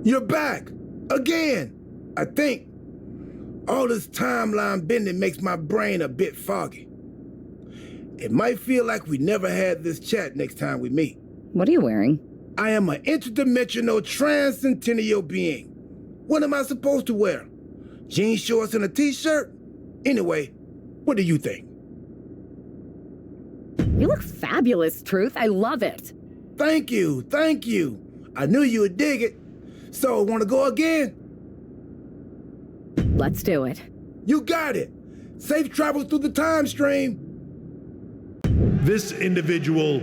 You're back! Again! I think all this timeline bending makes my brain a bit foggy. It might feel like we never had this chat next time we meet. What are you wearing? I am an interdimensional transcendental being. What am I supposed to wear? Jean shorts and a t-shirt? Anyway, what do you think? You look fabulous, Truth. I love it. Thank you, thank you. I knew you would dig it. So, want to go again? Let's do it. You got it. Safe travels through the time stream. This individual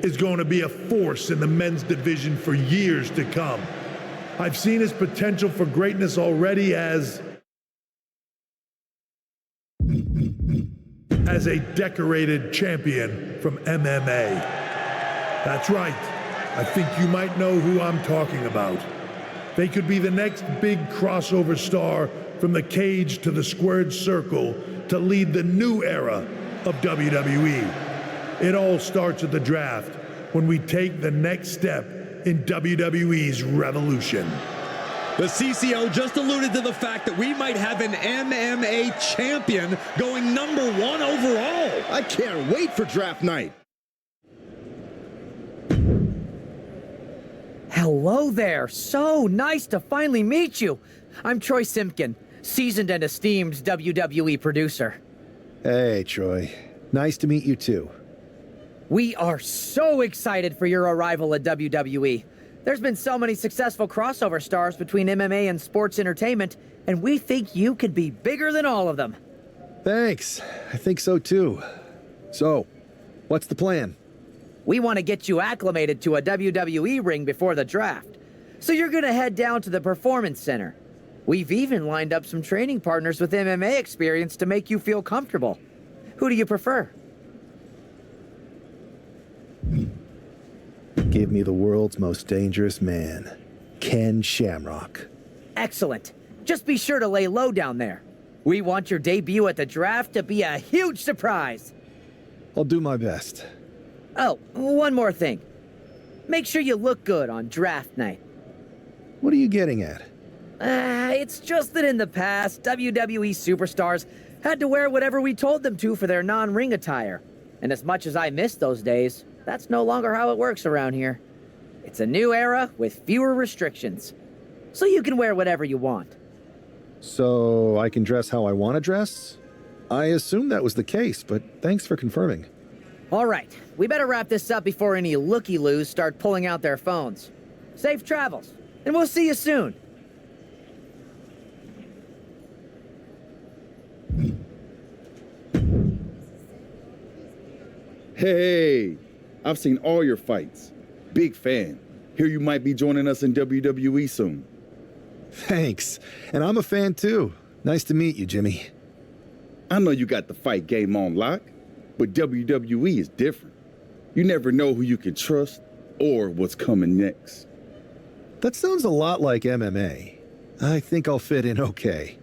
is going to be a force in the men's division for years to come. I've seen his potential for greatness already as a decorated champion from MMA. That's right. I think you might know who I'm talking about. They could be the next big crossover star from the cage to the squared circle to lead the new era of WWE. It all starts at the draft when we take the next step in WWE's revolution. The CCO just alluded to the fact that we might have an MMA champion going #1 overall. I can't wait for draft night. Hello there. So nice to finally meet you. I'm Troy Simpkin, seasoned and esteemed WWE producer. Hey, Troy. Nice to meet you too. We are so excited for your arrival at WWE. There's been so many successful crossover stars between MMA and sports entertainment, and we think you could be bigger than all of them. Thanks. I think so too. So, what's the plan? We want to get you acclimated to a WWE ring before the draft. So you're going to head down to the Performance Center. We've even lined up some training partners with MMA experience to make you feel comfortable. Who do you prefer? Give me the world's most dangerous man, Ken Shamrock. Excellent. Just be sure to lay low down there. We want your debut at the draft to be a huge surprise. I'll do my best. Oh, one more thing. Make sure you look good on draft night. What are you getting at? It's just that in the past, WWE superstars had to wear whatever we told them to for their non-ring attire. And as much as I miss those days, that's no longer how it works around here. It's a new era with fewer restrictions. So you can wear whatever you want. So I can dress how I want to dress? I assumed that was the case, but thanks for confirming. All right, we better wrap this up before any looky-loos start pulling out their phones. Safe travels, and we'll see you soon. Hey, I've seen all your fights. Big fan. Hear you might be joining us in WWE soon. Thanks. And I'm a fan too. Nice to meet you, Jimmy. I know you got the fight game on lock, but WWE is different. You never know who you can trust or what's coming next. That sounds a lot like MMA. I think I'll fit in okay.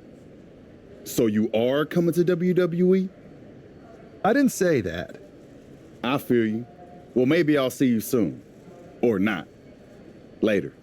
So you are coming to WWE? I didn't say that. I feel you. Well, maybe I'll see you soon. Or not. Later.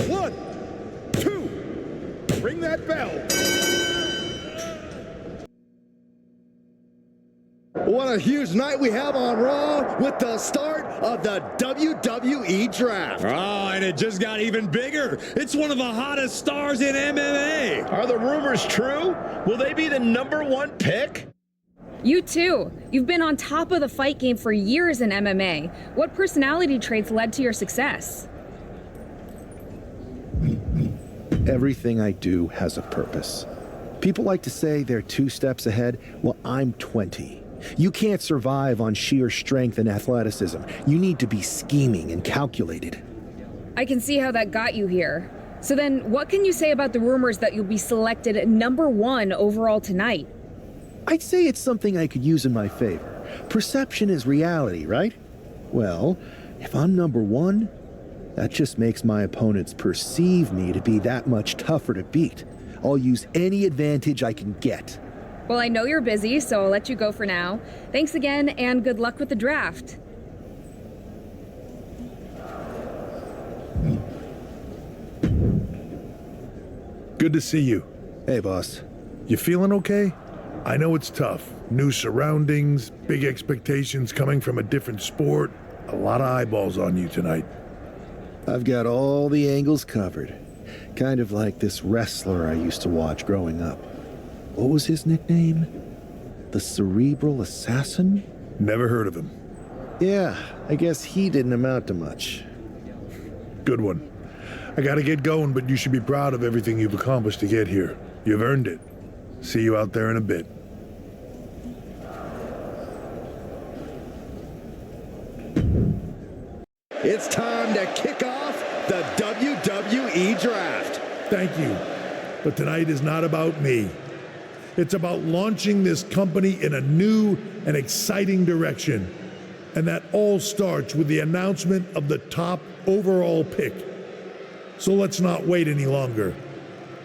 One, two, ring that bell. What a huge night we have on Raw with the start of the WWE Draft. Oh, and it just got even bigger. It's one of the hottest stars in MMA. Are the rumors true? Will they be the #1 pick? You too. You've been on top of the fight game for years in MMA. What personality traits led to your success? Everything I do has a purpose. People like to say they're 2 steps ahead. Well, I'm 20. You can't survive on sheer strength and athleticism. You need to be scheming and calculated. I can see how that got you here. So then, what can you say about the rumors that you'll be selected #1 overall tonight? I'd say it's something I could use in my favor. Perception is reality, right? Well, if I'm #1, that just makes my opponents perceive me to be that much tougher to beat. I'll use any advantage I can get. Well, I know you're busy, so I'll let you go for now. Thanks again, and good luck with the draft. Good to see you. Hey, boss. You feeling okay? I know it's tough. New surroundings, big expectations coming from a different sport. A lot of eyeballs on you tonight. I've got all the angles covered. Kind of like this wrestler I used to watch growing up. What was his nickname? The Cerebral Assassin? Never heard of him. Yeah, I guess he didn't amount to much. Good one. I gotta get going, but you should be proud of everything you've accomplished to get here. You've earned it. See you out there in a bit. It's time to kick off the WWE Draft. Thank you. But tonight is not about me. It's about launching this company in a new and exciting direction. And that all starts with the announcement of the top overall pick. So let's not wait any longer.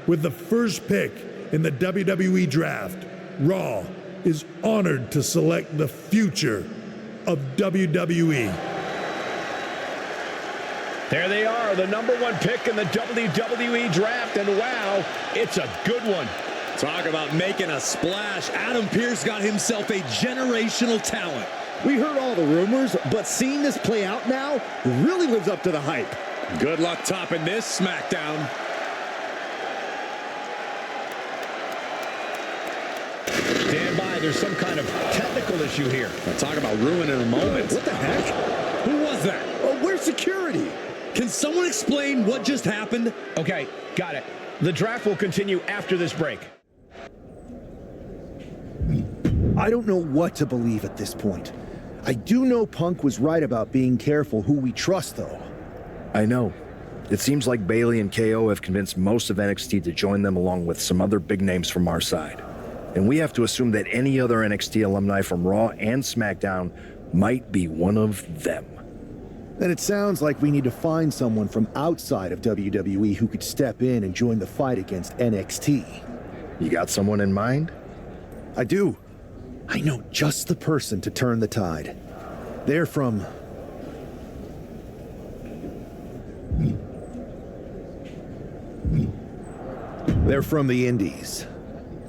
With the first pick in the WWE Draft, Raw is honored to select the future of WWE. There they are, the #1 pick in the WWE Draft, and wow, it's a good one. Talk about making a splash. Adam Pearce got himself a generational talent. We heard all the rumors, but seeing this play out now really lives up to the hype. Good luck topping this SmackDown. Stand by, there's some kind of technical issue here. Talk about ruining a moment. What the heck? Who was that? Oh, where's security? Can someone explain what just happened? Okay, got it. The draft will continue after this break. I don't know what to believe at this point. I do know Punk was right about being careful who we trust, though. I know. It seems like Bayley and KO have convinced most of NXT to join them along with some other big names from our side. And we have to assume that any other NXT alumni from Raw and SmackDown might be one of them. Then it sounds like we need to find someone from outside of WWE who could step in and join the fight against NXT. You got someone in mind? I do. I know just the person to turn the tide. They're from... They're from the Indies.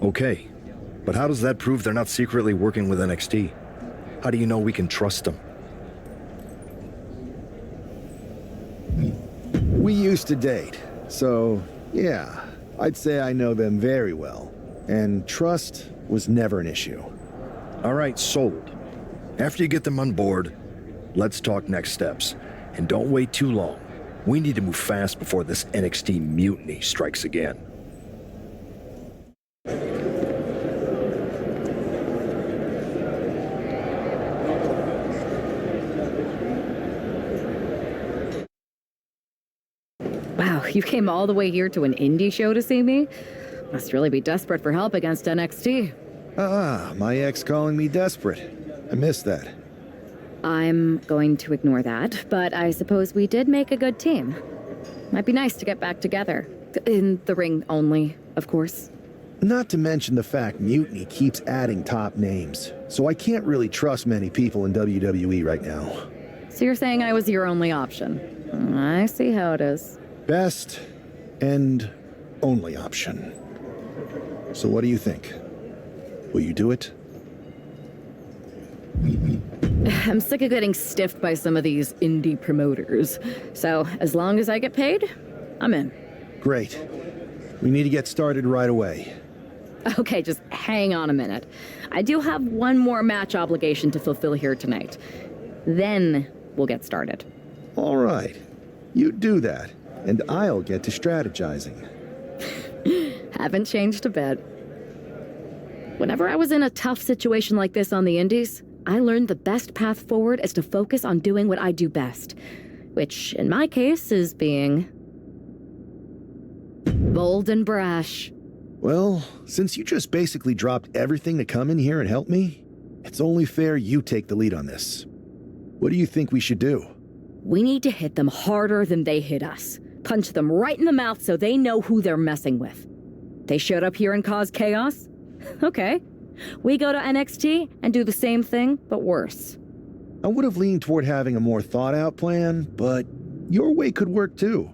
Okay. But how does that prove they're not secretly working with NXT? How do you know we can trust them? We used to date, so yeah, I'd say I know them very well. And trust was never an issue. All right, sold. After you get them on board, let's talk next steps. And don't wait too long. We need to move fast before this NXT mutiny strikes again. Wow, you came all the way here to an indie show to see me? Must really be desperate for help against NXT. My ex calling me desperate. I missed that. I'm going to ignore that, but I suppose we did make a good team. Might be nice to get back together. In the ring only, of course. Not to mention the fact Mutiny keeps adding top names, so I can't really trust many people in WWE right now. So you're saying I was your only option? I see how it is. Best and only option. So what do you think? Will you do it? I'm sick of getting stiffed by some of these indie promoters. So as long as I get paid, I'm in. Great. We need to get started right away. Okay, just hang on a minute. I do have one more match obligation to fulfill here tonight. Then we'll get started. All right. You do that, and I'll get to strategizing. Haven't changed a bit. Whenever I was in a tough situation like this on the indies, I learned the best path forward is to focus on doing what I do best. Which, in my case, is being bold and brash. Well, since you just basically dropped everything to come in here and help me, it's only fair you take the lead on this. What do you think we should do? We need to hit them harder than they hit us. Punch them right in the mouth so they know who they're messing with. They showed up here and caused chaos? Okay. We go to NXT and do the same thing, but worse. I would have leaned toward having a more thought-out plan, but your way could work too.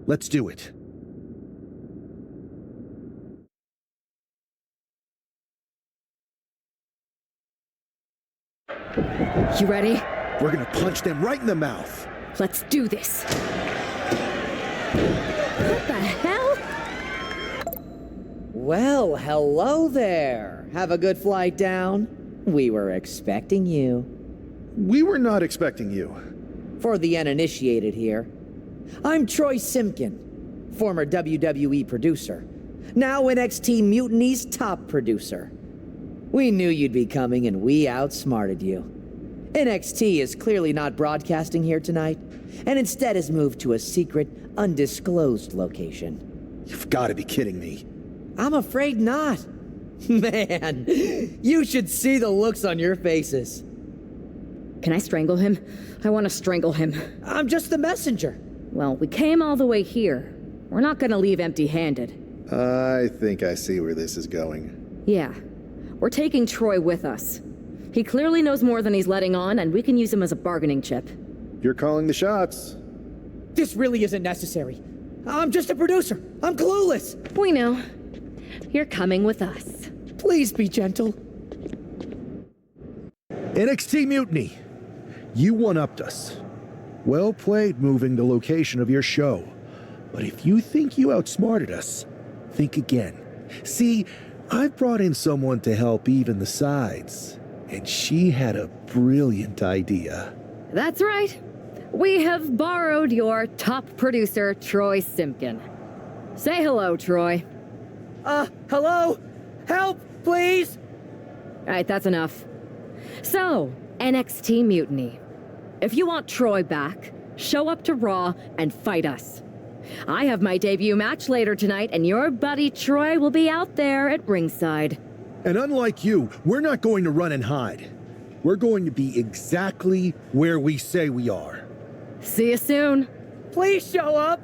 Let's do it. You ready? We're gonna punch them right in the mouth. Let's do this. What the hell? Well, hello there. Have a good flight down. We were expecting you. We were not expecting you. For the uninitiated here, I'm Troy Simkin, former WWE producer, now NXT Mutiny's top producer. We knew you'd be coming and we outsmarted you. NXT is clearly not broadcasting here tonight, and instead has moved to a secret, undisclosed location. You've got to be kidding me. I'm afraid not. Man, you should see the looks on your faces. Can I strangle him? I want to strangle him. I'm just the messenger. Well, we came all the way here. We're not gonna leave empty-handed. I think I see where this is going. Yeah. We're taking Troy with us. He clearly knows more than he's letting on, and we can use him as a bargaining chip. You're calling the shots. This really isn't necessary. I'm just a producer. I'm clueless. We know. You're coming with us. Please be gentle. NXT Mutiny. You one-upped us. Well played moving the location of your show. But if you think you outsmarted us, think again. See, I've brought in someone to help even the sides, and she had a brilliant idea. That's right. We have borrowed your top producer, Troy Simkin. Say hello, Troy. Hello? Help, please? All right, that's enough. So, NXT Mutiny. If you want Troy back, show up to Raw and fight us. I have my debut match later tonight, and your buddy Troy will be out there at ringside. And unlike you, we're not going to run and hide. We're going to be exactly where we say we are. See you soon. Please show up.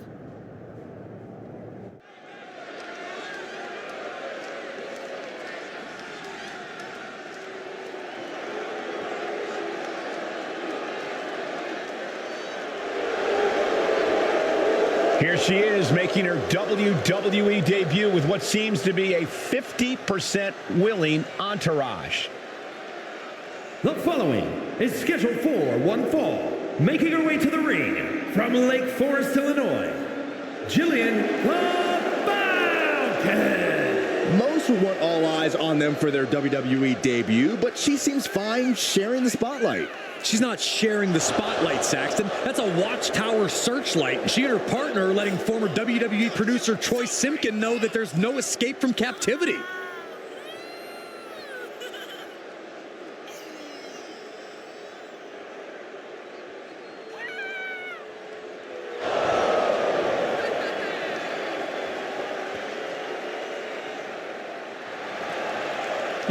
Here she is, making her WWE debut with what seems to be a 50% willing entourage. The following is scheduled for one fall, making her way to the ring from Lake Forest, Illinois, Jillian Falkon. Most would want all eyes on them for their WWE debut, but she seems fine sharing the spotlight. She's not sharing the spotlight, Saxton. That's a Watchtower searchlight. She and her partner are letting former WWE producer Troy Simkin know that there's no escape from captivity.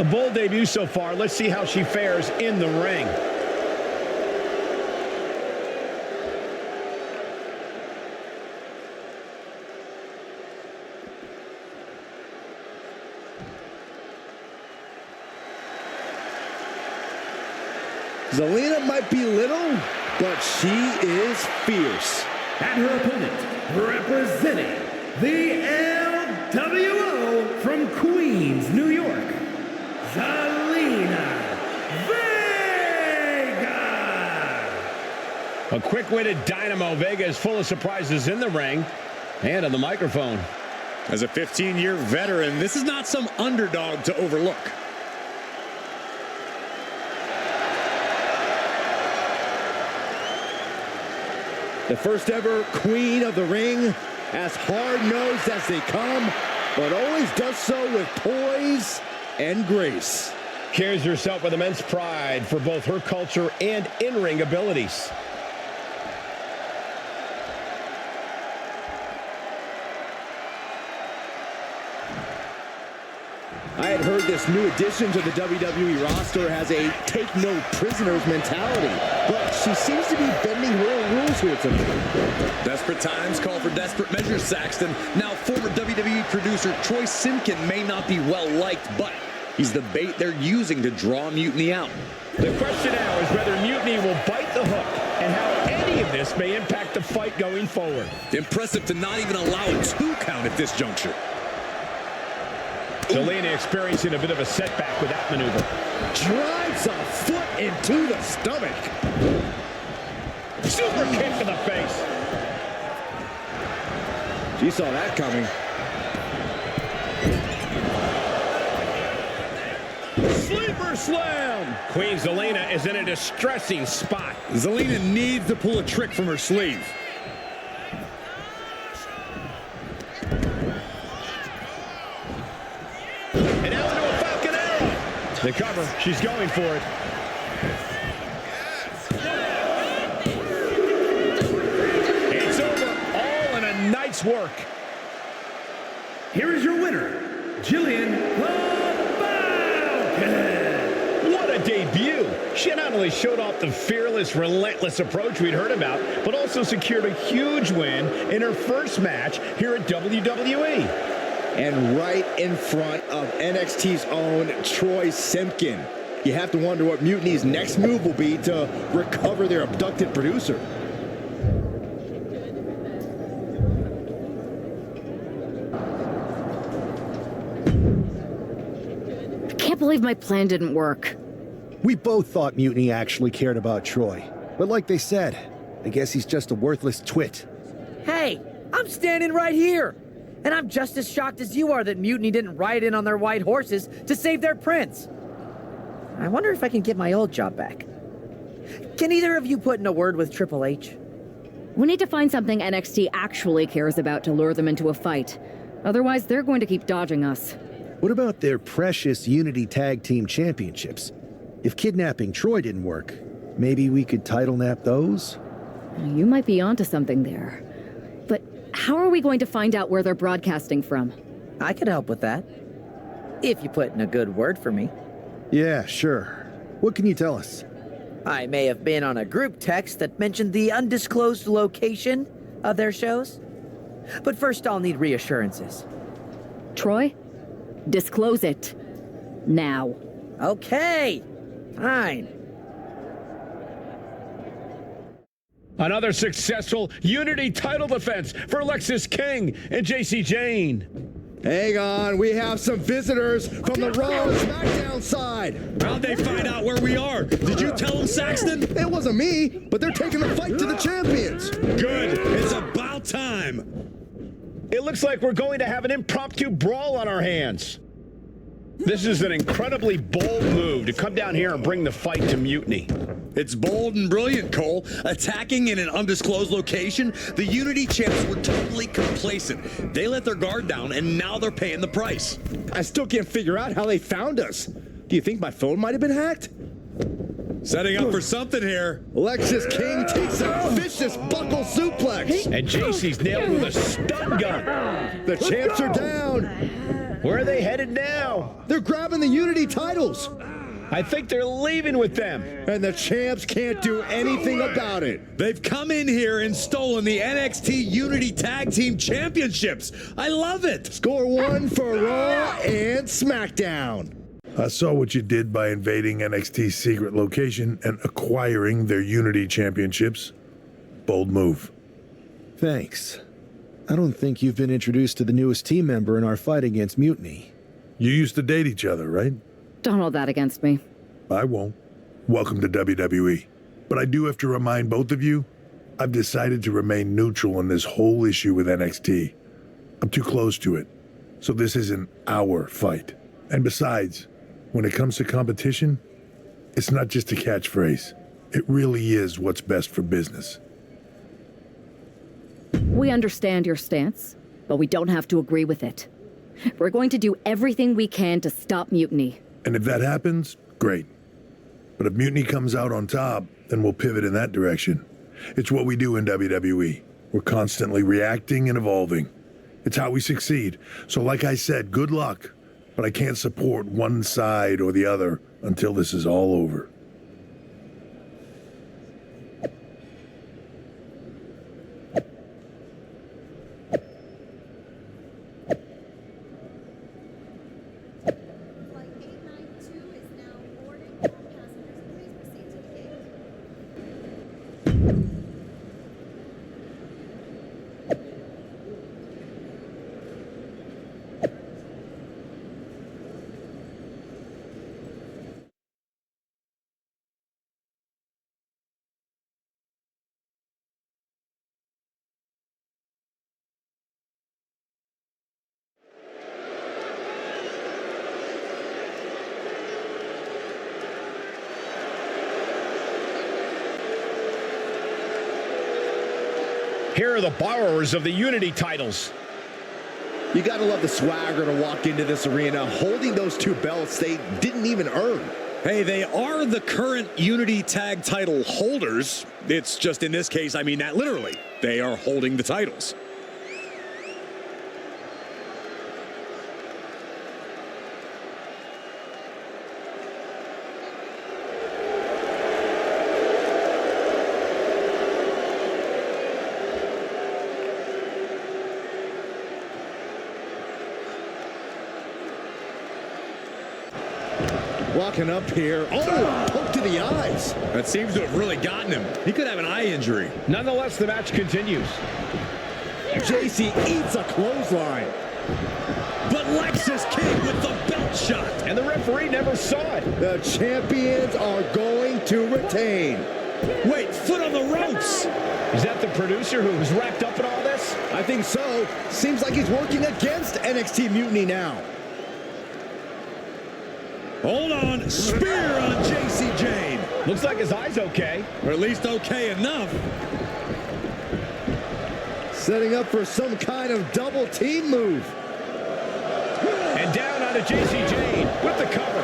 A bold debut so far. Let's see how she fares in the ring. Zelina might be little, but she is fierce. And her opponent, representing the LWO from Queens, New York, Zelina Vega. A quick-witted Dynamo. Vega is full of surprises in the ring and on the microphone. As a 15-year veteran, this is not some underdog to overlook. The first ever queen of the ring, as hard-nosed as they come, but always does so with poise and grace. Carries herself with immense pride for both her culture and in-ring abilities. I had heard this new addition to the WWE roster has a take-no-prisoners mentality, but she seems to be bending real rules here tonight. Desperate times call for desperate measures, Saxton. Now, former WWE producer Troy Simpkin may not be well-liked, but he's the bait they're using to draw Mutiny out. The question now is whether Mutiny will bite the hook and how any of this may impact the fight going forward. Impressive to not even allow a 2 count at this juncture. Zelina experiencing a bit of a setback with that maneuver. Drives a foot into the stomach. Super kick to the face. She saw that coming. Sleeper slam. Queen Zelina is in a distressing spot. Zelina needs to pull a trick from her sleeve. And now into a Falcon Arrow. The cover. She's going for it. It's over. All in a night's work. Here is your winner, Jillian Falkon. What a debut. She not only showed off the fearless, relentless approach we'd heard about, but also secured a huge win in her first match here at WWE. And right in front of NXT's own Troy Simpkin. You have to wonder what Mutiny's next move will be to recover their abducted producer. I can't believe my plan didn't work. We both thought Mutiny actually cared about Troy. But like they said, I guess he's just a worthless twit. Hey, I'm standing right here. And I'm just as shocked as you are that Mutiny didn't ride in on their white horses to save their prince. I wonder if I can get my old job back. Can either of you put in a word with Triple H? We need to find something NXT actually cares about to lure them into a fight. Otherwise, they're going to keep dodging us. What about their precious Unity Tag Team Championships? If kidnapping Troy didn't work, maybe we could title nap those? You might be onto something there. But how are we going to find out where they're broadcasting from? I could help with that. If you put in a good word for me. Yeah, sure. What can you tell us? I may have been on a group text that mentioned the undisclosed location of their shows. But first I'll need reassurances. Troy, disclose it. Now. Okay. Fine. Another successful Unity title defense for Alexis King and JC Jane. Hang on, we have some visitors from the Raw and SmackDown side. How'd they find out where we are? Did you tell them, Saxton? It wasn't me, but they're taking the fight to the champions. Good. It's about time. It looks like we're going to have an impromptu brawl on our hands. This is an incredibly bold move to come down here and bring the fight to Mutiny. It's bold and brilliant, Cole. Attacking in an undisclosed location, the Unity champs were totally complacent. They let their guard down, and now they're paying the price. I still can't figure out how they found us. Do you think my phone might have been hacked? Setting up for something here. Alexis King takes a vicious buckle suplex. And JC's nailed with a stun gun. The champs are down. Where are they headed now? They're grabbing the Unity titles. I think they're leaving with them. And the champs can't do anything about it. They've come in here and stolen the NXT Unity Tag Team Championships. I love it. Score one for Raw and SmackDown. I saw what you did by invading NXT's secret location and acquiring their Unity championships. Bold move. Thanks. I don't think you've been introduced to the newest team member in our fight against Mutiny. You used to date each other, right? Don't hold that against me. I won't. Welcome to WWE. But I do have to remind both of you, I've decided to remain neutral in this whole issue with NXT. I'm too close to it. So this isn't our fight. And besides, when it comes to competition, it's not just a catchphrase. It really is what's best for business. We understand your stance, but we don't have to agree with it. We're going to do everything we can to stop Mutiny. And if that happens, great. But if Mutiny comes out on top, then we'll pivot in that direction. It's what we do in WWE. We're constantly reacting and evolving. It's how we succeed. So like I said, good luck. But I can't support one side or the other until this is all over. Here are the borrowers of the Unity titles. You gotta love the swagger to walk into this arena holding those two belts they didn't even earn. Hey, they are the current Unity Tag title holders. It's just in this case, I mean that literally. They are holding the titles. Walking up here. Oh, poke to the eyes. That seems to have really gotten him. He could have an eye injury. Nonetheless, the match continues. JC eats a clothesline. But Lexus King with the belt shot. And the referee never saw it. The champions are going to retain. Wait, foot on the ropes. Is that the producer who's wrapped up in all this? I think so. Seems like he's working against NXT Mutiny now. Hold on, spear on JC Jane. Looks like his eye's okay. Or at least okay enough. Setting up for some kind of double team move. And down onto JC Jane with the cover.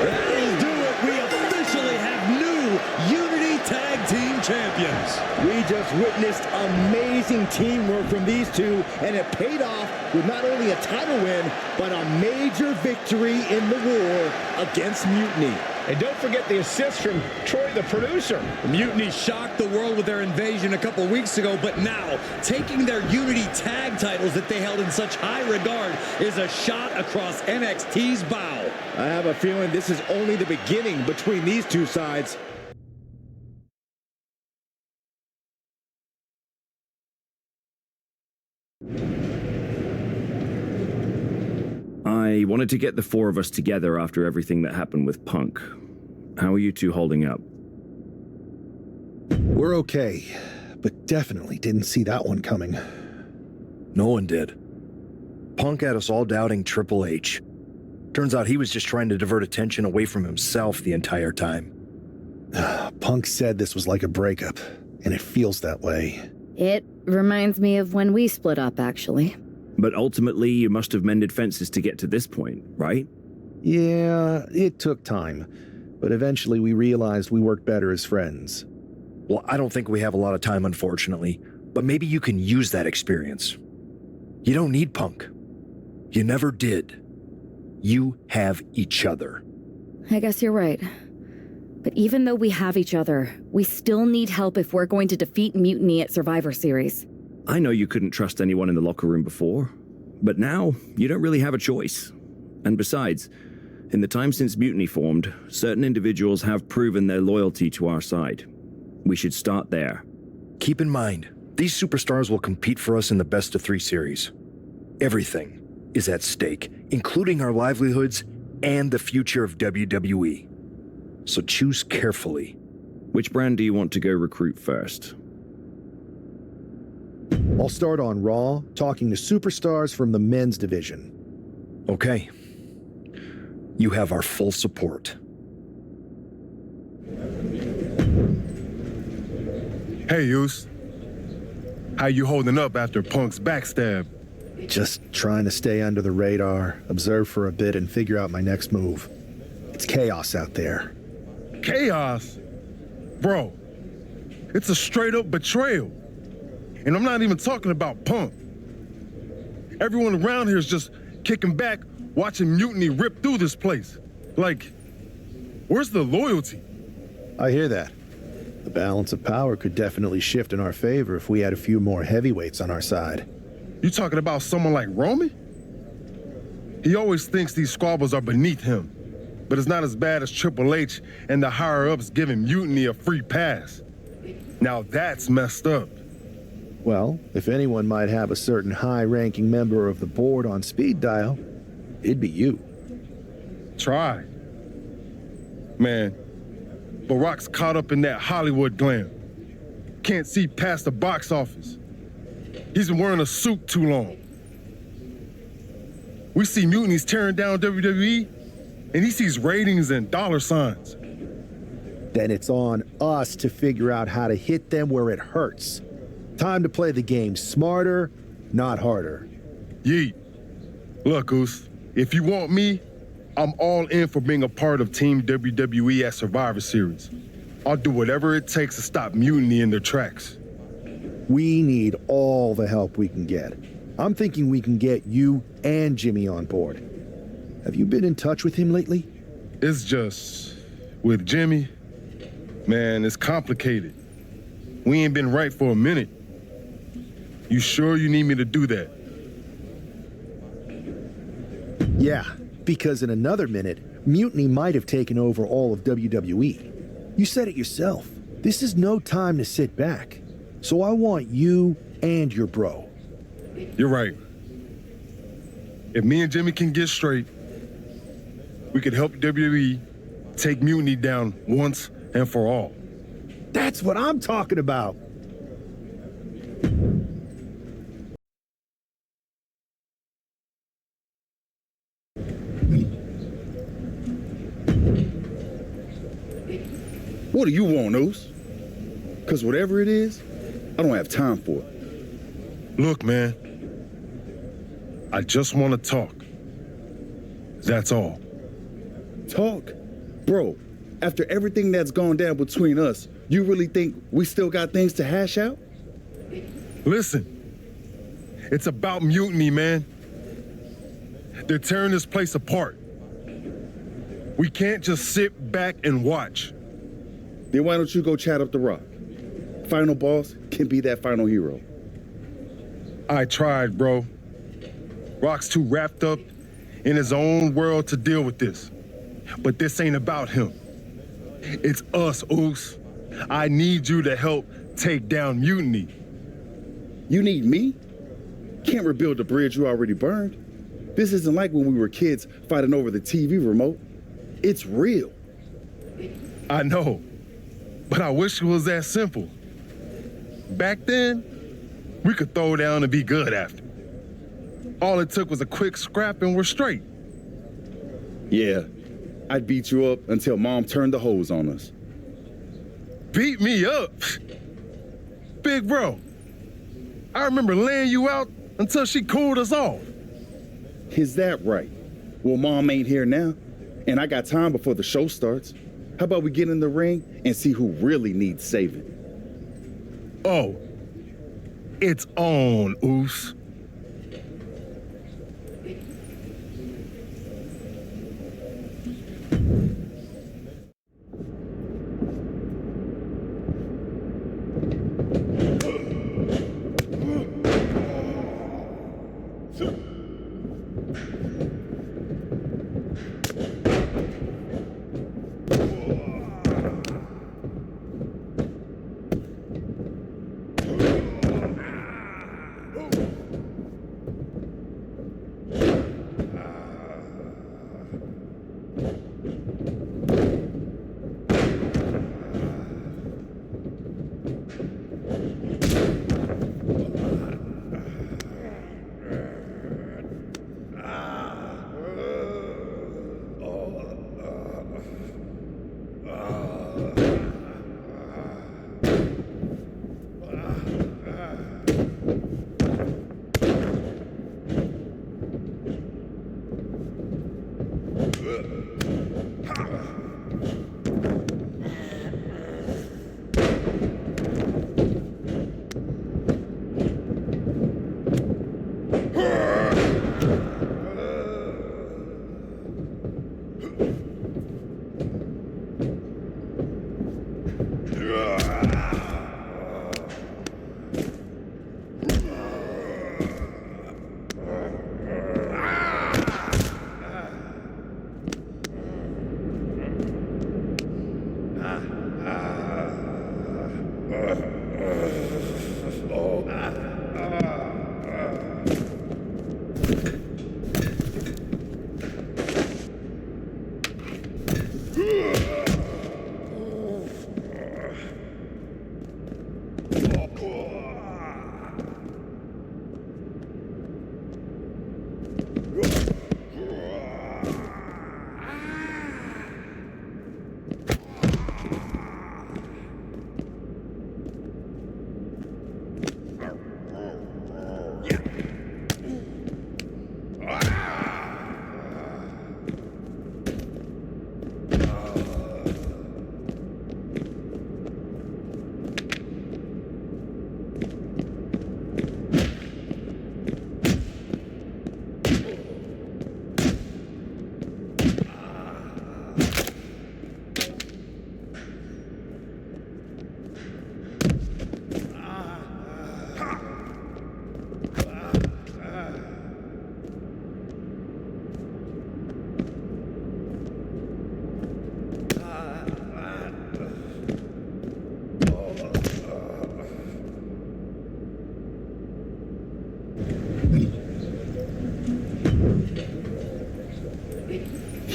That'll do it. We officially have new Unity Tag Team Champions. We just witnessed amazing teamwork from these two, and it paid off with not only a title win, but a major victory in the war against Mutiny. And don't forget the assist from Troy, the producer. Mutiny shocked the world with their invasion a couple weeks ago, but now taking their Unity Tag titles that they held in such high regard is a shot across NXT's bow. I have a feeling this is only the beginning between these two sides. I wanted to get the four of us together after everything that happened with Punk. How are you two holding up? We're okay, but definitely didn't see that one coming. No one did. Punk had us all doubting Triple H. Turns out he was just trying to divert attention away from himself the entire time. Punk said this was like a breakup, and it feels that way. It reminds me of when we split up, actually. But ultimately, you must have mended fences to get to this point, right? Yeah, it took time. But eventually we realized we worked better as friends. Well, I don't think we have a lot of time, unfortunately. But maybe you can use that experience. You don't need Punk. You never did. You have each other. I guess you're right. But even though we have each other, we still need help if we're going to defeat Mutiny at Survivor Series. I know you couldn't trust anyone in the locker room before, but now you don't really have a choice. And besides, in the time since Mutiny formed, certain individuals have proven their loyalty to our side. We should start there. Keep in mind, these superstars will compete for us in the best-of-3 series. Everything is at stake, including our livelihoods and the future of WWE. So choose carefully. Which brand do you want to go recruit first? I'll start on Raw, talking to superstars from the men's division. Okay. You have our full support. Hey, Us. How you holding up after Punk's backstab? Just trying to stay under the radar, observe for a bit, and figure out my next move. It's chaos out there. Chaos? Bro, it's a straight-up betrayal. And I'm not even talking about Punk. Everyone around here is just kicking back, watching Mutiny rip through this place. Like, where's the loyalty? I hear that. The balance of power could definitely shift in our favor if we had a few more heavyweights on our side. You talking about someone like Roman? He always thinks these squabbles are beneath him, but it's not as bad as Triple H and the higher-ups giving Mutiny a free pass. Now that's messed up. Well, if anyone might have a certain high-ranking member of the board on speed dial, it'd be you. Try. Man, Barack's caught up in that Hollywood glam. Can't see past the box office. He's been wearing a suit too long. We see Mutiny's tearing down WWE, and he sees ratings and dollar signs. Then it's on us to figure out how to hit them where it hurts. Time to play the game smarter, not harder. Yeet. Look, Goose, if you want me, I'm all in for being a part of Team WWE at Survivor Series. I'll do whatever it takes to stop Mutiny in their tracks. We need all the help we can get. I'm thinking we can get you and Jimmy on board. Have you been in touch with him lately? It's just, with Jimmy, man, it's complicated. We ain't been right for a minute. You sure you need me to do that? Yeah, because in another minute, Mutiny might have taken over all of WWE. You said it yourself. This is no time to sit back. So I want you and your bro. You're right. If me and Jimmy can get straight, we could help WWE take Mutiny down once and for all. That's what I'm talking about. What do you want, Oos? Because whatever it is, I don't have time for it. Look, man. I just want to talk. That's all. Talk? Bro, after everything that's gone down between us, you really think we still got things to hash out? Listen, it's about Mutiny, man. They're tearing this place apart. We can't just sit back and watch. Then why don't you go chat up the Rock? Final boss can be that final hero. I tried, bro. Rock's too wrapped up in his own world to deal with this. But this ain't about him. It's us, Oos. I need you to help take down Mutiny. You need me? Can't rebuild the bridge you already burned. This isn't like when we were kids fighting over the TV remote. It's real. I know, but I wish it was that simple. Back then, we could throw down and be good after. All it took was a quick scrap and we're straight. Yeah, I'd beat you up until Mom turned the hose on us. Beat me up? Big bro, I remember laying you out until she cooled us off. Is that right? Well, Mom ain't here now, and I got time before the show starts. How about we get in the ring and see who really needs saving? Oh, it's on, Oos.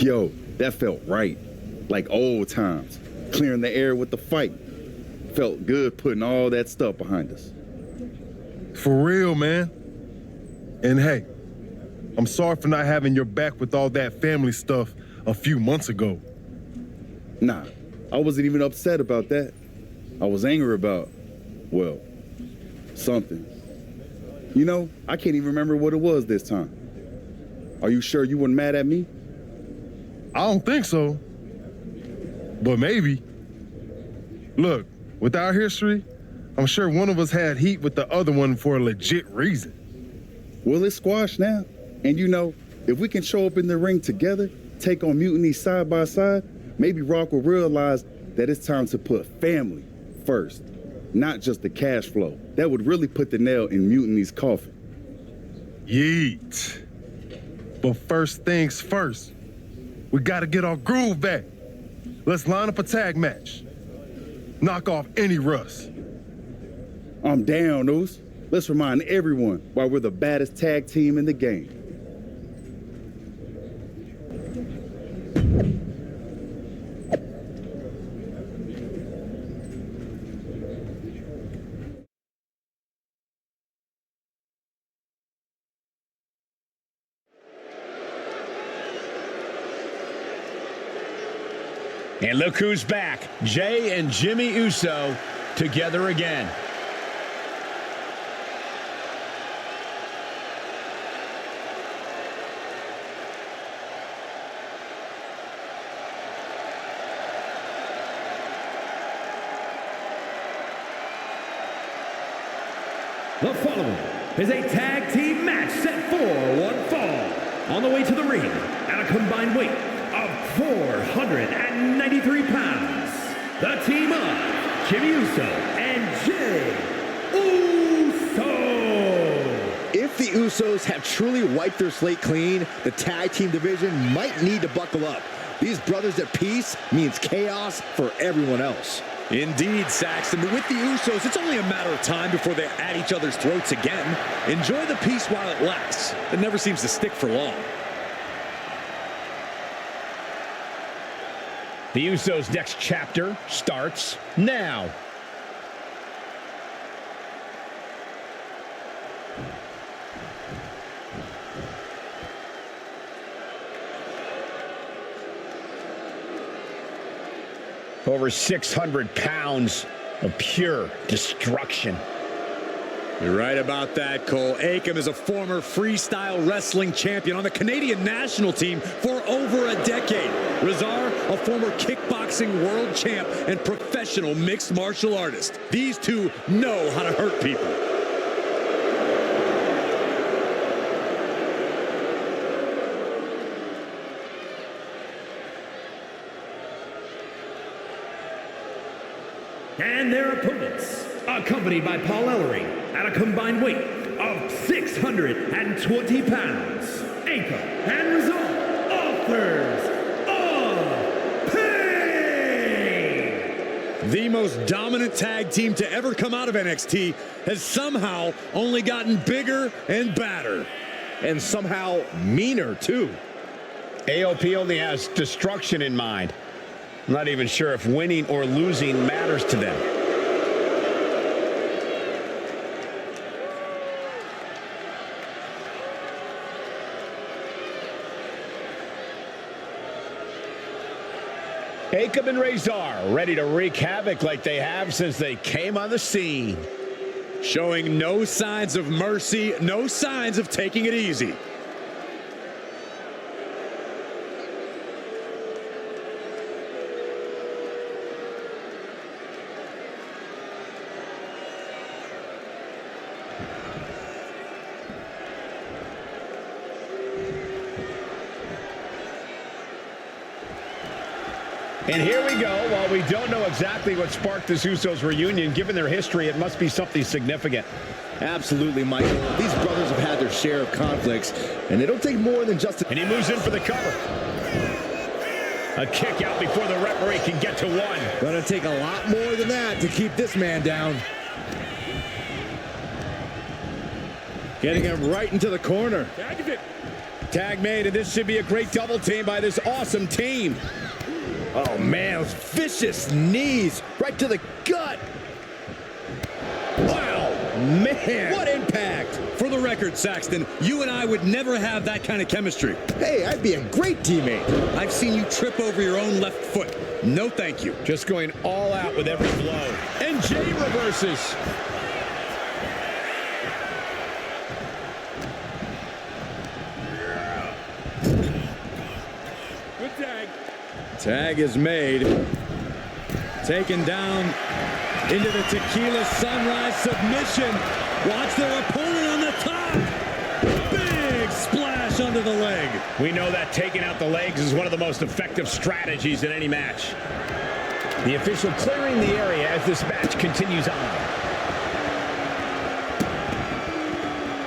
Yo, that felt right. Like old times. Clearing the air with the fight. Felt good putting all that stuff behind us. For real, man. And hey, I'm sorry for not having your back with all that family stuff a few months ago. Nah, I wasn't even upset about that. I was angry about, well, something. You know, I can't even remember what it was this time. Are you sure you weren't mad at me? I don't think so. But maybe. Look, with our history, I'm sure one of us had heat with the other one for a legit reason. Well, it's squashed now. And you know, if we can show up in the ring together, take on Mutiny side by side, maybe Rock will realize that it's time to put family first, not just the cash flow. That would really put the nail in Mutiny's coffin. Yeet. But first things first, we gotta get our groove back. Let's line up a tag match. Knock off any rust. I'm down, Us. Let's remind everyone why we're the baddest tag team in the game. And look who's back. Jay and Jimmy Uso together again. The following is a tag team match set for one fall. On the way to the ring at a combined weight of 493 pounds, the team of Jimmy Uso and Jay Uso. If the Usos have truly wiped their slate clean, the tag team division might need to buckle up. These brothers at peace means chaos for everyone else. Indeed, Saxton, but with the Usos, it's only a matter of time before they're at each other's throats again. Enjoy the peace while it lasts. It never seems to stick for long. The Usos' next chapter starts now. Over 600 pounds of pure destruction. You're right about that, Cole. Akam is a former freestyle wrestling champion on the Canadian national team for over a decade. Razar, a former kickboxing world champ and professional mixed martial artist. These two know how to hurt people. And their opponents, accompanied by Paul Ellering, at a combined weight of 620 pounds, Akam and Razor, authors of pain! The most dominant tag team to ever come out of NXT has somehow only gotten bigger and badder. And somehow meaner, too. AOP only has destruction in mind. I'm not even sure if winning or losing matters to them. Akam and Razor ready to wreak havoc like they have since they came on the scene. Showing no signs of mercy, no signs of taking it easy. And here we go. While we don't know exactly what sparked this Usos reunion, given their history, it must be something significant. Absolutely, Michael. These brothers have had their share of conflicts, and it'll take more than just... And he moves in for the cover. A kick out before the referee can get to one. Gonna take a lot more than that to keep this man down. Getting him right into the corner. Tag made, and this should be a great double team by this awesome team. Oh, man, those vicious knees right to the gut. Wow, man. What impact. For the record, Saxton, you and I would never have that kind of chemistry. Hey, I'd be a great teammate. I've seen you trip over your own left foot. No thank you. Just going all out with every blow. And Jay reverses. Tag is made. Taken down into the Tequila Sunrise submission. Watch their opponent on the top. Big splash under the leg. We know that taking out the legs is one of the most effective strategies in any match. The official clearing the area as this match continues on.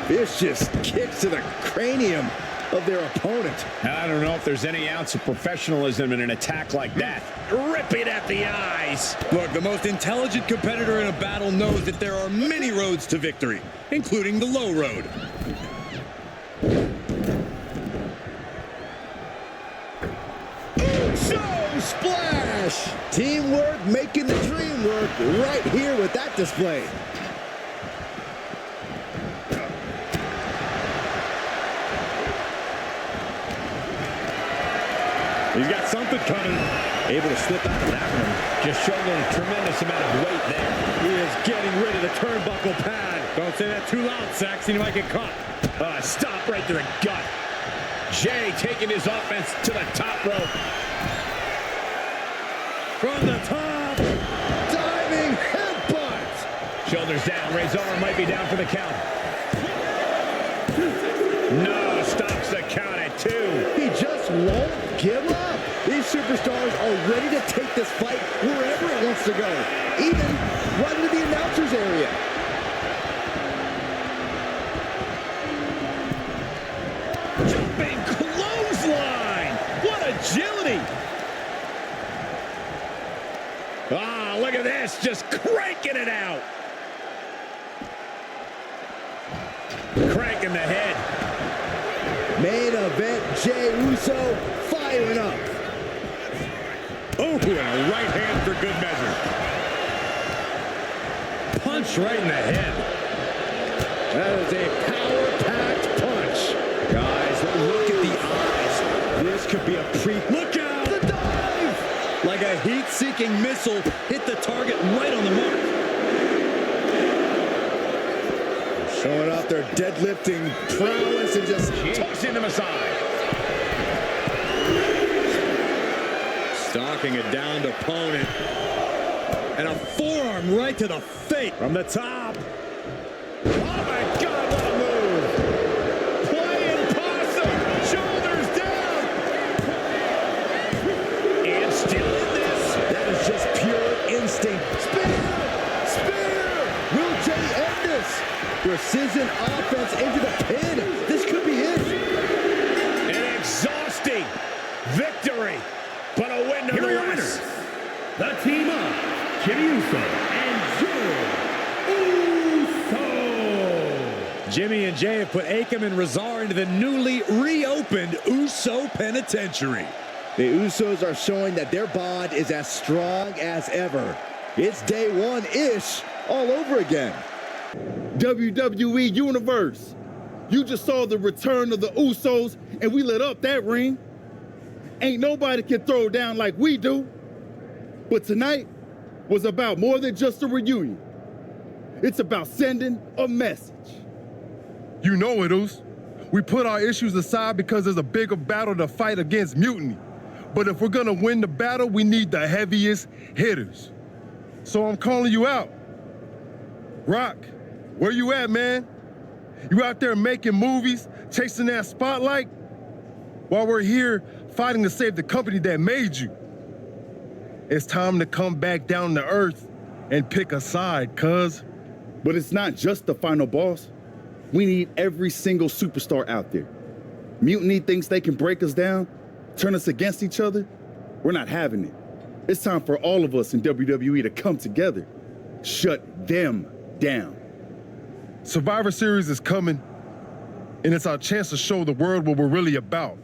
Vicious kicks to the cranium of their opponent. I don't know if there's any ounce of professionalism in an attack like that. Ripping at the eyes. Look, the most intelligent competitor in a battle knows that there are many roads to victory, including the low road. Uso splash! Teamwork making the dream work right here with that display. He's got something coming. Able to slip out of that one. Just showing a tremendous amount of weight there. He is getting rid of the turnbuckle pad. Don't say that too loud, Saxon. You might get caught. Stop right to the gut. Jay taking his offense to the top rope. From the top. Diving headbutt. Shoulders down. Razor might be down for the count. No, stops the count at 2. He just won't give up. These superstars are ready to take this fight wherever it wants to go, even right into the announcer's area. Jumping clothesline. What agility. Ah, look at this. Just cranking it out. Cranking the head. Main event, Jey Uso firing up. Oh, and a right hand for good measure. Punch right in the head. That is a power-packed punch. Guys, look at the eyes. This could be a Look out! The dive! Like a heat-seeking missile, hit the target right on the mark. Showing off their deadlifting prowess and just tossing them aside. Stalking a downed opponent. And a forearm right to the face. From the top. Oh my God, what a move. Playing possum. Shoulders down. And still in this. That is just pure instinct. Spear. Will Jay end this? Precision offense into the pin. This could be it. An exhausting victory. But a win Here are your nonetheless. winners. The team of Jimmy Uso and Uso. Jimmy and Jay have put Akam and Razar into the newly reopened Uso Penitentiary. The Usos are showing that their bond is as strong as ever. It's day one-ish all over again. WWE Universe, you just saw the return of the Usos and we lit up that ring. Ain't nobody can throw down like we do. But tonight was about more than just a reunion. It's about sending a message. You know it, Us. We put our issues aside because there's a bigger battle to fight against Mutiny. But if we're gonna win the battle, we need the heaviest hitters. So I'm calling you out. Rock, where you at, man? You out there making movies, chasing that spotlight? While we're here fighting to save the company that made you. It's time to come back down to earth and pick a side, cuz. But it's not just the final boss. We need every single superstar out there. Mutiny thinks they can break us down, turn us against each other. We're not having it. It's time for all of us in WWE to come together. Shut them down. Survivor Series is coming, and it's our chance to show the world what we're really about.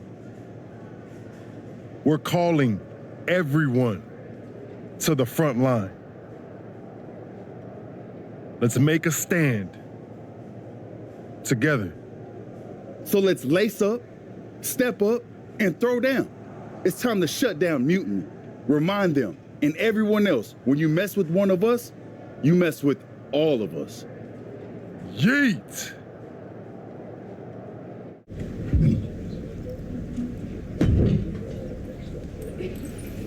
We're calling everyone to the front line. Let's make a stand together. So let's lace up, step up, and throw down. It's time to shut down Mutiny. Remind them and everyone else, when you mess with one of us, you mess with all of us. Yeet!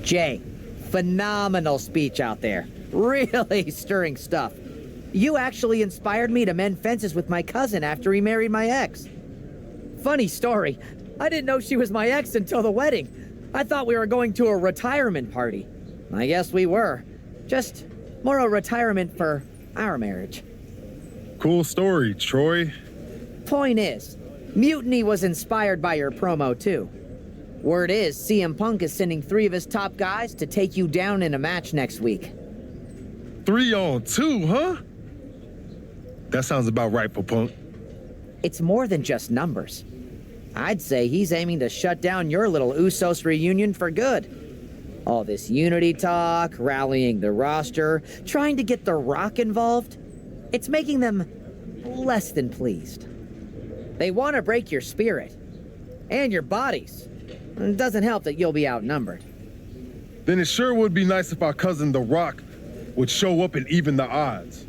Jay, phenomenal speech out there. Really stirring stuff. You actually inspired me to mend fences with my cousin after he married my ex. Funny story, I didn't know she was my ex until the wedding. I thought we were going to a retirement party. I guess we were. Just more a retirement for our marriage. Cool story, Troy. Point is, Mutiny was inspired by your promo too. Word is, CM Punk is sending 3 of his top guys to take you down in a match next week. 3-on-2, huh? That sounds about right for Punk. It's more than just numbers. I'd say he's aiming to shut down your little Usos reunion for good. All this unity talk, rallying the roster, trying to get The Rock involved, it's making them less than pleased. They want to break your spirit and your bodies. It doesn't help that you'll be outnumbered. Then it sure would be nice if our cousin The Rock would show up and even the odds.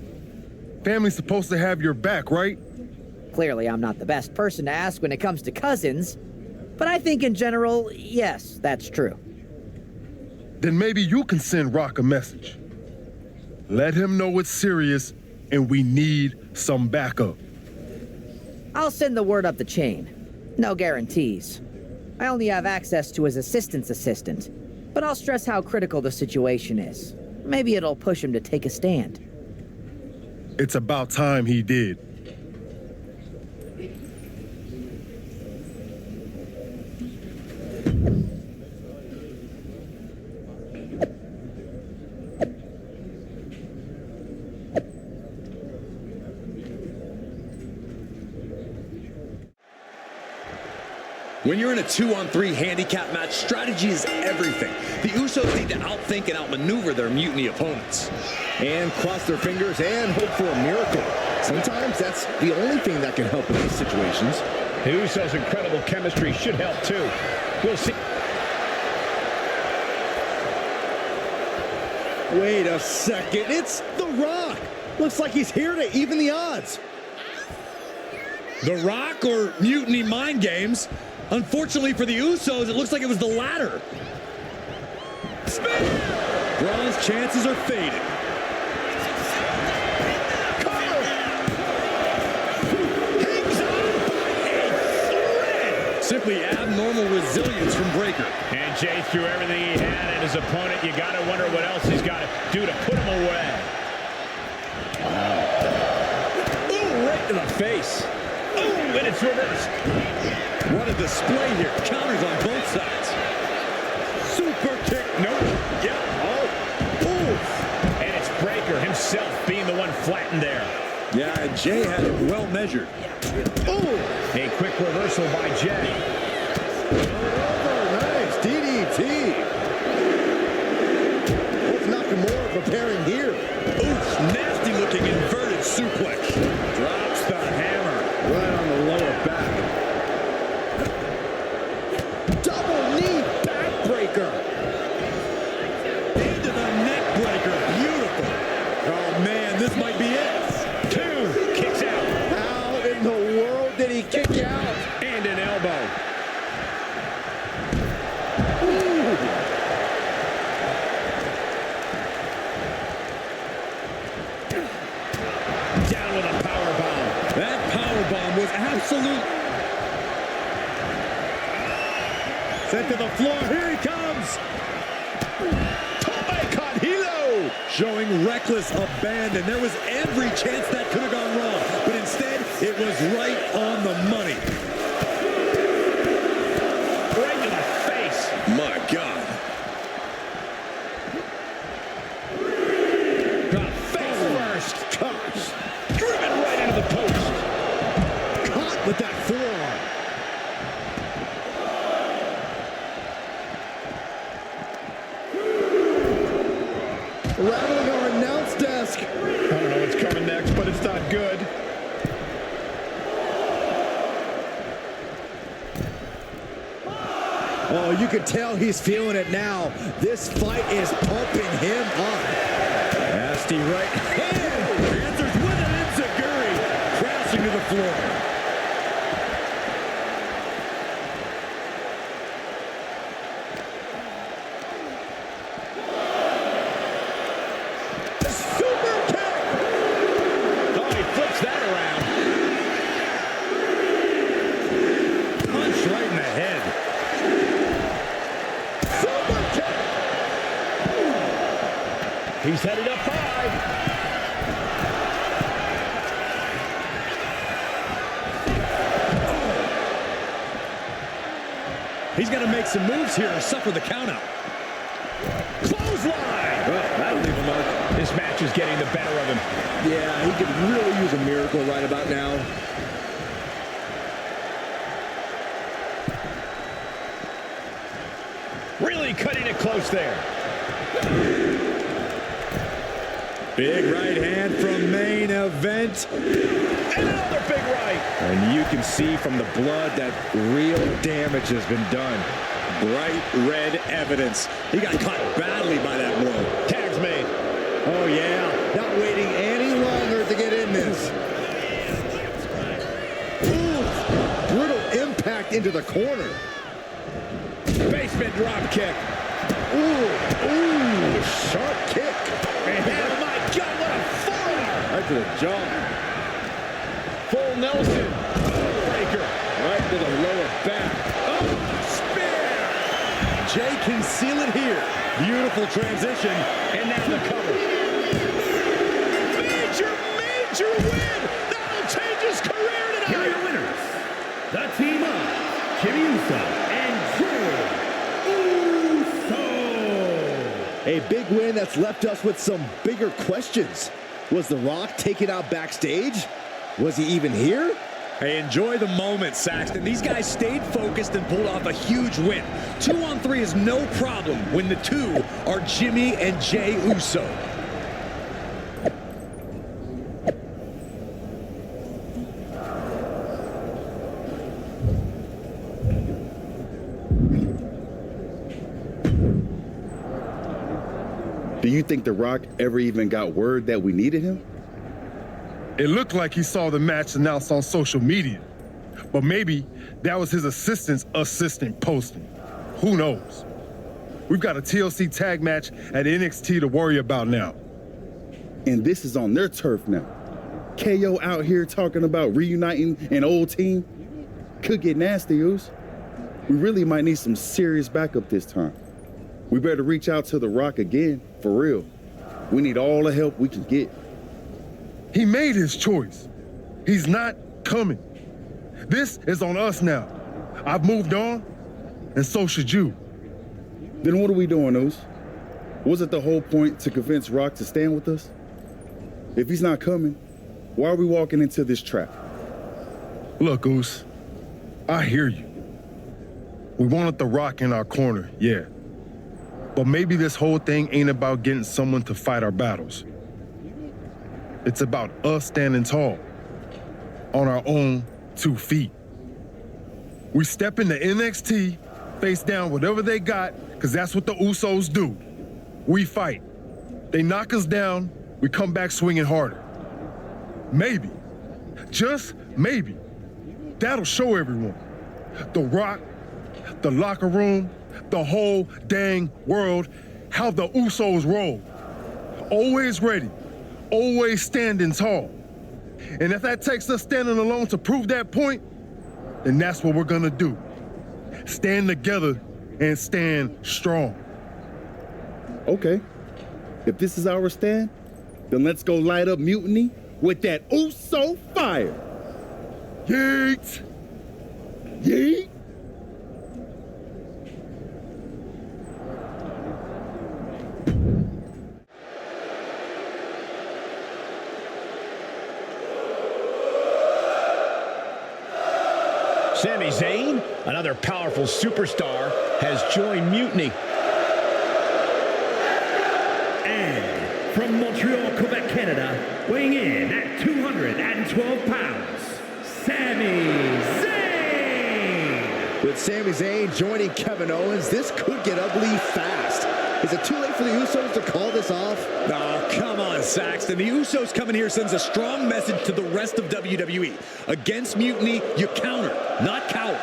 Family's supposed to have your back, right? Clearly, I'm not the best person to ask when it comes to cousins, but I think in general, yes, that's true. Then maybe you can send Rock a message. Let him know it's serious and we need some backup. I'll send the word up the chain. No guarantees. I only have access to his assistant's assistant, but I'll stress how critical the situation is. Maybe it'll push him to take a stand. It's about time he did. When you're in a 2-on-3 handicap match, strategy is everything. The Usos need to outthink and outmaneuver their Mutiny opponents. And cross their fingers and hope for a miracle. Sometimes that's the only thing that can help in these situations. The Usos' incredible chemistry should help too. We'll see. Wait a second, it's The Rock. Looks like he's here to even the odds. The Rock or Mutiny mind games? Unfortunately for the Usos, it looks like it was the latter. Spear! Braun's chances are faded. Simply abnormal resilience from Breaker. And Jay threw everything he had at his opponent. You got to wonder what else he's got to do to put him away. Wow. Ooh, right to the face. Ooh, and it's reversed. What a display here. Counters on both sides. Super kick. Nope. Yeah. Oh. Ooh. And it's Breaker himself being the one flattened there. Yeah, and Jay had it well measured. Ooh! A quick reversal by Jay. Oh, nice. DDT. What's Nakamura preparing here? Oof, nasty looking inverted suplex. Drops the hammer. Right on the lower back. Double knee backbreaker. Into the neck breaker. Beautiful. Oh man, this might be it. Kicks out. How in the world did he kick out? And an elbow. Ooh. Down with a power bomb. That power bomb was absolute. Sent to the floor. Here he comes. Showing reckless abandon. There was every chance that could have gone wrong, but instead, it was right on the money. Right to the face. My God. Face first. Gosh. Driven right into the post. Caught with that forearm. Rattling our announce desk. I don't know what's coming next, but it's not good. Oh, you can tell he's feeling it now. This fight is pumping him up. Nasty right hand. Answers with an enziguri. Crashing to the floor. He's headed up high. He's got to make some moves here or suffer the countout. Clothesline! Well, that'll leave a mark. This match is getting the better of him. Yeah, he could really use a miracle right about now. Really cutting it close there. Big right hand from main event. Another big right. And you can see from the blood that real damage has been done. Bright red evidence. He got caught badly by that blow. Tag's made. Oh, yeah. Not waiting any longer to get in this. Ooh, brutal impact into the corner. Basement drop kick. Ooh, sharp kick. And oh my God, what a forearm! Right to the jaw. Full Nelson. Breaker. Right to the lower back. Oh, spear! Jay can seal it here. Beautiful transition. And now the cover. Major win! That'll change his career tonight! Here are your winners. The team of Jimmy Uso and Jay Uso. A big win that's left us with some bigger questions. Was The Rock taken out backstage? Was he even here? Hey, enjoy the moment, Saxton. These guys stayed focused and pulled off a huge win. 2-on-3 is no problem when the two are Jimmy and Jay Uso. Do you think The Rock ever even got word that we needed him? It looked like he saw the match announced on social media, but maybe that was his assistant's assistant posting. Who knows? We've got a TLC tag match at NXT to worry about now. And this is on their turf now. KO out here talking about reuniting an old team. Could get nasty, Us. We really might need some serious backup this time. We better reach out to The Rock again, for real. We need all the help we can get. He made his choice. He's not coming. This is on us now. I've moved on, and so should you. Then what are we doing, Us? Was it the whole point to convince Rock to stand with us? If he's not coming, why are we walking into this trap? Look, Us, I hear you. We wanted The Rock in our corner, yeah. But maybe this whole thing ain't about getting someone to fight our battles. It's about us standing tall, on our own 2 feet. We step into NXT, face down whatever they got, because that's what the Usos do. We fight. They knock us down, we come back swinging harder. Maybe, just maybe, that'll show everyone. The Rock, the locker room, the whole dang world, how the Usos roll. Always ready, always standing tall. And if that takes us standing alone to prove that point, then that's what we're gonna do. Stand together and stand strong. Okay, if this is our stand, then let's go light up Mutiny with that Uso fire. Yeet! Yeet! Sami Zayn, another powerful superstar, has joined Mutiny. And from Montreal, Quebec, Canada, weighing in at 212 pounds, Sami Zayn! With Sami Zayn joining Kevin Owens, this could get ugly fast. Is it too late for the Usos to call this off? Oh, come on, Saxton. The Usos coming here sends a strong message to the rest of WWE. Against Mutiny, you counter, not cower.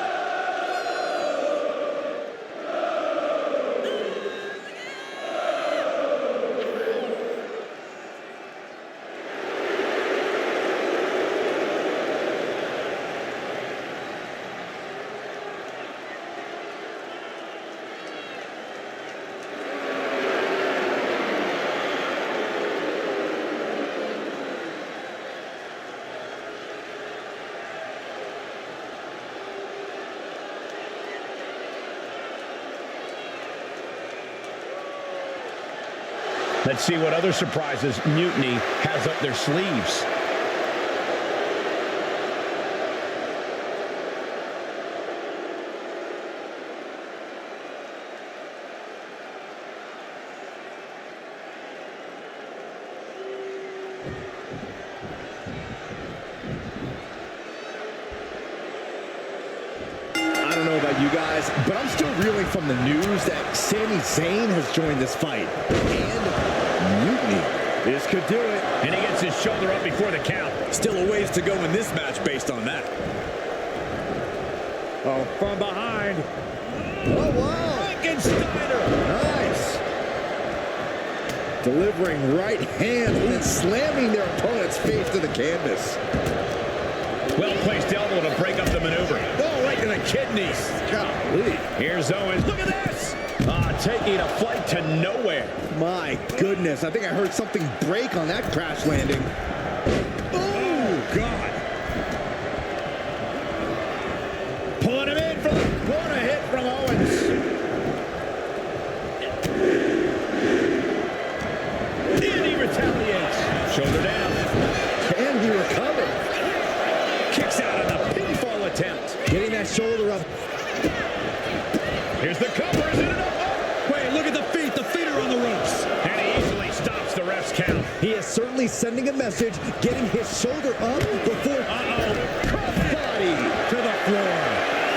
Let's see what other surprises Mutiny has up their sleeves. I don't know about you guys, but I'm still reeling from the news that Sami Zayn has joined this fight. And Mutiny. This could do it. And he gets his shoulder up before the count. Still a ways to go in this match based on that. Oh, from behind. Oh, wow. Frankensteiner. Nice. Delivering right hands and then slamming their opponent's face to the canvas. Well-placed elbow to break up the maneuver. Oh, right in the kidneys. Golly. Here's Owens. Look at this. Taking a flight to nowhere. My goodness. I think I heard something break on that crash landing. Oh, God. Pulling him in from the corner hit from Owens. And he retaliates. Shoulder down. Can he recover? Kicks out of the pinfall attempt. Getting that shoulder up. Here's the cover. Is it enough? Wait, look at the feet. The feet are on the ropes. And he easily stops the ref's count. He is certainly sending a message, getting his shoulder up before... Body to the floor.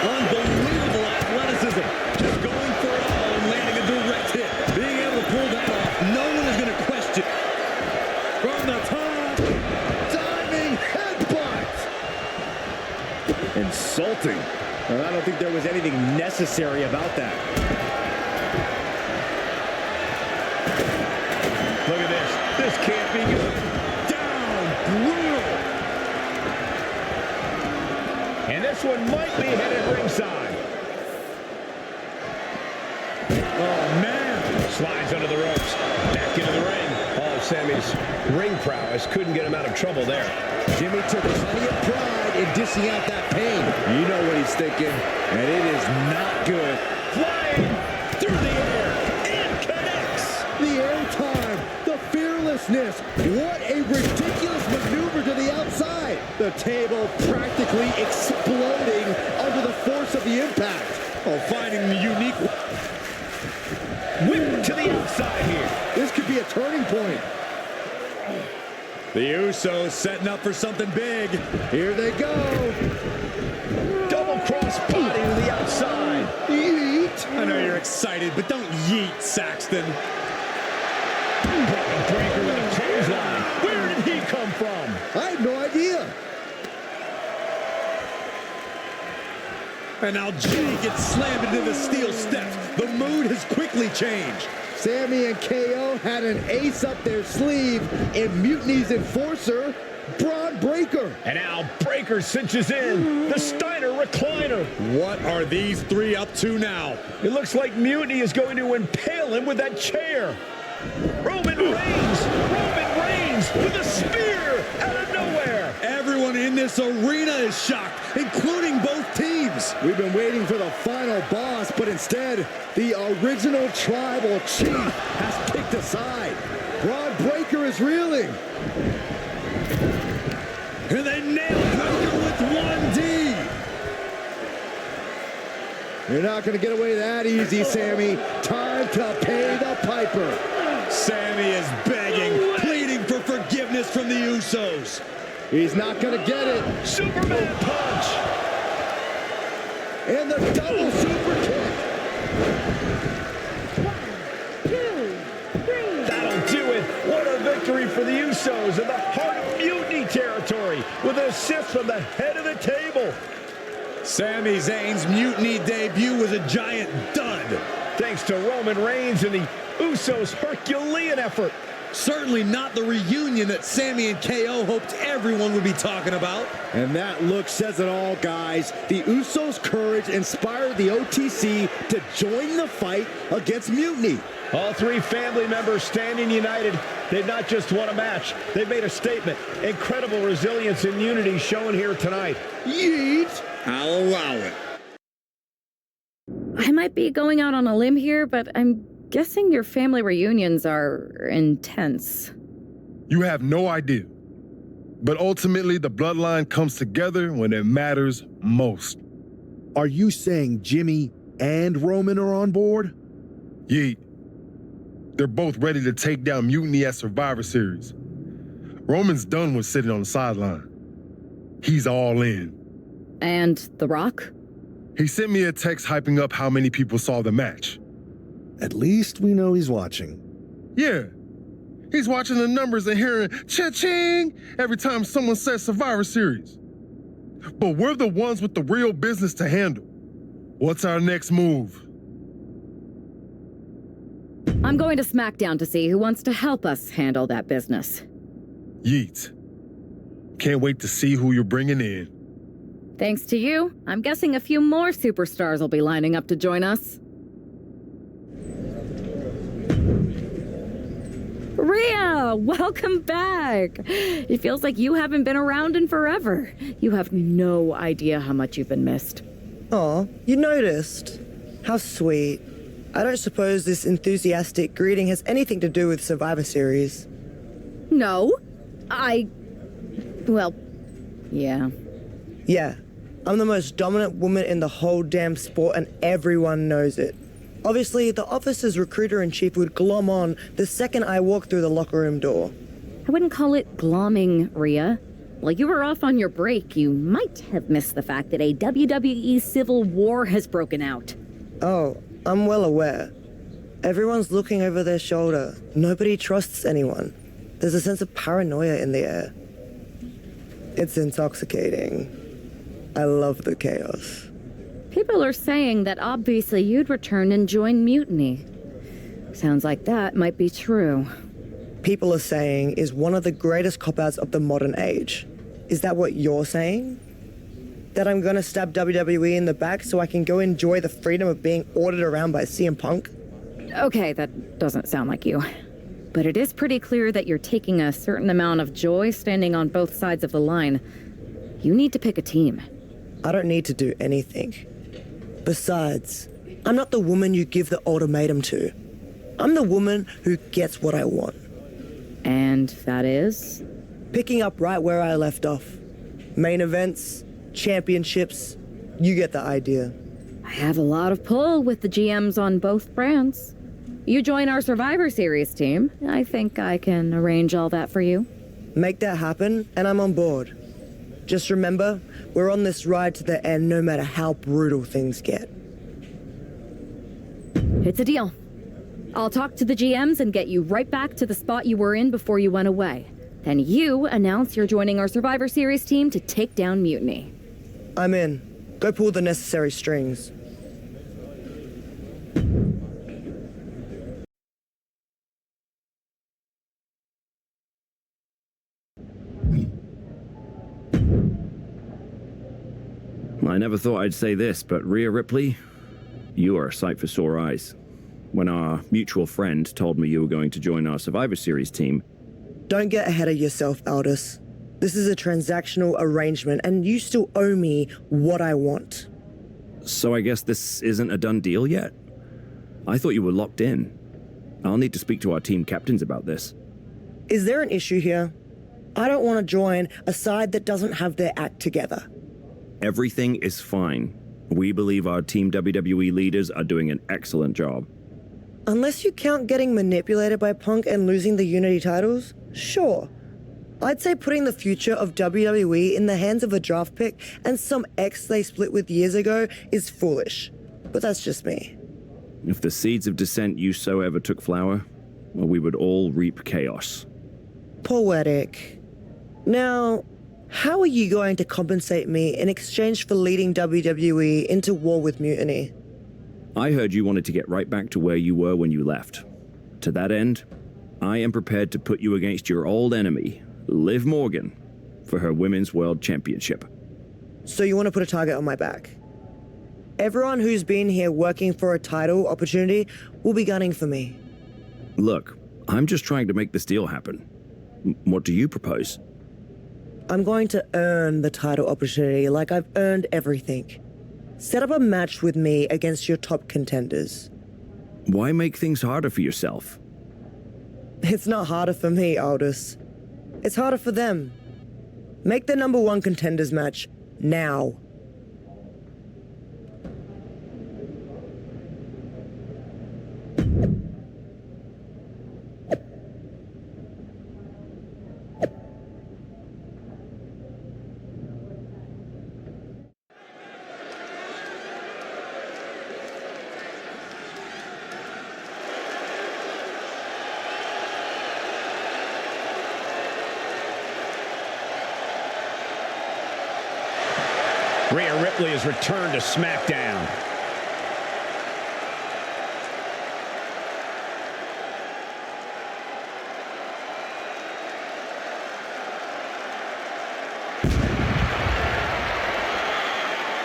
Unbelievable athleticism. Just going for it all and landing a direct hit. Being able to pull that off, no one is going to question. From the top. Diving insulting. Well, I don't think there was anything necessary about that. Look at this. This can't be good. Down, brutal. And this one might be headed ringside. Oh, man. Slides under the ropes. Back into the ring. Oh, Sammy's ring prowess couldn't get him out of trouble there. Jimmy took plenty of pride in dishing out that pain. You know what he's thinking, and it is not good. Flying through the air and connects. The airtime, the fearlessness. What a ridiculous maneuver to the outside. The table practically exploding under the force of the impact. Oh, finding the unique... Whip to the outside here. This could be a turning point. The Usos setting up for something big. Here they go. Double cross body to the outside. Yeet. I know you're excited, but don't yeet, Saxton. Breaker with a clothesline. Where did he come from? I have no idea. And now Jay gets slammed into the steel steps. The mood has quickly changed. Sammy and KO had an ace up their sleeve in Mutiny's enforcer, Braun Breaker. And now Breaker cinches in the Steiner recliner. What are these three up to now? It looks like Mutiny is going to impale him with that chair. Roman Reigns with a spear out of nowhere. Everyone in this arena is shocked, including both teams. We've been waiting for the final boss, but instead, the original tribal chief has picked a side. Braun Breaker is reeling. And they nail Breaker with 1D. You're not going to get away that easy, Sammy. Time to pay the piper. Sammy is begging, pleading for forgiveness from the Usos. He's not going to get it. Superman punch. And the double super kick. 1, 2, 3. That'll do it. What a victory for the Usos in the heart of Mutiny territory with an assist from the head of the table. Sami Zayn's Mutiny debut was a giant dud. Thanks to Roman Reigns and the Usos' Herculean effort. Certainly not the reunion that Sammy and KO hoped everyone would be talking about. And that look says it all, guys. The Usos' courage inspired the OTC to join the fight against Mutiny. All three family members standing united. They've not just won a match, they've made a statement. Incredible resilience and unity shown here tonight. Yeet! I'll allow it. I might be going out on a limb here, but I'm guessing your family reunions are intense. You have no idea. But ultimately, the bloodline comes together when it matters most. Are you saying Jimmy and Roman are on board? Yeet. They're both ready to take down Mutiny at Survivor Series. Roman's done with sitting on the sideline. He's all in. And The Rock? He sent me a text hyping up how many people saw the match. At least we know he's watching. Yeah. He's watching the numbers and hearing cha-ching every time someone says Survivor Series. But we're the ones with the real business to handle. What's our next move? I'm going to SmackDown to see who wants to help us handle that business. Yeet. Can't wait to see who you're bringing in. Thanks to you, I'm guessing a few more superstars will be lining up to join us. Ria, welcome back. It feels like you haven't been around in forever. You have no idea how much you've been missed. Aw, you noticed? How sweet. I don't suppose this enthusiastic greeting has anything to do with Survivor Series. No, well, yeah. Yeah, I'm the most dominant woman in the whole damn sport and everyone knows it. Obviously, the office's recruiter-in-chief would glom on the second I walk through the locker room door. I wouldn't call it glomming, Ria. While you were off on your break, you might have missed the fact that a WWE civil war has broken out. Oh, I'm well aware. Everyone's looking over their shoulder. Nobody trusts anyone. There's a sense of paranoia in the air. It's intoxicating. I love the chaos. People are saying that obviously you'd return and join Mutiny. Sounds like that might be true. People are saying is one of the greatest cop-outs of the modern age. Is that what you're saying? That I'm gonna stab WWE in the back so I can go enjoy the freedom of being ordered around by CM Punk? Okay, that doesn't sound like you. But it is pretty clear that you're taking a certain amount of joy standing on both sides of the line. You need to pick a team. I don't need to do anything. Besides, I'm not the woman you give the ultimatum to. I'm the woman who gets what I want. And that is? Picking up right where I left off. Main events, championships, you get the idea. I have a lot of pull with the GMs on both brands. You join our Survivor Series team. I think I can arrange all that for you. Make that happen, and I'm on board. Just remember, we're on this ride to the end no matter how brutal things get. It's a deal. I'll talk to the GMs and get you right back to the spot you were in before you went away. Then you announce you're joining our Survivor Series team to take down Mutiny. I'm in. Go pull the necessary strings. I never thought I'd say this, but Ria Ripley, you are a sight for sore eyes. When our mutual friend told me you were going to join our Survivor Series team... Don't get ahead of yourself, Aldous. This is a transactional arrangement, and you still owe me what I want. So I guess this isn't a done deal yet? I thought you were locked in. I'll need to speak to our team captains about this. Is there an issue here? I don't want to join a side that doesn't have their act together. Everything is fine. We believe our Team WWE leaders are doing an excellent job. Unless you count getting manipulated by Punk and losing the Unity titles, sure. I'd say putting the future of WWE in the hands of a draft pick and some ex they split with years ago is foolish. But that's just me. If the seeds of dissent you so ever took flower, well, we would all reap chaos. Poetic. Now, how are you going to compensate me in exchange for leading WWE into war with Mutiny? I heard you wanted to get right back to where you were when you left. To that end, I am prepared to put you against your old enemy, Liv Morgan, for her Women's World Championship. So you want to put a target on my back? Everyone who's been here working for a title opportunity will be gunning for me. Look, I'm just trying to make this deal happen. What do you propose? I'm going to earn the title opportunity like I've earned everything. Set up a match with me against your top contenders. Why make things harder for yourself? It's not harder for me, Aldous. It's harder for them. Make the number one contenders match now. Ria Ripley has returned to SmackDown.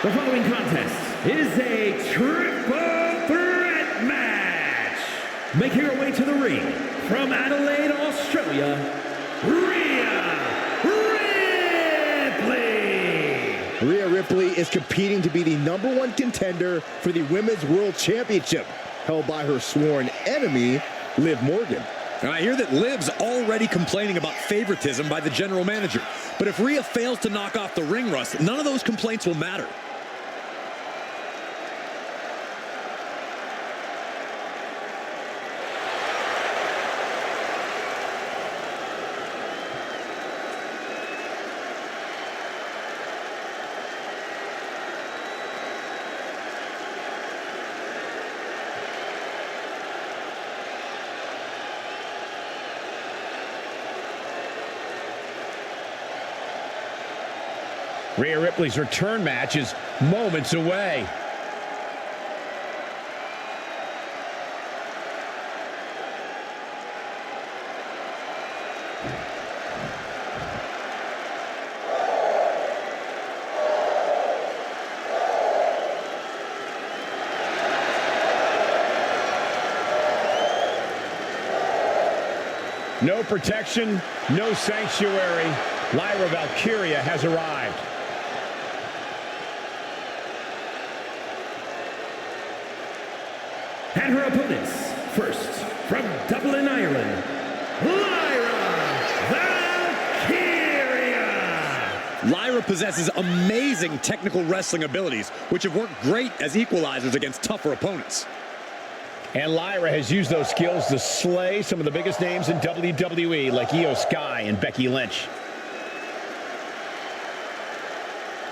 The following contest is a triple threat match. Making her way to the ring from Adelaide, Australia, Ria Ripley. Ria Ripley is competing to be the number one contender for the Women's World Championship, held by her sworn enemy, Liv Morgan. I hear that Liv's already complaining about favoritism by the general manager. But if Ria fails to knock off the ring rust, none of those complaints will matter. Rhea Ripley's return match is moments away. No protection, no sanctuary. Ria Ripley has arrived. And her opponents, first, from Dublin, Ireland, Lyra possesses amazing technical wrestling abilities, which have worked great as equalizers against tougher opponents. And Lyra has used those skills to slay some of the biggest names in WWE, like Io Sky and Becky Lynch.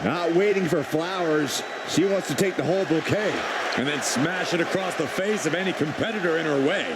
Not waiting for flowers. She wants to take the whole bouquet. And then smash it across the face of any competitor in her way.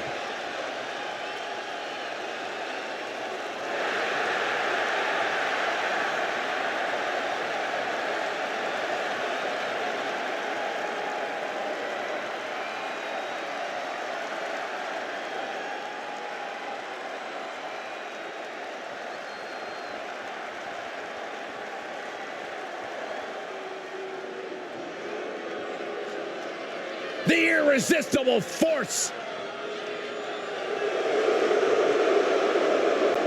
The irresistible force.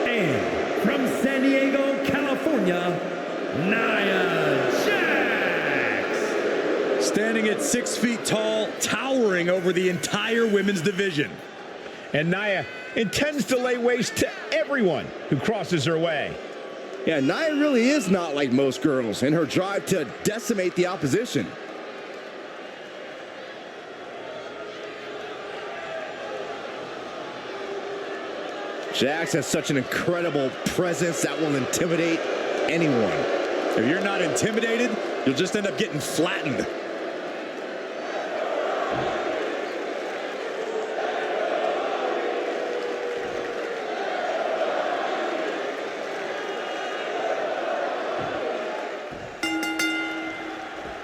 And from San Diego, California, Nia Jax. Standing at 6 feet tall, towering over the entire women's division. And Nia intends to lay waste to everyone who crosses her way. Yeah, Nia really is not like most girls in her drive to decimate the opposition. Jax has such an incredible presence that will intimidate anyone. If you're not intimidated, you'll just end up getting flattened.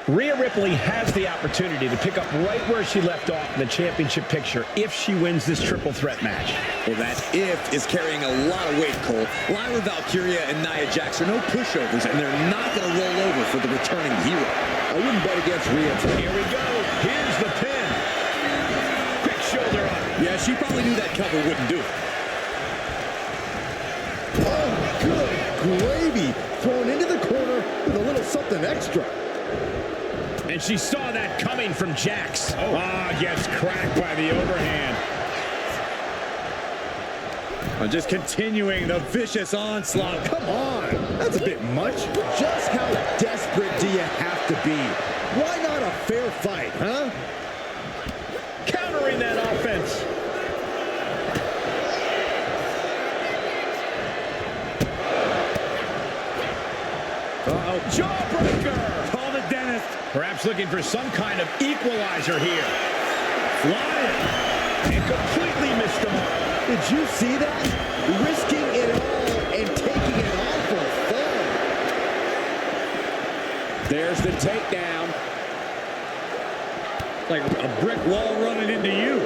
Rhea Ripley has the opportunity to pick up right where she left off in the championship picture if she wins this triple threat match. Well, that if is carrying a lot of weight, Cole. Lyra Valkyria and Nia Jax are no pushovers, and they're not going to roll over for the returning hero. I wouldn't bet against Rhea today. Here we go. Here's the pin. Quick shoulder up. Yeah, she probably knew that cover wouldn't do it. Oh, good gravy. Thrown into the corner with a little something extra. And she saw that coming from Jax. Gets cracked by the overhand. Just continuing the vicious onslaught. Come on, that's a bit much. Just how desperate do you have to be? Why not a fair fight, huh? Countering that offense. Uh-oh, jawbreaker! Call the dentist. Perhaps looking for some kind of equalizer here. Flying. And completely missed the mark. Did you see that? Risking it all and taking an awful fall. There's the takedown. Like a brick wall running into you.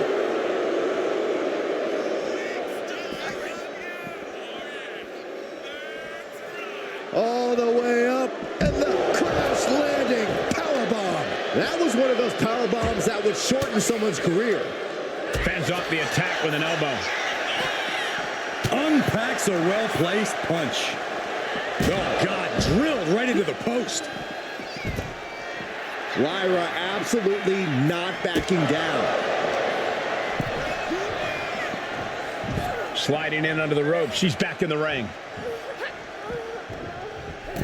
All the way up, and the crash landing powerbomb. That was one of those power bombs that would shorten someone's career. Fends off the attack with an elbow. Unpacks a well-placed punch. Oh, God, drilled right into the post. Lyra absolutely not backing down. Sliding in under the rope. She's back in the ring.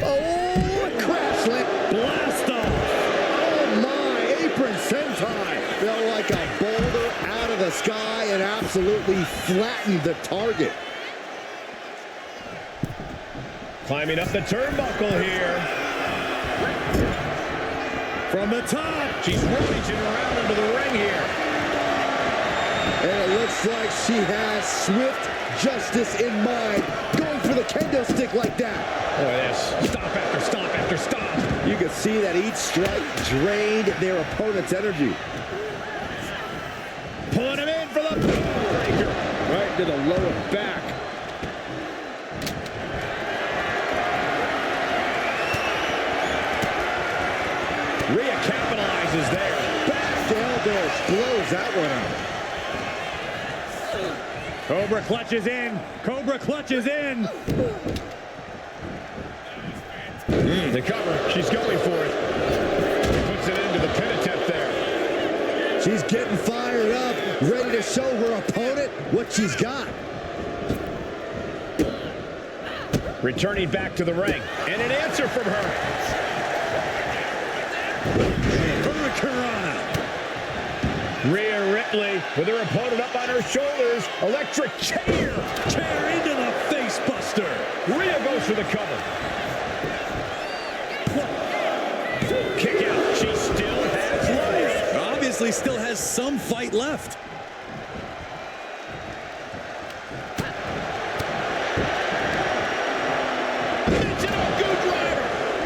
Oh, crash land. Blast off. Oh, my. Apron sentai. Felt like a boulder out of the sky and absolutely flattened the target. Climbing up the turnbuckle here. From the top. She's rummaging around under the ring here. And it looks like she has swift justice in mind. Going for the kendo stick like that. Boy, this stop after stop after stop. You can see that each strike drained their opponent's energy. Pulling him in for the breaker. Right to the lower back. Ria capitalizes there. Back elbow, blows that one out. Cobra clutches in. Cobra clutches in. The cover. She's going for it. Puts it into the pin attempt there. She's getting fired up, ready to show her opponent what she's got. Returning back to the ring. And an answer from her. Hurricanrana. Ria Ripley with her opponent up on her shoulders. Electric chair. Chair into the face buster. Ria goes for the cover. Kick out. She still has life. Obviously still has some fight left.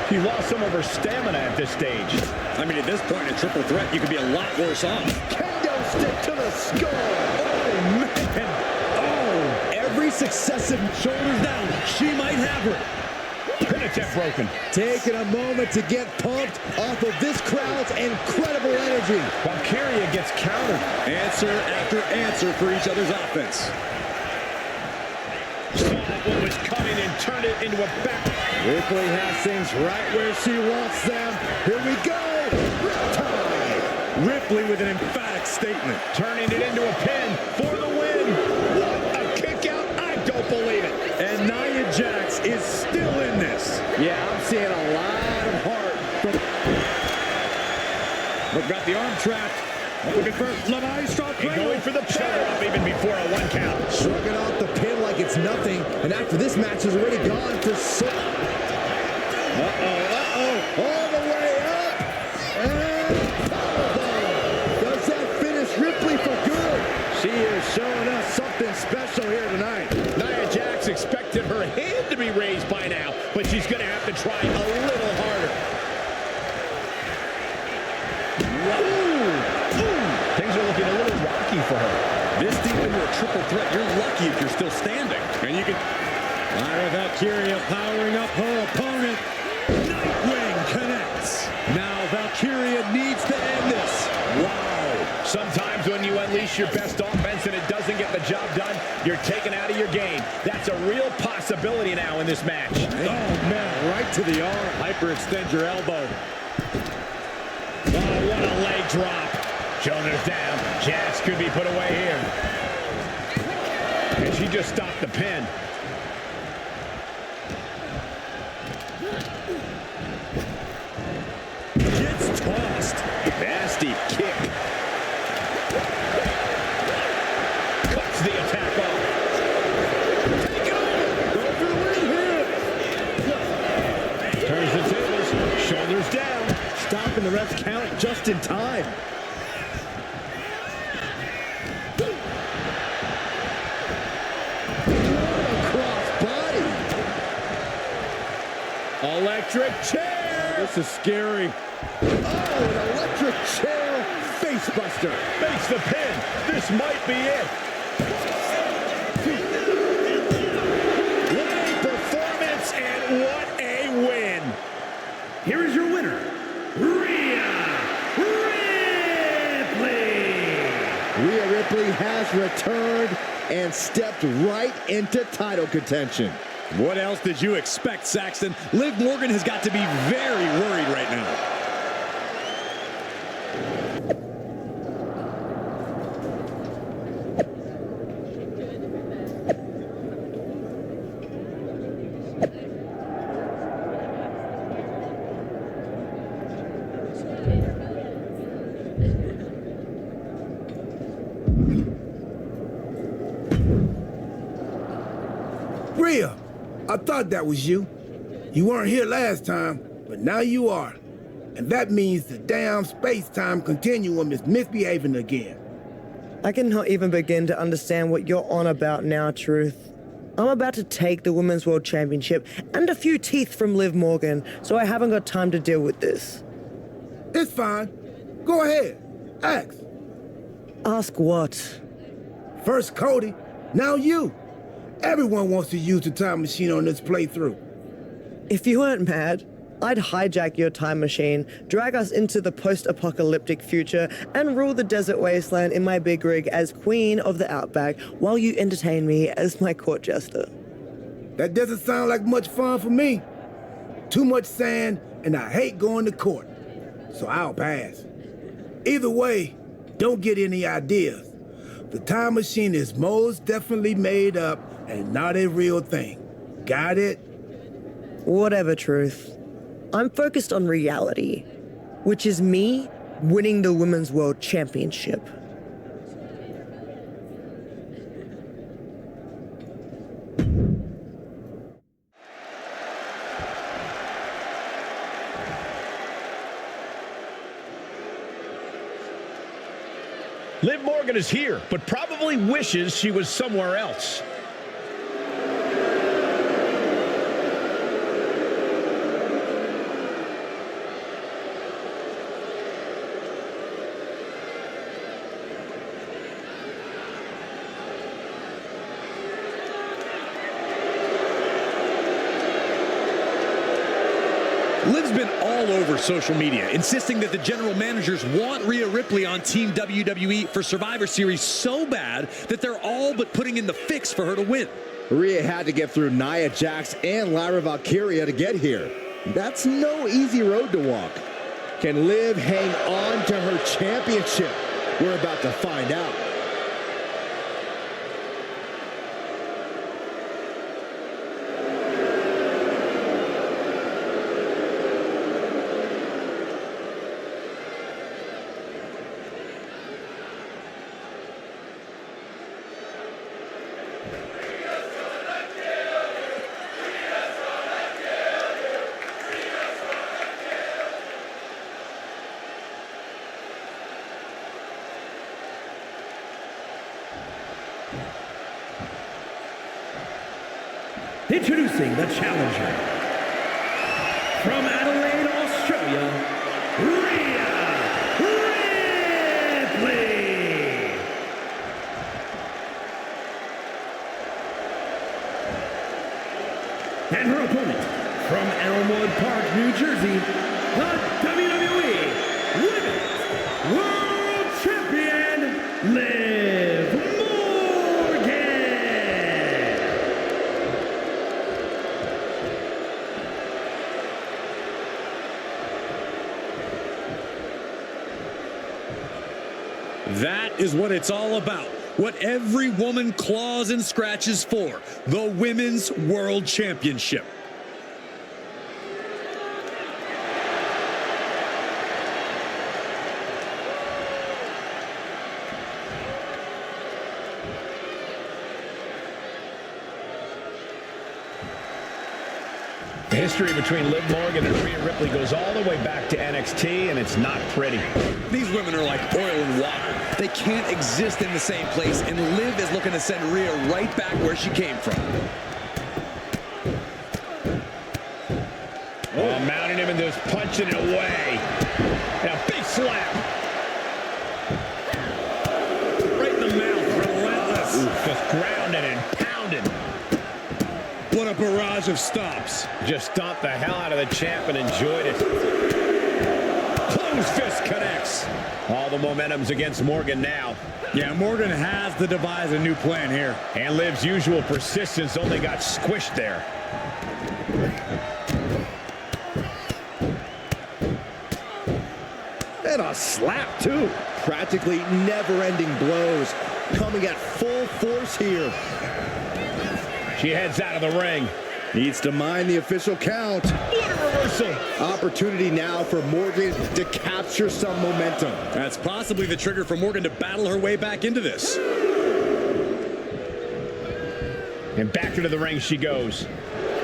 She lost some of her stamina at this stage. I mean, at this point, a triple threat, you could be a lot worse off. Kendo stick to the skull. Oh, man. Oh, Every successive shoulders down. She might have her. Pin attempt broken. taking a moment to get pumped off of this crowd's incredible energy. Valkyria gets countered. Answer after answer for each other's offense. Saw what was coming and turned it into a back. Ripley has things right where she wants them. Here we go. Riptide. Ripley with an emphatic statement. Turning it into a pin for the win. What a kick out. I don't believe it. And Nia Jax is still in this. Yeah, I'm seeing a lot of heart. But got the arm trapped. Looking for Le Maestro. Going for the pin up even before a 1 count. Shrugging off the pin like it's nothing. And after this match is already gone for so... All the way up. And powerbomb. Does that finish Ripley for good? She is showing us something special here tonight. Nia Jax expected her hand to be raised by now, but she's going to have to try a little harder. Things are looking a little rocky for her. This deep into a triple threat, you're lucky if you're still standing. And you can... Lyra Valkyria powering up her opponent. Nightwing connects. Now Valkyria needs to end this. Wow. Sometimes when you unleash your best offense and it doesn't get the job done, you're taken out of your game. That's a real possibility now in this match. Oh, man, right to the arm. Hyperextend your elbow. Oh, what a leg drop. Shoulders down. Jax could be put away here. And she just stopped the pin. Gets tossed. Nasty kick. Cuts the attack off. Take it over. Go for the win here. Turns the tables. Shoulders down. Stopping the ref's count just in time. Electric chair. This is scary. Oh, an electric chair face buster. Makes the pin. This might be it. What a performance and what a win. Here is your winner, Ria Ripley. Ria Ripley has returned and stepped right into title contention. What else did you expect, Saxton? Liv Morgan has got to be very worried right now. Ria, I thought that was you. You weren't here last time, but now you are. And that means the damn space-time continuum is misbehaving again. I cannot even begin to understand what you're on about now, Truth. I'm about to take the Women's World Championship and a few teeth from Liv Morgan, so I haven't got time to deal with this. It's fine. Go ahead. Ask. Ask what? First Cody, now you. Everyone wants to use the time machine on this playthrough. If you weren't mad, I'd hijack your time machine, drag us into the post-apocalyptic future, and rule the desert wasteland in my big rig as Queen of the Outback while you entertain me as my court jester. That doesn't sound like much fun for me. Too much sand, and I hate going to court. So I'll pass. Either way, don't get any ideas. The time machine is most definitely made up and not a real thing. Got it? Whatever, Truth. I'm focused on reality, which is me winning the Women's World Championship. Liv Morgan is here, but probably wishes she was somewhere else. Liv's been all over social media, insisting that the general managers want Ria Ripley on Team WWE for Survivor Series so bad that they're all but putting in the fix for her to win. Rhea had to get through Nia Jax and Lyra Valkyria to get here. That's no easy road to walk. Can Liv hang on to her championship? We're about to find out. Introducing the challenger, from Adelaide, Australia, Ria Ripley. And her opponent, from Elmwood Park, New Jersey, the WWE Women's World Champion, Liv Morgan. That is what it's all about. What every woman claws and scratches for. The Women's World Championship. The history between Liv Morgan and Rhea Ripley goes all the way back to NXT, and it's not pretty. These women are like oil and water. They can't exist in the same place, and Liv is looking to send Rhea right back where she came from. Oh, mounting him and just punching it away. And a big slap. Right in the mouth, relentless. Just grounded and pounded. What a barrage of stops. Just stomped the hell out of the champ and enjoyed it. Closed fist connects. All the momentum's against Morgan now. Yeah, Morgan has to devise a new plan here. And Liv's usual persistence only got squished there. And a slap, too. Practically never-ending blows coming at full force here. She heads out of the ring. Needs to mind the official count. What a reversal. Opportunity now for Morgan to capture some momentum. That's possibly the trigger for Morgan to battle her way back into this. And back into the ring she goes.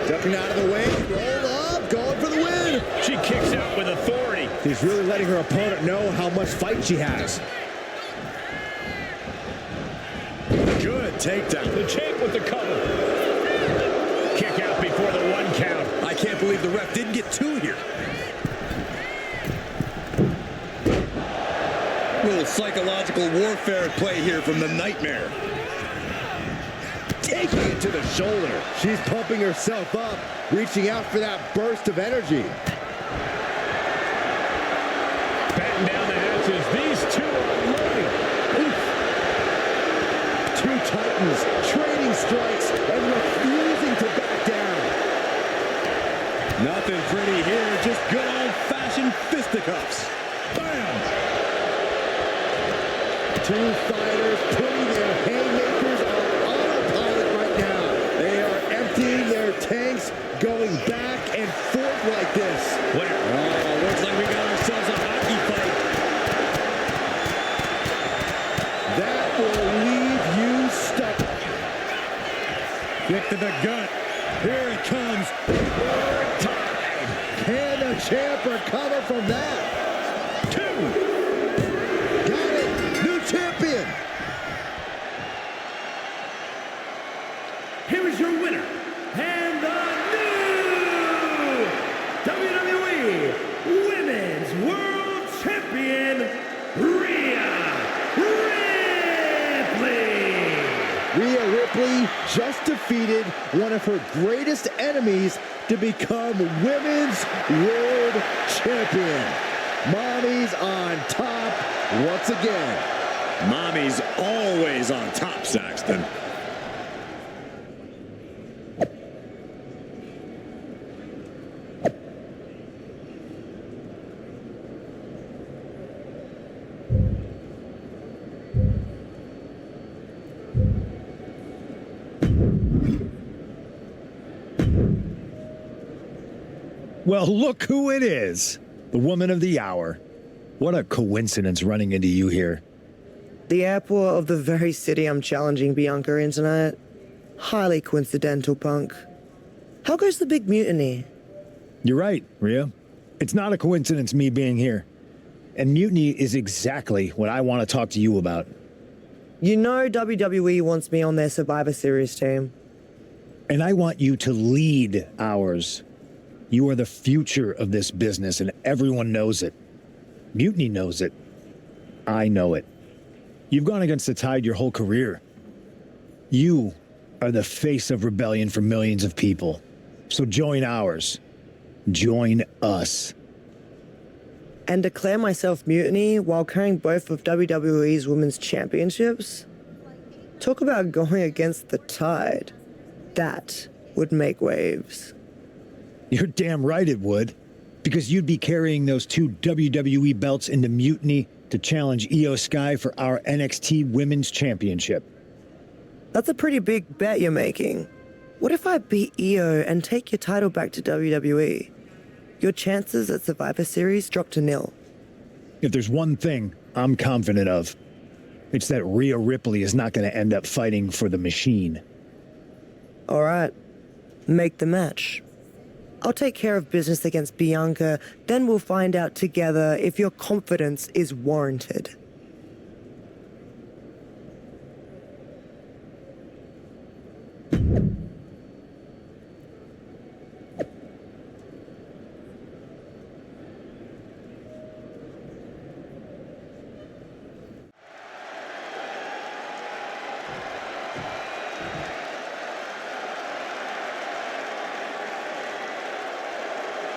Ducking out of the way, roll up, going for the win. She kicks out with authority. She's really letting her opponent know how much fight she has. Good takedown. The champ with the cover. for the 1 count. I can't believe the ref didn't get 2 here. Little psychological warfare at play here from the Nightmare. Taking it to the shoulder. She's pumping herself up, reaching out for that burst of energy. Batten down the hatches. These two are loading. Oof. Two titans trading strikes and refusing to back down. Nothing pretty here, just good old-fashioned fisticuffs. Bam! Two fighters putting their haymakers on autopilot right now. They are emptying their tanks, going back and forth like this. Oh, looks like we got ourselves a hockey fight. That will leave you stuck. Kick to the gut. Here it comes. Tied. Can the champ recover from that? 2. Got it. New champion. Here is your winner, and the new WWE Women's World Champion, Ria Ripley. Ria Ripley just defeated one of her greatest enemies to become Women's World Champion. Mommy's on top once again. Mommy's always on top, Saxton. Well, look who it is. The woman of the hour. What a coincidence running into you here. The airport of the very city I'm challenging Bianca in tonight. Highly coincidental, Punk. How goes the big mutiny? You're right, Ria. It's not a coincidence me being here. And mutiny is exactly what I want to talk to you about. You know WWE wants me on their Survivor Series team. And I want you to lead ours. You are the future of this business, and everyone knows it. Mutiny knows it. I know it. You've gone against the tide your whole career. You are the face of rebellion for millions of people. So join ours. Join us. And declare myself mutiny while carrying both of WWE's Women's Championships? Talk about going against the tide. That would make waves. You're damn right it would. Because you'd be carrying those 2 WWE belts into Mutiny to challenge Io Sky for our NXT Women's Championship. That's a pretty big bet you're making. What if I beat Io and take your title back to WWE? Your chances at Survivor Series drop to 0. If there's one thing I'm confident of, it's that Ria Ripley is not going to end up fighting for the machine. All right. Make the match. I'll take care of business against Bianca, then we'll find out together if your confidence is warranted.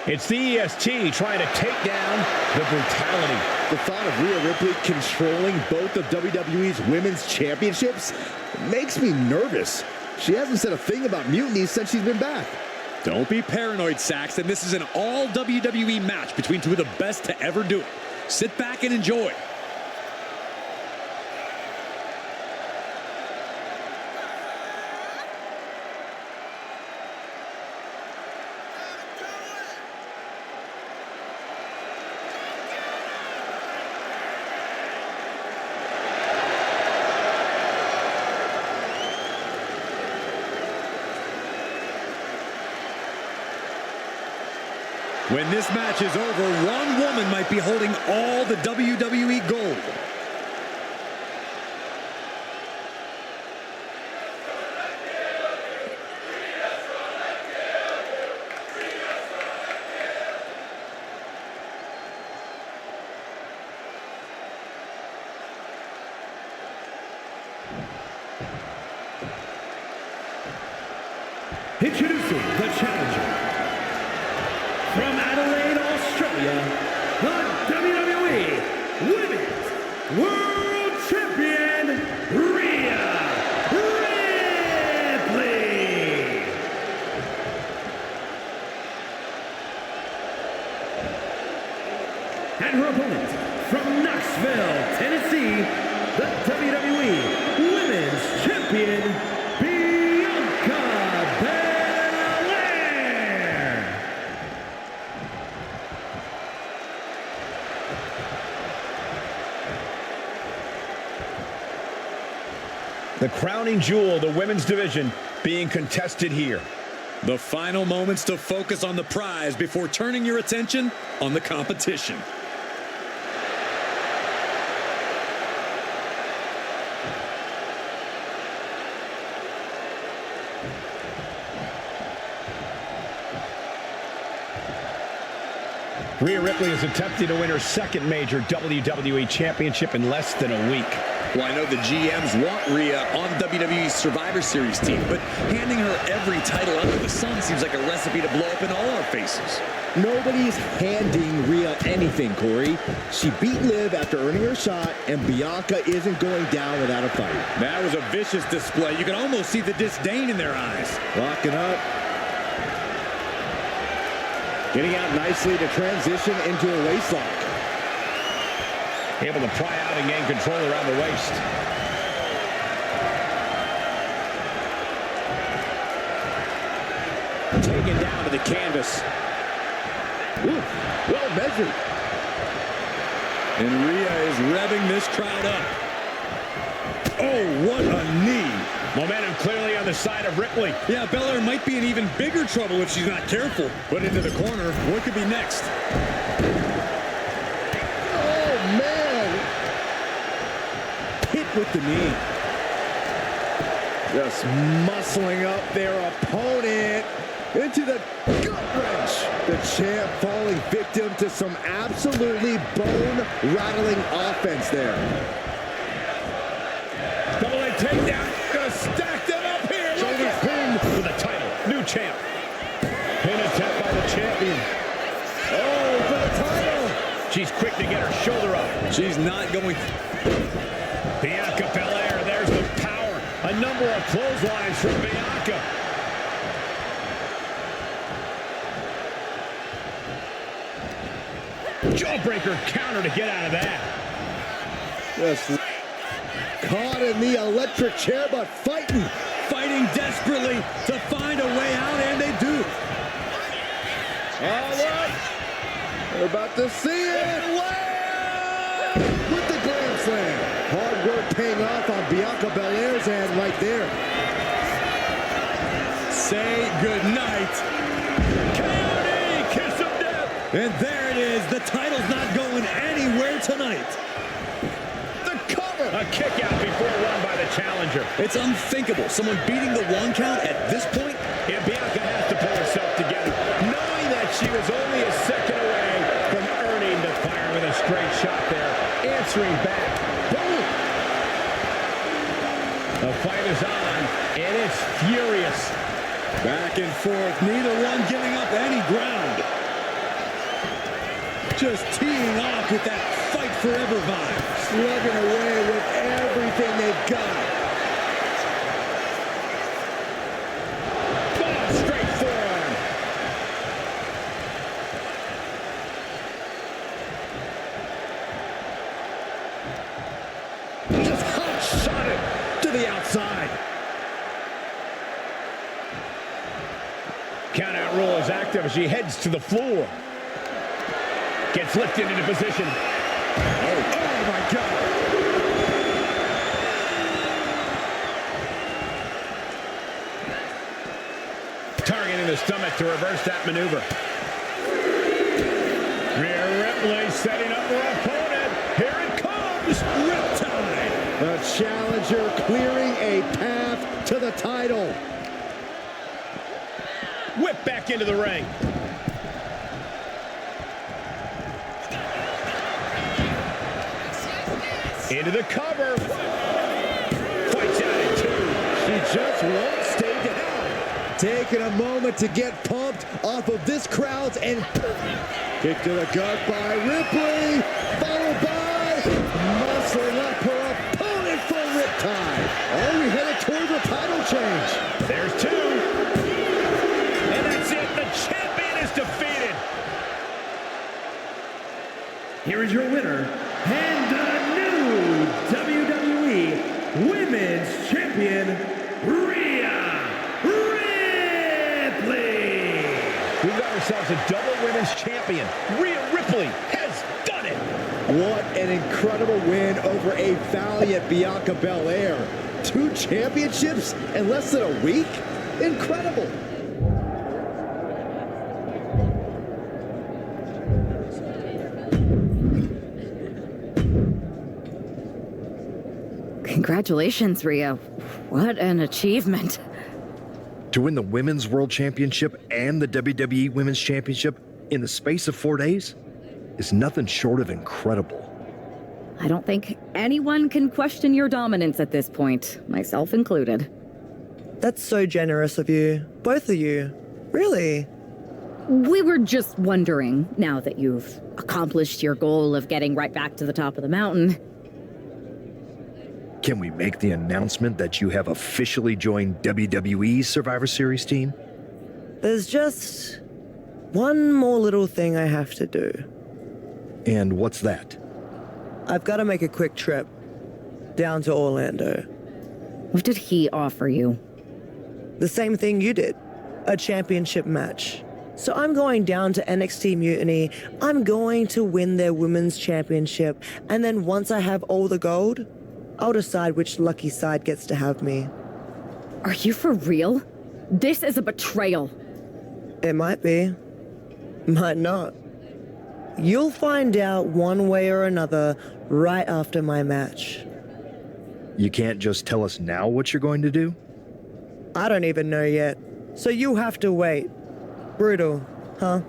It's the EST trying to take down the brutality. The thought of Ria Ripley controlling both of WWE's Women's Championships makes me nervous. She hasn't said a thing about mutiny since she's been back. Don't be paranoid, Saxton. This is an all WWE match between 2 of the best to ever do it. Sit back and enjoy. When this match is over, one woman might be holding all the WWE gold. Introducing the challenger. From Adelaide, Australia, the WWE Women's World Champion, Ria Ripley. And her opponent, from Knoxville, Tennessee, the WWE Women's Champion, the crowning jewel of the women's division being contested here. The final moments to focus on the prize before turning your attention on the competition. Ria Ripley is attempting to win her second major WWE Championship in less than a week. Well, I know the GMs want Rhea on WWE's Survivor Series team, but handing her every title under the sun seems like a recipe to blow up in all our faces. Nobody's handing Rhea anything, Corey. She beat Liv after earning her shot, and Bianca isn't going down without a fight. That was a vicious display. You can almost see the disdain in their eyes. Locking up. Getting out nicely to transition into a waistlock. Able to pry out and gain control around the waist. Taken down to the canvas. Ooh, well measured. And Rhea is revving this crowd up. Oh, what a knee. Momentum clearly on the side of Ripley. Yeah, Belair might be in even bigger trouble if she's not careful. Put into the corner. What could be next? Oh, man. Hit with the knee. Just muscling up their opponent into the gut wrench. The champ falling victim to some absolutely bone-rattling offense there. Double leg takedown. Gonna stack them up here. Shoulder pin for the title. New champ. Pin attempt by the champion. Oh, for the title. She's quick to get her shoulder up. She's not going. Bianca Belair. There's the power. A number of clotheslines from Bianca. Jawbreaker counter to get out of that. Yes. Caught in the electric chair, but fighting Desperately to find a way out, and they do. Oh, look! We're about to see it! With the Glam Slam. Hard work paying off on Bianca Belair's end right there. Say goodnight. KOD, kiss of death. And there it is. The title's not going anywhere tonight. A kick out before one by the challenger. It's unthinkable. Someone beating the one count at this point. And Bianca has to pull herself together, knowing that she was only a second away from earning the fire with a straight shot there. Answering back. Boom! The fight is on, and it's furious. Back and forth. Neither one giving up any ground. Just teeing off with that fight forever vibe. Slugging away with everything they've got. Oh, straight forearm. Just hot shot it to the outside. Count out rule is active as she heads to the floor. Gets lifted into position. Oh my God. Targeting the stomach to reverse that maneuver. Ria Ripley setting up her opponent. Here it comes. Riptide. The challenger clearing a path to the title. Whip back into the ring. Into the cover. Fights out at two. She just won't stay down. Taking a moment to get pumped off of this crowd's and kick to the gut by Ripley, followed by muscling up her opponent for riptide. Are we headed towards a title change? There's two. And that's it. The champion is defeated. Here is your winner, and the new WWE Women's Champion, Ria Ripley. We've got ourselves a double women's champion. Ria Ripley has done it. What an incredible win over a valiant Bianca Belair. 2 championships in less than a week? Incredible. Congratulations, Ria. What an achievement. To win the Women's World Championship and the WWE Women's Championship in the space of 4 days is nothing short of incredible. I don't think anyone can question your dominance at this point, myself included. That's so generous of you. Both of you. Really? We were just wondering, now that you've accomplished your goal of getting right back to the top of the mountain. Can we make the announcement that you have officially joined WWE's Survivor Series team? There's just one more little thing I have to do. And what's that? I've got to make a quick trip down to Orlando. What did he offer you? The same thing you did. A championship match. So I'm going down to NXT Mutiny. I'm going to win their women's championship. And then once I have all the gold, I'll decide which lucky side gets to have me. Are you for real? This is a betrayal. It might be. Might not. You'll find out one way or another right after my match. You can't just tell us now what you're going to do? I don't even know yet. So you have to wait. Brutal, huh?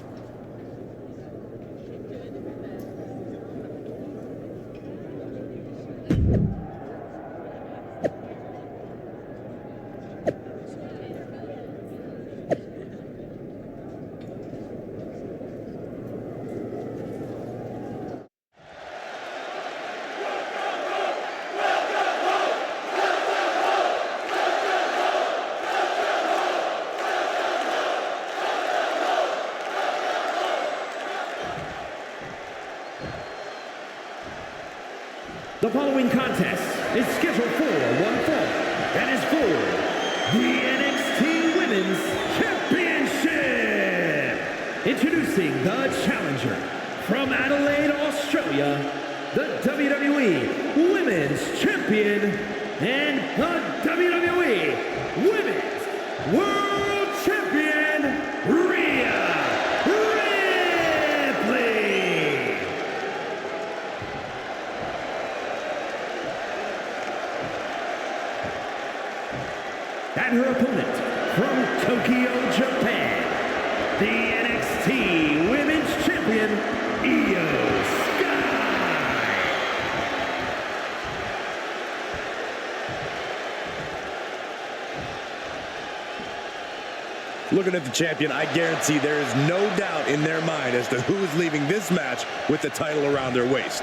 The following contest is scheduled for one fall and is for the NXT Women's Championship. Introducing the challenger from Adelaide, Australia, the WWE Women's Champion and the WWE Women's World Champion, Ria Ripley. And her opponent from Tokyo, Japan, the NXT Women's Champion, Io Sky. Looking at the champion, I guarantee there is no doubt in their mind as to who is leaving this match with the title around their waist.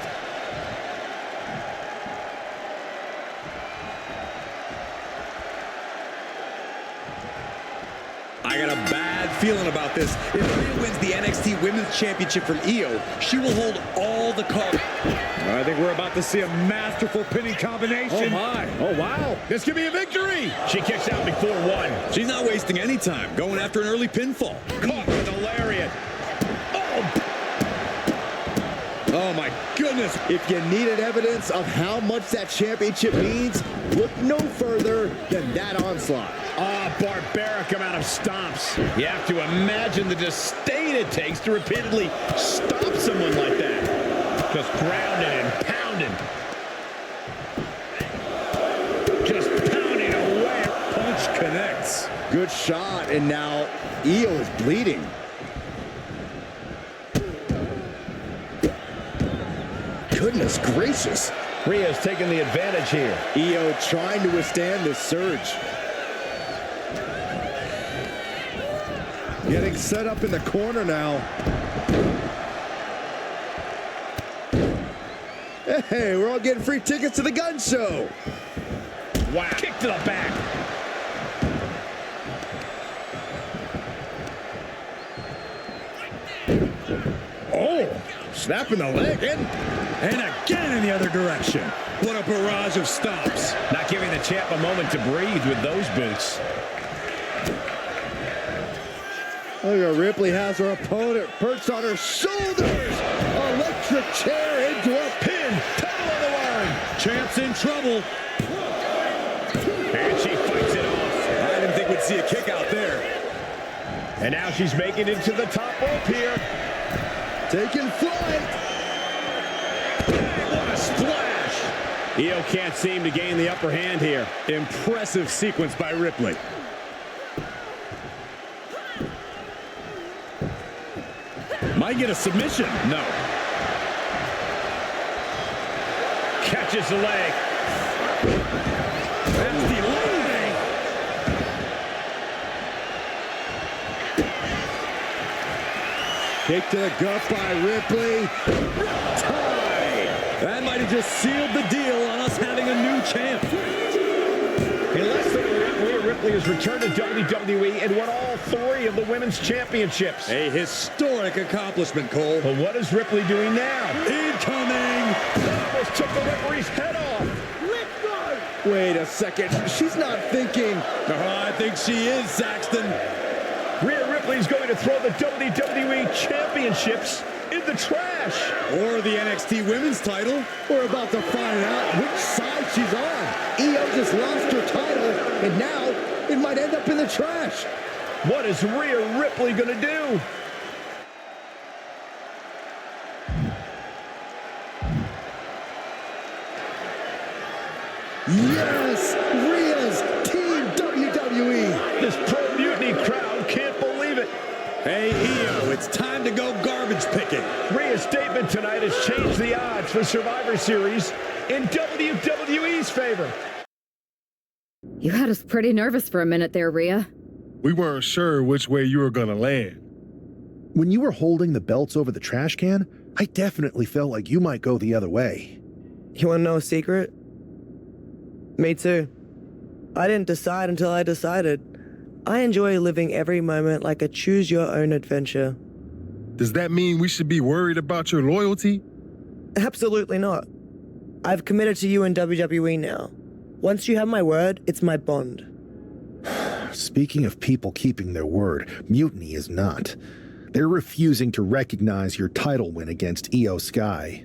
I got a bad feeling about this. If Ria wins the NXT Women's Championship from Io, she will hold all the cards. I think we're about to see a masterful pinning combination. Oh, my. Oh, wow. This could be a victory. She kicks out before one. She's not wasting any time, going after an early pinfall. Caught with a lariat. Oh, my goodness. If you needed evidence of how much that championship means, look no further than that onslaught. Barbaric amount of stomps. You have to imagine the disdain it takes to repeatedly stomp someone like that. Just grounding and pounding. Just pounding away. Punch connects. Good shot, and now Io is bleeding. Goodness gracious. Ria's taking the advantage here. Io trying to withstand this surge. Getting set up in the corner now. Hey, we're all getting free tickets to the gun show. Wow. Kick to the back. Oh, snapping the leg in. And again in the other direction. What a barrage of stops. Not giving the champ a moment to breathe with those boots. Look at Ripley has her opponent perched on her shoulders. Electric chair into a pin. Title on the line. Champ's in trouble. And she fights it off. I didn't think we'd see a kick out there. And now she's making it to the top rope here. Taking flight. What a splash. Io can't seem to gain the upper hand here. Impressive sequence by Ripley. Might get a submission. No. Catches the leg. That's the leg. Kick to the gut by Ripley. Tie. That might have just sealed the deal on us having a new champ. In less than a week, Ria Ripley has returned to WWE and won all 3 of the women's championships. A historic accomplishment, Cole. But what is Ripley doing now? Incoming! Almost took the referee's head off. Wait a second. She's not thinking. I think she is, Saxton. Rhea Ripley's going to throw the WWE championships in the trash. Or the NXT women's title. We're about to find out which side she's on. Io just lost her title, and now it might end up in the trash. What is Rhea Ripley going to do? Yes! Rhea's Team WWE! This pro-mutiny crowd can't believe it. Hey, Io, it's time to go garbage picking. Rhea's statement tonight has changed the odds for Survivor Series in WWE's favor. You had us pretty nervous for a minute there, Ria. We weren't sure which way you were gonna land. When you were holding the belts over the trash can, I definitely felt like you might go the other way. You want to know a secret? Me too. I didn't decide until I decided. I enjoy living every moment like a choose-your-own adventure. Does that mean we should be worried about your loyalty? Absolutely not. I've committed to you in WWE now. Once you have my word, it's my bond. Speaking of people keeping their word, Mutiny is not. They're refusing to recognize your title win against Io Sky.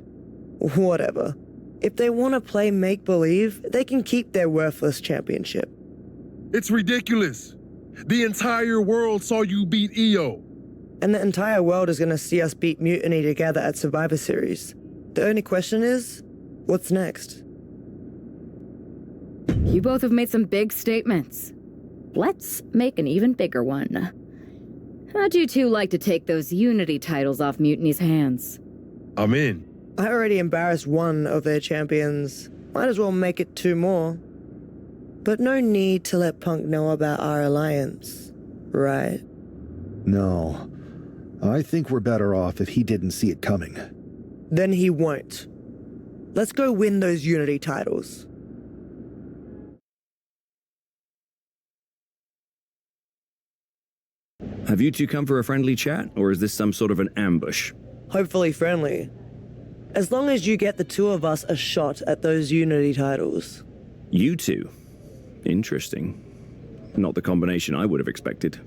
Whatever. If they want to play make-believe, they can keep their worthless championship. It's ridiculous. The entire world saw you beat Io. And the entire world is going to see us beat Mutiny together at Survivor Series. The only question is, what's next? You both have made some big statements. Let's make an even bigger one. How'd you two like to take those Unity titles off Mutiny's hands? I'm in. I already embarrassed one of their champions. Might as well make it 2 more. But no need to let Punk know about our alliance, right? No. I think we're better off if he didn't see it coming. Then he won't. Let's go win those Unity titles. Have you two come for a friendly chat, or is this some sort of an ambush? Hopefully friendly. As long as you get the 2 of us a shot at those Unity titles. You two? Interesting. Not the combination I would have expected.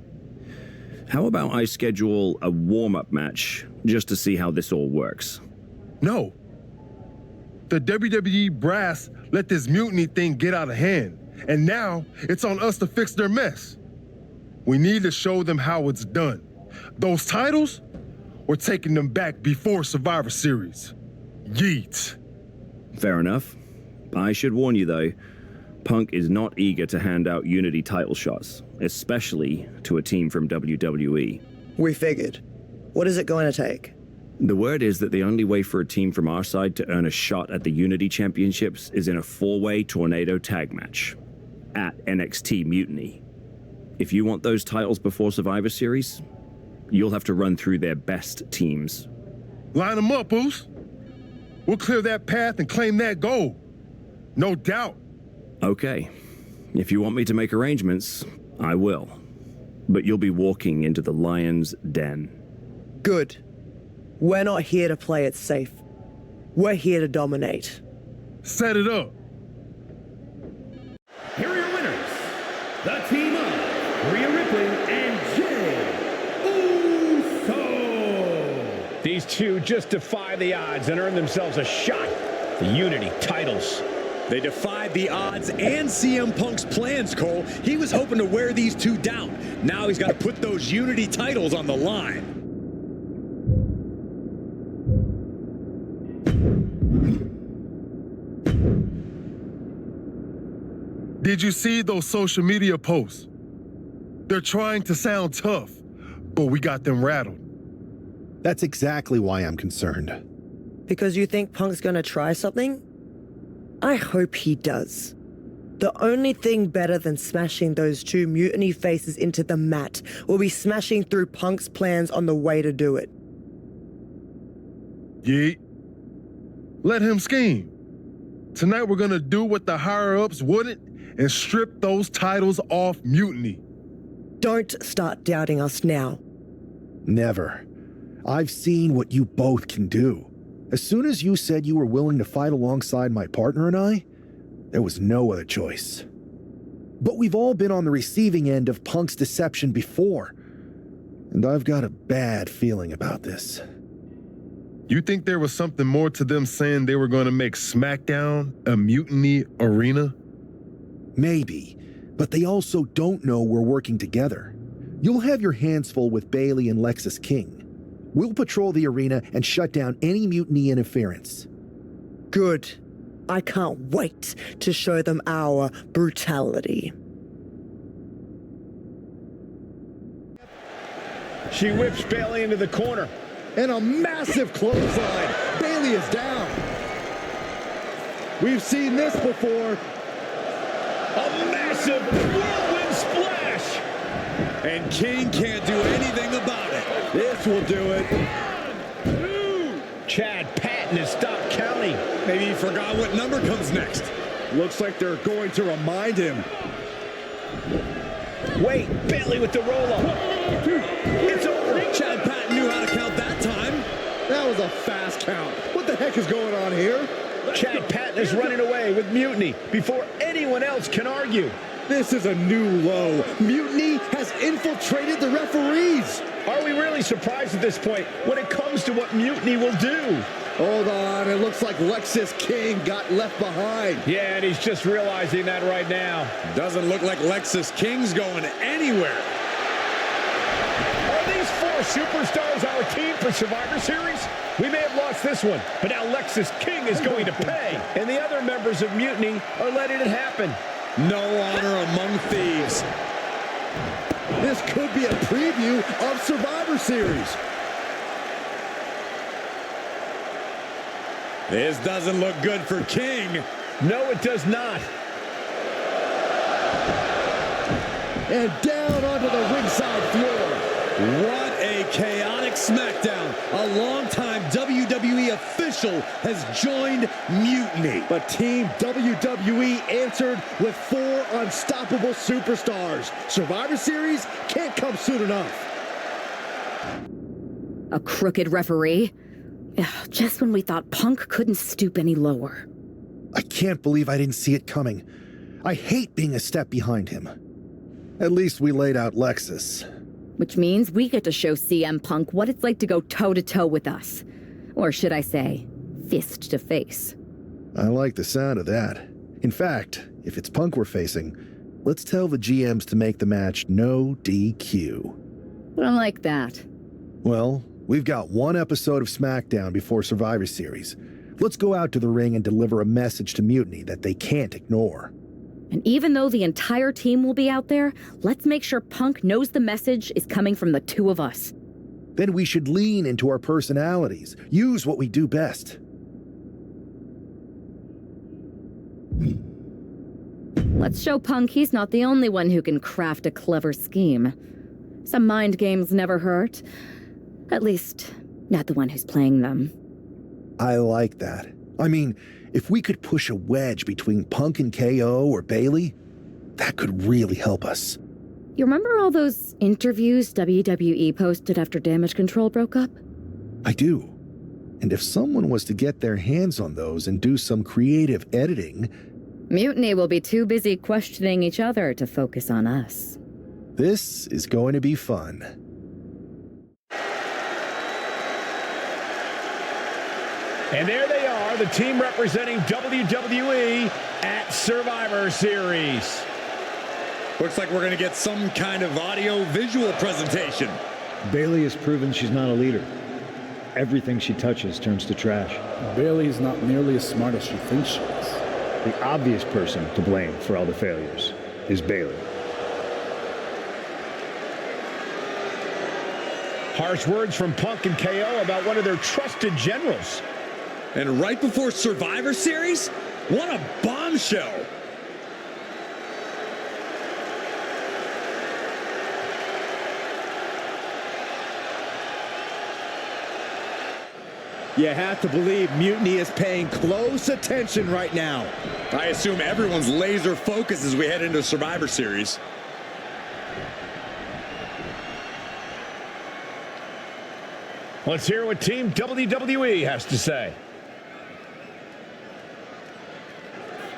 How about I schedule a warm-up match just to see how this all works? No. The WWE brass let this mutiny thing get out of hand, and now it's on us to fix their mess. We need to show them how it's done. Those titles, we're taking them back before Survivor Series. Yeet. Fair enough. I should warn you, though, Punk is not eager to hand out Unity title shots, especially to a team from WWE. We figured. What is it going to take? The word is that the only way for a team from our side to earn a shot at the Unity Championships is in a 4-way tornado tag match at NXT Mutiny. If you want those titles before Survivor Series, You'll have to run through their best teams. Line them up, Oos. We'll clear that path and claim that gold. No doubt. Okay. If you want me to make arrangements, I will. But you'll be walking into the lion's den. Good. We're not here to play it safe. We're here to dominate. Set it up. Here are your winners, the team of Ria Ripley and Jay Uso. These two just defy the odds and earn themselves a shot at the Unity titles. They defied the odds and CM Punk's plans, Cole. He was hoping to wear these two down. Now he's got to put those Unity titles on the line. Did you see those social media posts? They're trying to sound tough, but we got them rattled. That's exactly why I'm concerned. Because you think Punk's gonna try something? I hope he does. The only thing better than smashing those two mutiny faces into the mat will be smashing through Punk's plans on the way to do it. Yeet. Let him scheme. Tonight we're gonna do what the higher-ups wouldn't and strip those titles off Mutiny. Don't start doubting us now. Never. I've seen what you both can do. As soon as you said you were willing to fight alongside my partner and I, there was no other choice. But we've all been on the receiving end of Punk's deception before, and I've got a bad feeling about this. You think there was something more to them saying they were going to make SmackDown a Mutiny arena? Maybe, but they also don't know we're working together. You'll have your hands full with Bayley and Lexis King. We'll patrol the arena and shut down any mutiny interference. Good. I can't wait to show them our brutality. She whips Bayley into the corner. And a massive clothesline. Bayley is down. We've seen this before. A massive whirlwind splash. And King can't do anything about it. This will do it. Chad Patton has stopped counting. Maybe he forgot what number comes next. Looks like they're going to remind him. Wait, Bayley with the roll-up. It's over. Chad Patton knew how to count that time. That was a fast count. What the heck is going on here? Chad Patton is running away with Mutiny before anyone else can argue. This is a new low. Mutiny has infiltrated the referees. Are we really surprised at this point when it comes to what Mutiny will do? Hold on, it looks like Lexis King got left behind. Yeah, and he's just realizing that right now. Doesn't look like Lexis King's going anywhere. Are these four superstars our team for Survivor Series? We may have lost this one, but now Lexis King is going to pay. And the other members of Mutiny are letting it happen. No honor among thieves. This could be a preview of Survivor Series. This doesn't look good for King. No, it does not. And down onto the ringside floor. What a chaotic SmackDown. A longtime WWE official has joined Mutiny. But Team WWE answered with 4 unstoppable superstars. Survivor Series can't come soon enough. A crooked referee? Ugh, just when we thought Punk couldn't stoop any lower. I can't believe I didn't see it coming. I hate being a step behind him. At least we laid out Lexis. Which means we get to show CM Punk what it's like to go toe-to-toe with us. Or should I say, fist to face. I like the sound of that. In fact, if it's Punk we're facing, let's tell the GMs to make the match no DQ. I like that. Well, we've got one episode of SmackDown before Survivor Series. Let's go out to the ring and deliver a message to Mutiny that they can't ignore. And even though the entire team will be out there, let's make sure Punk knows the message is coming from the two of us. Then we should lean into our personalities, use what we do best. Let's show Punk he's not the only one who can craft a clever scheme. Some mind games never hurt. At least, not the one who's playing them. I like that. I mean, if we could push a wedge between Punk and KO or Bayley, that could really help us. You remember all those interviews WWE posted after Damage Control broke up? I do. And if someone was to get their hands on those and do some creative editing... Mutiny will be too busy questioning each other to focus on us. This is going to be fun. And there they are, the team representing WWE at Survivor Series. Looks like we're going to get some kind of audio-visual presentation. Bayley has proven she's not a leader. Everything she touches turns to trash. Bayley is not nearly as smart as she thinks she is. The obvious person to blame for all the failures is Bayley. Harsh words from Punk and KO about one of their trusted generals. And right before Survivor Series? What a bombshell! You have to believe Mutiny is paying close attention right now. I assume everyone's laser focused as we head into Survivor Series. Let's hear what Team WWE has to say.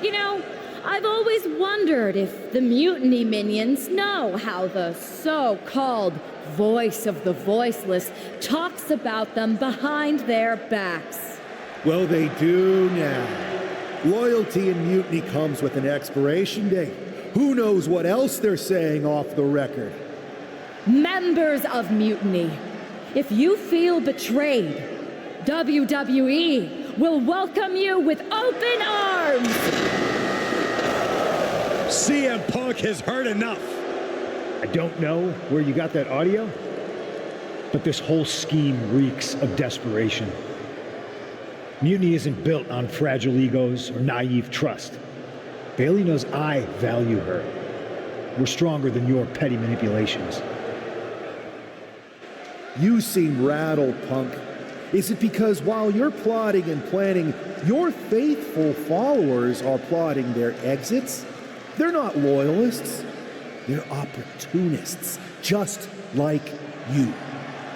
You know, I've always wondered if the Mutiny minions know how the so-called voice of the voiceless talks about them behind their backs. Well, they do now. Loyalty in Mutiny comes with an expiration date. Who knows what else they're saying off the record? Members of Mutiny, if you feel betrayed, WWE will welcome you with open arms! CM Punk has heard enough. I don't know where you got that audio, but this whole scheme reeks of desperation. Mutiny isn't built on fragile egos or naive trust. Bayley knows I value her. We're stronger than your petty manipulations. You seem rattled, Punk. Is it because while you're plotting and planning, your faithful followers are plotting their exits? They're not loyalists. They're opportunists, just like you.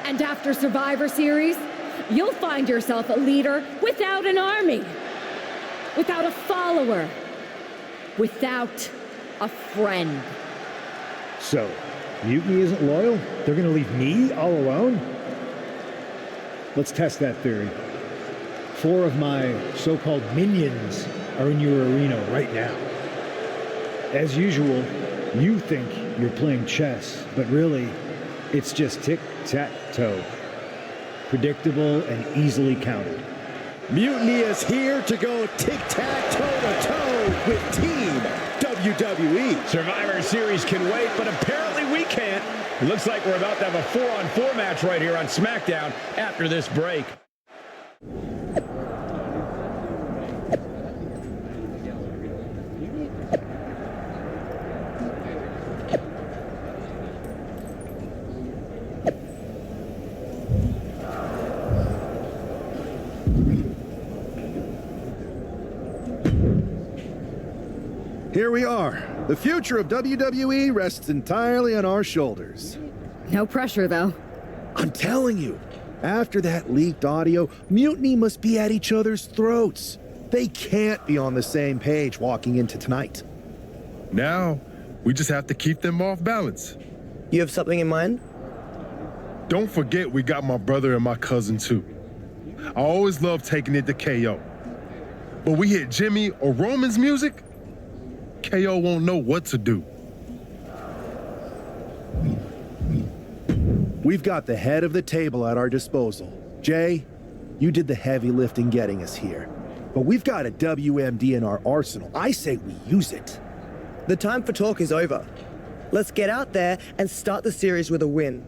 And after Survivor Series, you'll find yourself a leader without an army, without a follower, without a friend. So, Mutiny isn't loyal? They're gonna leave me all alone? Let's test that theory. 4 of my so-called minions are in your arena right now. As usual, you think you're playing chess, but really, it's just tic-tac-toe. Predictable and easily countered. Mutiny is here to go tic-tac-toe-to-toe with Team WWE. Survivor Series can wait, but apparently we can't. It looks like we're about to have a 4-on-4 match right here on SmackDown after this break. Here we are. The future of WWE rests entirely on our shoulders. No pressure, though. I'm telling you, after that leaked audio, Mutiny must be at each other's throats. They can't be on the same page walking into tonight. Now, we just have to keep them off balance. You have something in mind? Don't forget we got my brother and my cousin too. I always love taking it to KO. But we hit Jimmy or Roman's music, KO won't know what to do. We've got the head of the table at our disposal. Jay, you did the heavy lifting getting us here. But we've got a WMD in our arsenal. I say we use it. The time for talk is over. Let's get out there and start the series with a win.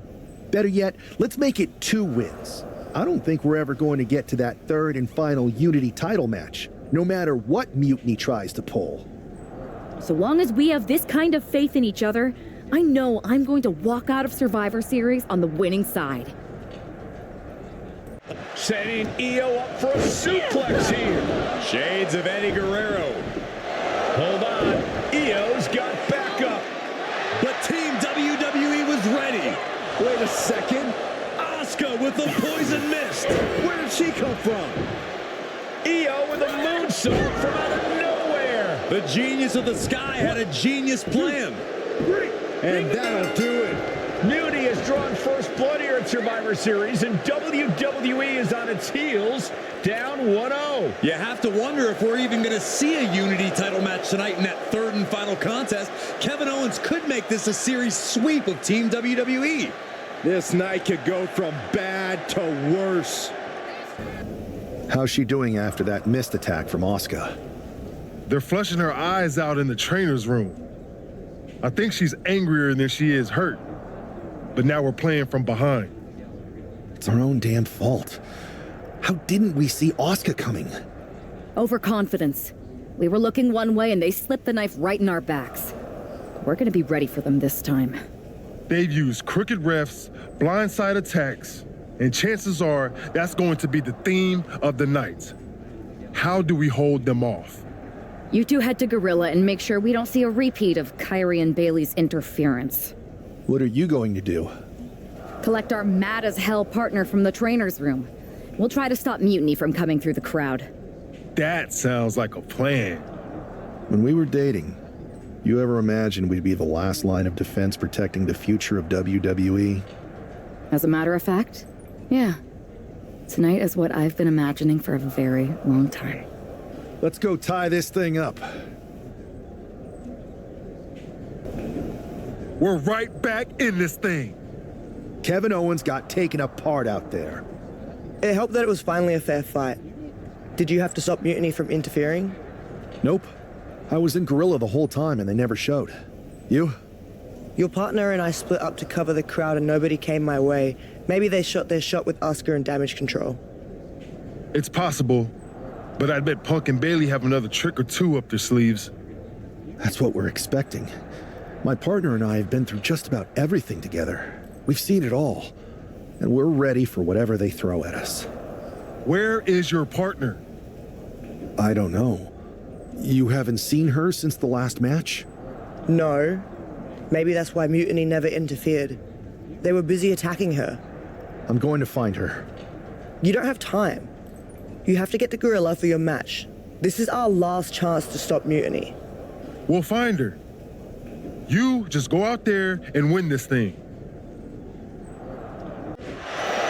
Better yet, let's make it 2 wins. I don't think we're ever going to get to that 3rd and final Unity title match, no matter what Mutiny tries to pull. So long as we have this kind of faith in each other, I know I'm going to walk out of Survivor Series on the winning side. Setting Io up for a suplex here. Shades of Eddie Guerrero. Hold on. Io's got backup. But Team WWE was ready. Wait a second. Asuka with the poison mist. Where did she come from? Io with a moonsault from out of nowhere. The genius of the sky had a genius plan. And that'll do it. Mutiny has drawn first blood here at Survivor Series, and WWE is on its heels, down 1-0. You have to wonder if we're even going to see a Unity title match tonight in that third and final contest. Kevin Owens could make this a series sweep of Team WWE. This night could go from bad to worse. How's she doing after that missed attack from Asuka? They're flushing her eyes out in the trainer's room. I think she's angrier than she is hurt. But now we're playing from behind. It's our own damn fault. How didn't we see Asuka coming? Overconfidence. We were looking one way and they slipped the knife right in our backs. We're gonna be ready for them this time. They've used crooked refs, blindside attacks, and chances are that's going to be the theme of the night. How do we hold them off? You two head to Gorilla and make sure we don't see a repeat of Kyrie and Bailey's interference. What are you going to do? Collect our mad-as-hell partner from the trainer's room. We'll try to stop Mutiny from coming through the crowd. That sounds like a plan. When we were dating, you ever imagined we'd be the last line of defense protecting the future of WWE? As a matter of fact, yeah. Tonight is what I've been imagining for a very long time. Let's go tie this thing up. We're right back in this thing. Kevin Owens got taken apart out there. It helped that it was finally a fair fight. Did you have to stop Mutiny from interfering? Nope. I was in Gorilla the whole time and they never showed. You? Your partner and I split up to cover the crowd and nobody came my way. Maybe they shot their shot with Asuka and damage control. It's possible, but I bet Punk and Bailey have another trick or two up their sleeves. That's what we're expecting. My partner and I have been through just about everything together. We've seen it all, and we're ready for whatever they throw at us. Where is your partner? I don't know. You haven't seen her since the last match? No. Maybe that's why Mutiny never interfered. They were busy attacking her. I'm going to find her. You don't have time. You have to get to Gorilla for your match. This is our last chance to stop Mutiny. We'll find her. You just go out there and win this thing.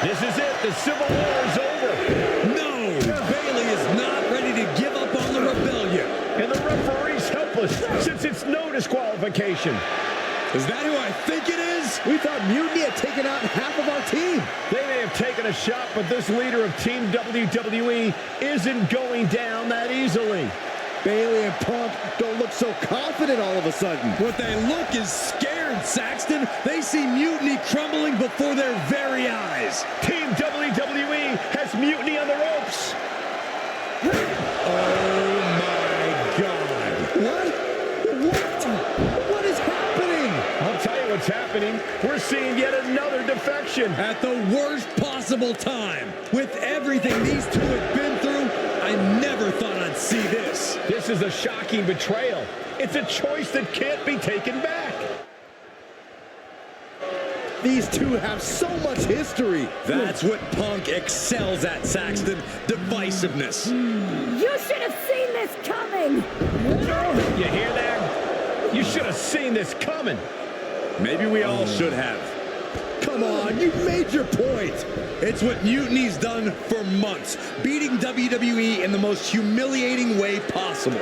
This is it. The Civil War is over. No! Bailey is not ready to give up on the rebellion. And the referee's helpless since it's no disqualification. Is that who I think it is? We thought Mutiny had taken out half of our team. They may have taken a shot, but this leader of Team WWE isn't going down that easily. Bailey and Punk don't look so confident all of a sudden. What they look is scared, Saxton. They see Mutiny crumbling before their very eyes. Team WWE has Mutiny on the ropes. Oh my God. What is happening? I'll tell you what's happening. We're seeing yet another defection. At the worst possible time. With everything these two have been through, I never thought I'd see this. This is a shocking betrayal. It's a choice that can't be taken back. These two have so much history. That's what Punk excels at, Saxton. Divisiveness. You should have seen this coming! You hear that? You should have seen this coming. Maybe we all should have. Come on, you made your point. It's what Mutiny's done for months, beating WWE in the most humiliating way possible.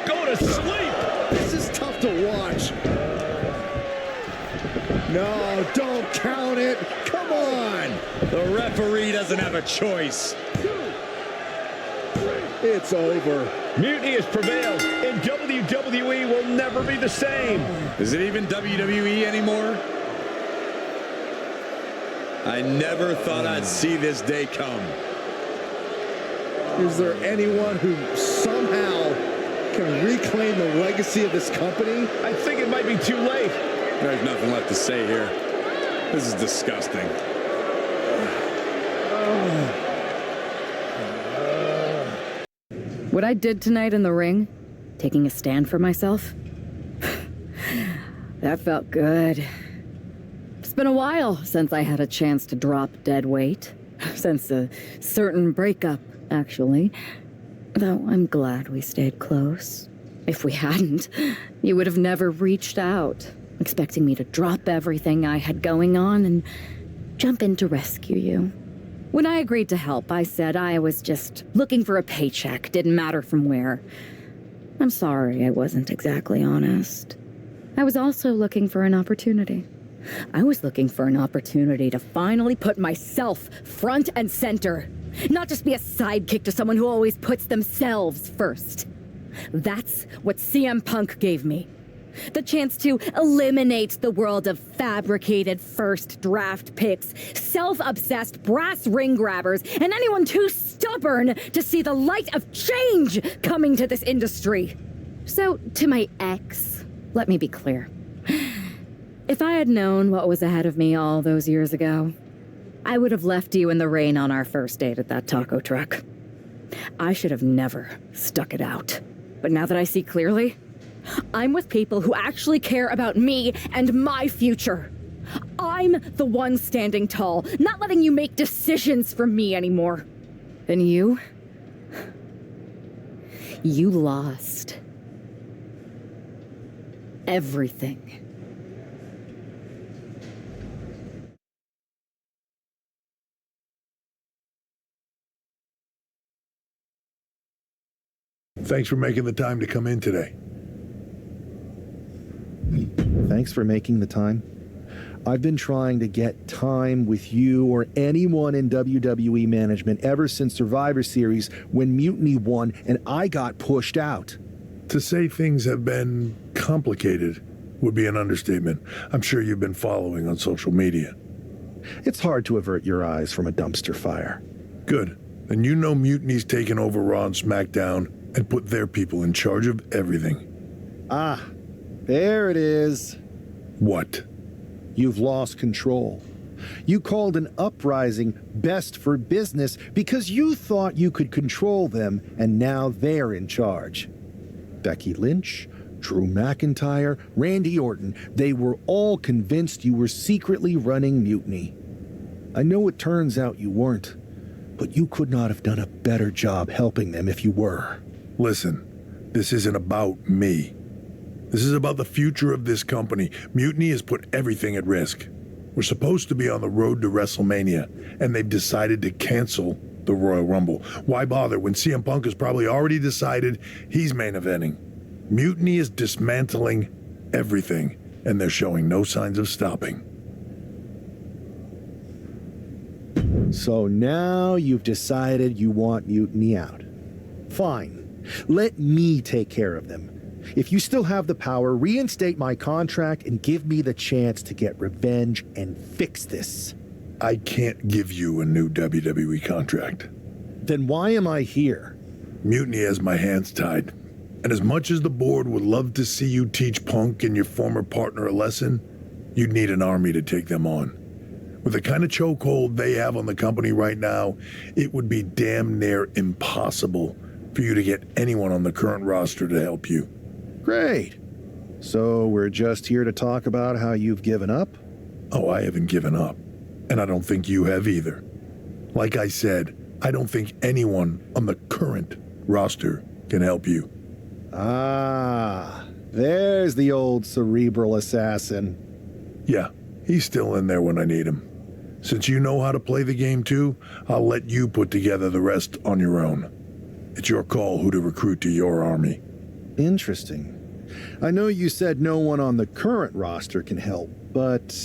Go to sleep! This is tough to watch. No, don't count it. Come on. The referee doesn't have a choice. It's over. Mutiny has prevailed, and WWE will never be the same. Is it even WWE anymore? I never thought I'd see this day come. Is there anyone who somehow can reclaim the legacy of this company? I think it might be too late. There's nothing left to say here. This is disgusting. What I did tonight in the ring, taking a stand for myself, that felt good. It's been a while since I had a chance to drop dead weight. Since a certain breakup, actually. Though I'm glad we stayed close. If we hadn't, you would have never reached out, expecting me to drop everything I had going on and jump in to rescue you. When I agreed to help, I said I was just looking for a paycheck, didn't matter from where. I'm sorry I wasn't exactly honest. I was also looking for an opportunity. I was looking for an opportunity to finally put myself front and center. Not just be a sidekick to someone who always puts themselves first. That's what CM Punk gave me. The chance to eliminate the world of fabricated first draft picks, self-obsessed brass ring grabbers, and anyone too stubborn to see the light of change coming to this industry. So, to my ex, let me be clear. If I had known what was ahead of me all those years ago, I would have left you in the rain on our first date at that taco truck. I should have never stuck it out. But now that I see clearly, I'm with people who actually care about me and my future. I'm the one standing tall, not letting you make decisions for me anymore. And you lost everything. Thanks for making the time to come in today. Thanks for making the time. I've been trying to get time with you or anyone in WWE management ever since Survivor Series when Mutiny won and I got pushed out. To say things have been complicated would be an understatement. I'm sure you've been following on social media. It's hard to avert your eyes from a dumpster fire. Good. And you know Mutiny's taken over Raw and SmackDown and put their people in charge of everything. Ah, there it is. What? You've lost control. You called an uprising best for business because you thought you could control them, and now they're in charge. Becky Lynch, Drew McIntyre, Randy Orton, they were all convinced you were secretly running Mutiny. I know it turns out you weren't, but you could not have done a better job helping them if you were. Listen, this isn't about me. This is about the future of this company. Mutiny has put everything at risk. We're supposed to be on the road to WrestleMania, and they've decided to cancel the Royal Rumble. Why bother when CM Punk has probably already decided he's main eventing? Mutiny is dismantling everything, and they're showing no signs of stopping. So now you've decided you want Mutiny out. Fine. Let me take care of them. If you still have the power, reinstate my contract and give me the chance to get revenge and fix this. I can't give you a new WWE contract. Then why am I here? Mutiny has my hands tied. And as much as the board would love to see you teach Punk and your former partner a lesson, you'd need an army to take them on. With the kind of chokehold they have on the company right now, it would be damn near impossible for you to get anyone on the current roster to help you. Great. So we're just here to talk about how you've given up? Oh, I haven't given up. And I don't think you have either. Like I said, I don't think anyone on the current roster can help you. Ah, there's the old cerebral assassin. Yeah, he's still in there when I need him. Since you know how to play the game too, I'll let you put together the rest on your own. It's your call who to recruit to your army. Interesting. I know you said no one on the current roster can help, but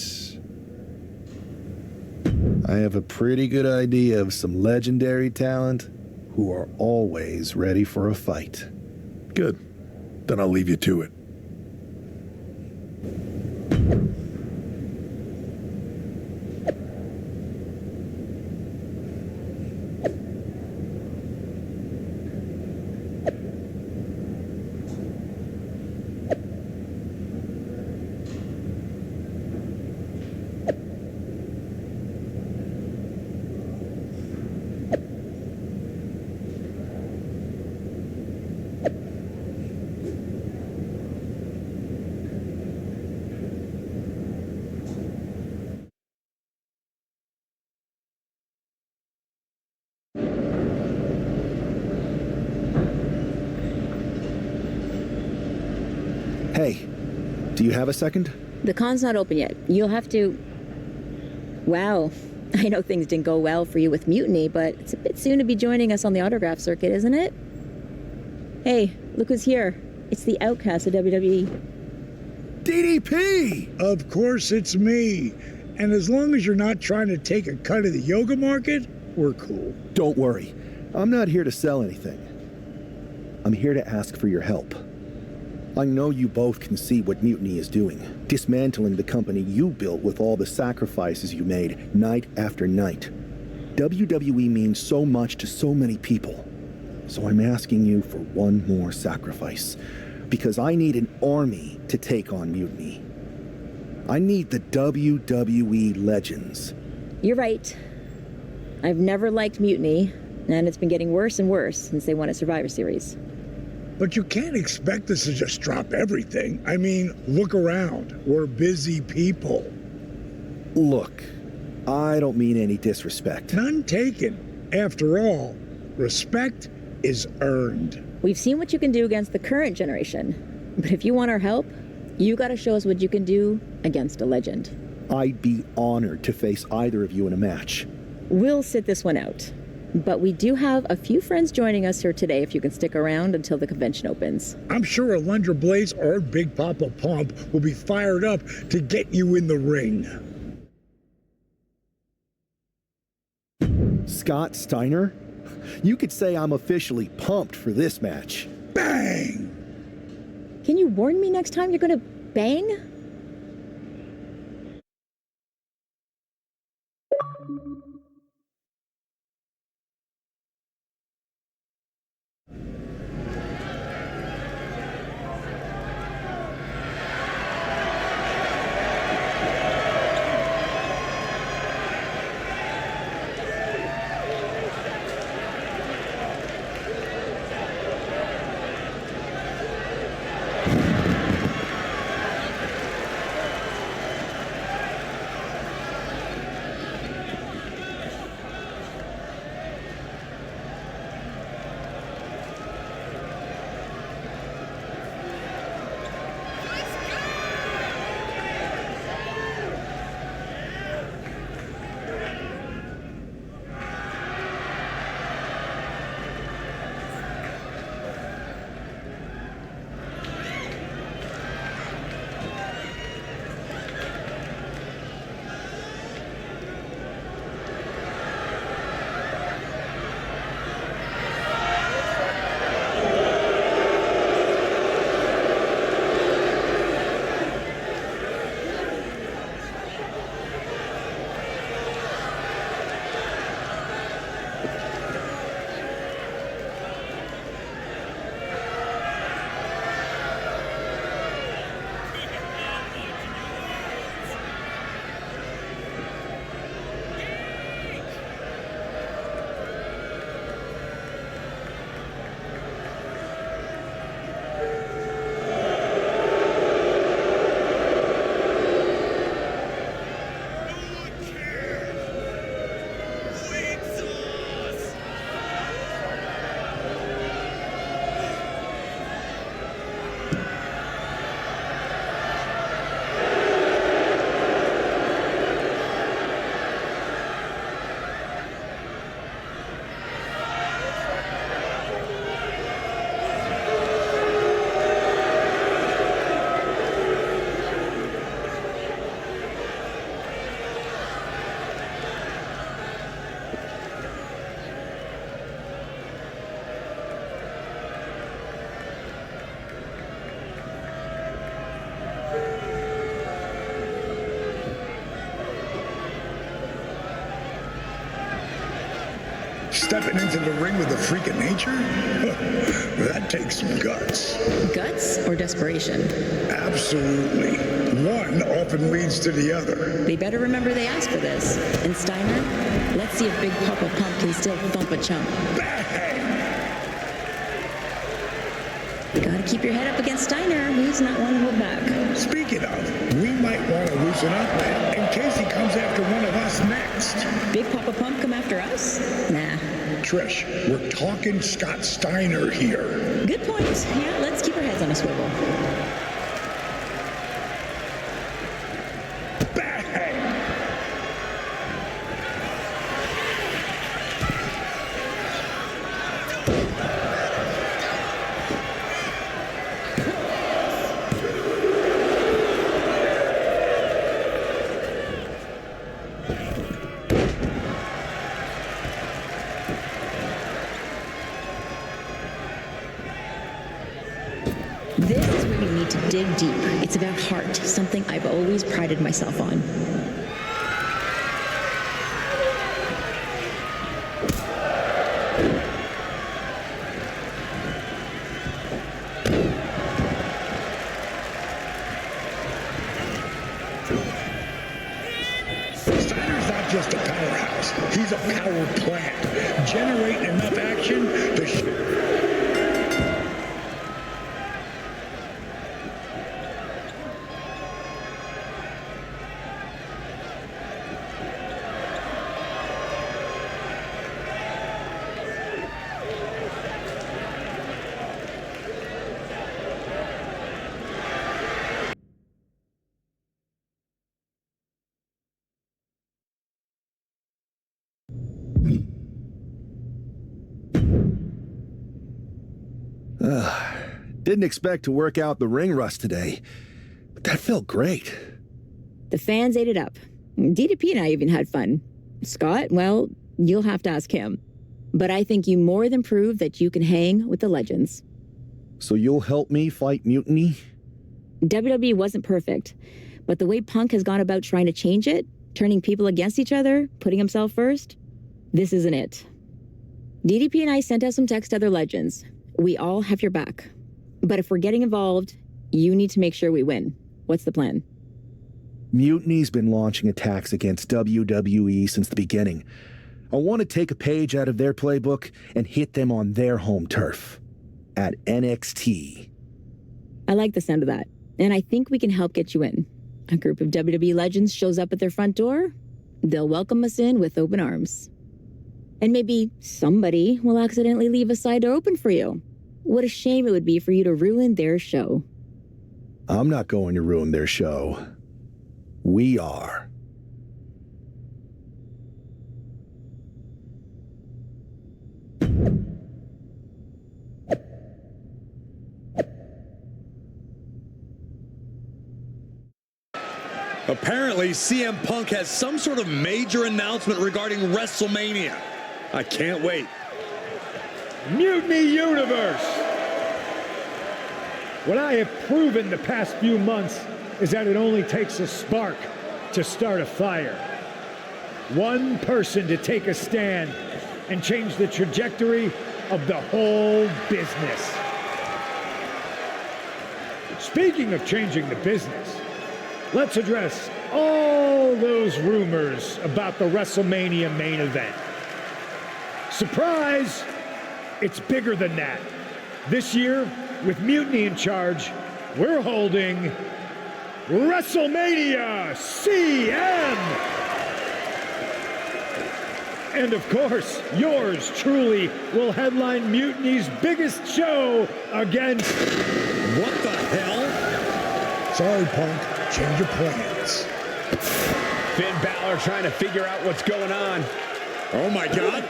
I have a pretty good idea of some legendary talent who are always ready for a fight. Good. Then I'll leave you to it. Hey, do you have a second? The con's not open yet. You'll have to... Wow. I know things didn't go well for you with Mutiny, but it's a bit soon to be joining us on the autograph circuit, isn't it? Hey, look who's here. It's the outcast of WWE. DDP! Of course it's me. And as long as you're not trying to take a cut of the yoga market, we're cool. Don't worry. I'm not here to sell anything. I'm here to ask for your help. I know you both can see what Mutiny is doing, dismantling the company you built with all the sacrifices you made night after night. WWE means so much to so many people. So I'm asking you for one more sacrifice, because I need an army to take on Mutiny. I need the WWE legends. You're right. I've never liked Mutiny, and it's been getting worse and worse since they won a Survivor Series. But you can't expect us to just drop everything. I mean, look around. We're busy people. Look, I don't mean any disrespect. None taken. After all, respect is earned. We've seen what you can do against the current generation. But if you want our help, you gotta show us what you can do against a legend. I'd be honored to face either of you in a match. We'll sit this one out. But we do have a few friends joining us here today if you can stick around until the convention opens. I'm sure Alundra Blaze or Big Papa Pump will be fired up to get you in the ring. Scott Steiner? You could say I'm officially pumped for this match. Bang! Can you warn me next time you're gonna bang? Stepping into the ring with a freak of nature? That takes some guts. Guts or desperation? Absolutely. One often leads to the other. They better remember they asked for this. And Steiner, let's see if Big Papa Pump can still thump a chump. Bang! You gotta keep your head up against Steiner. He's not one to hold back. Speaking of, we might want to loosen up in case he comes after one of us next. Big Papa Pump come after us? Nah. Trish, we're talking Scott Steiner here. Good point. Yeah, let's keep our heads on a swivel. dig deep. It's about heart, something I've always prided myself on. Steiner's not just a powerhouse. He's a power plant. Generating enough action to... Didn't expect to work out the ring rust today, but that felt great. The fans ate it up. DDP and I even had fun. Scott, well, you'll have to ask him. But I think you more than proved that you can hang with the legends. So you'll help me fight Mutiny? WWE wasn't perfect, but the way Punk has gone about trying to change it, turning people against each other, putting himself first, this isn't it. DDP and I sent out some text to other legends. We all have your back. But if we're getting involved, you need to make sure we win. What's the plan? Mutiny's been launching attacks against WWE since the beginning. I want to take a page out of their playbook and hit them on their home turf. At NXT. I like the sound of that, and I think we can help get you in. A group of WWE legends shows up at their front door, they'll welcome us in with open arms. And maybe somebody will accidentally leave a side door open for you. What a shame it would be for you to ruin their show. I'm not going to ruin their show. We are. Apparently, CM Punk has some sort of major announcement regarding WrestleMania. I can't wait. Mutiny Universe! What I have proven the past few months is that it only takes a spark to start a fire. One person to take a stand and change the trajectory of the whole business. Speaking of changing the business, let's address all those rumors about the WrestleMania main event. Surprise! It's bigger than that. This year, with Mutiny in charge, we're holding WrestleMania CM! And of course, yours truly will headline Mutiny's biggest show against... What the hell? Sorry, Punk. Change your plans. Finn Balor trying to figure out what's going on. Oh my God!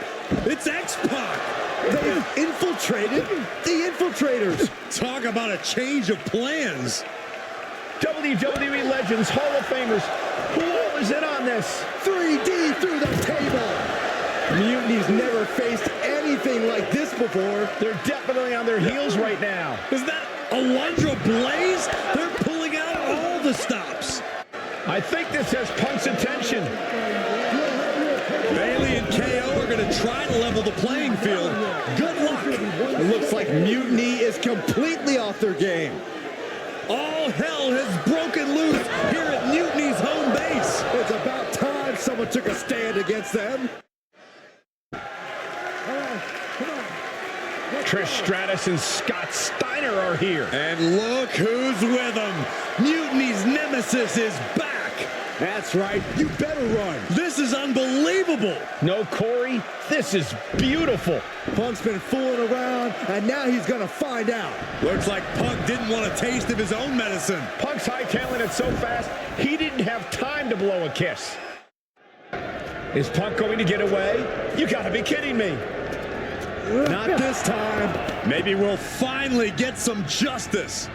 It's X-Pac! They've infiltrated the infiltrators. Talk about a change of plans. WWE Legends, Hall of Famers, who all is in on this? 3D through the table. Mutiny's never faced anything like this before. They're definitely on their heels right now. Is that Alundra Blaze? They're pulling out all the stops. I think this has Punk's attention. Bayley and KO are going to try to level the playing field. Good luck. It looks like Mutiny is completely off their game. All hell has broken loose here at Mutiny's home base. It's about time someone took a stand against them. Trish Stratus and Scott Steiner are here. And look who's with them. Mutiny's nemesis is back. That's right. You better run. This is unbelievable. No, Corey, this is beautiful. Punk's been fooling around, and now he's going to find out. Looks like Punk didn't want a taste of his own medicine. Punk's hightailing it so fast, he didn't have time to blow a kiss. Is Punk going to get away? You gotta be kidding me. Not this time. Maybe we'll finally get some justice.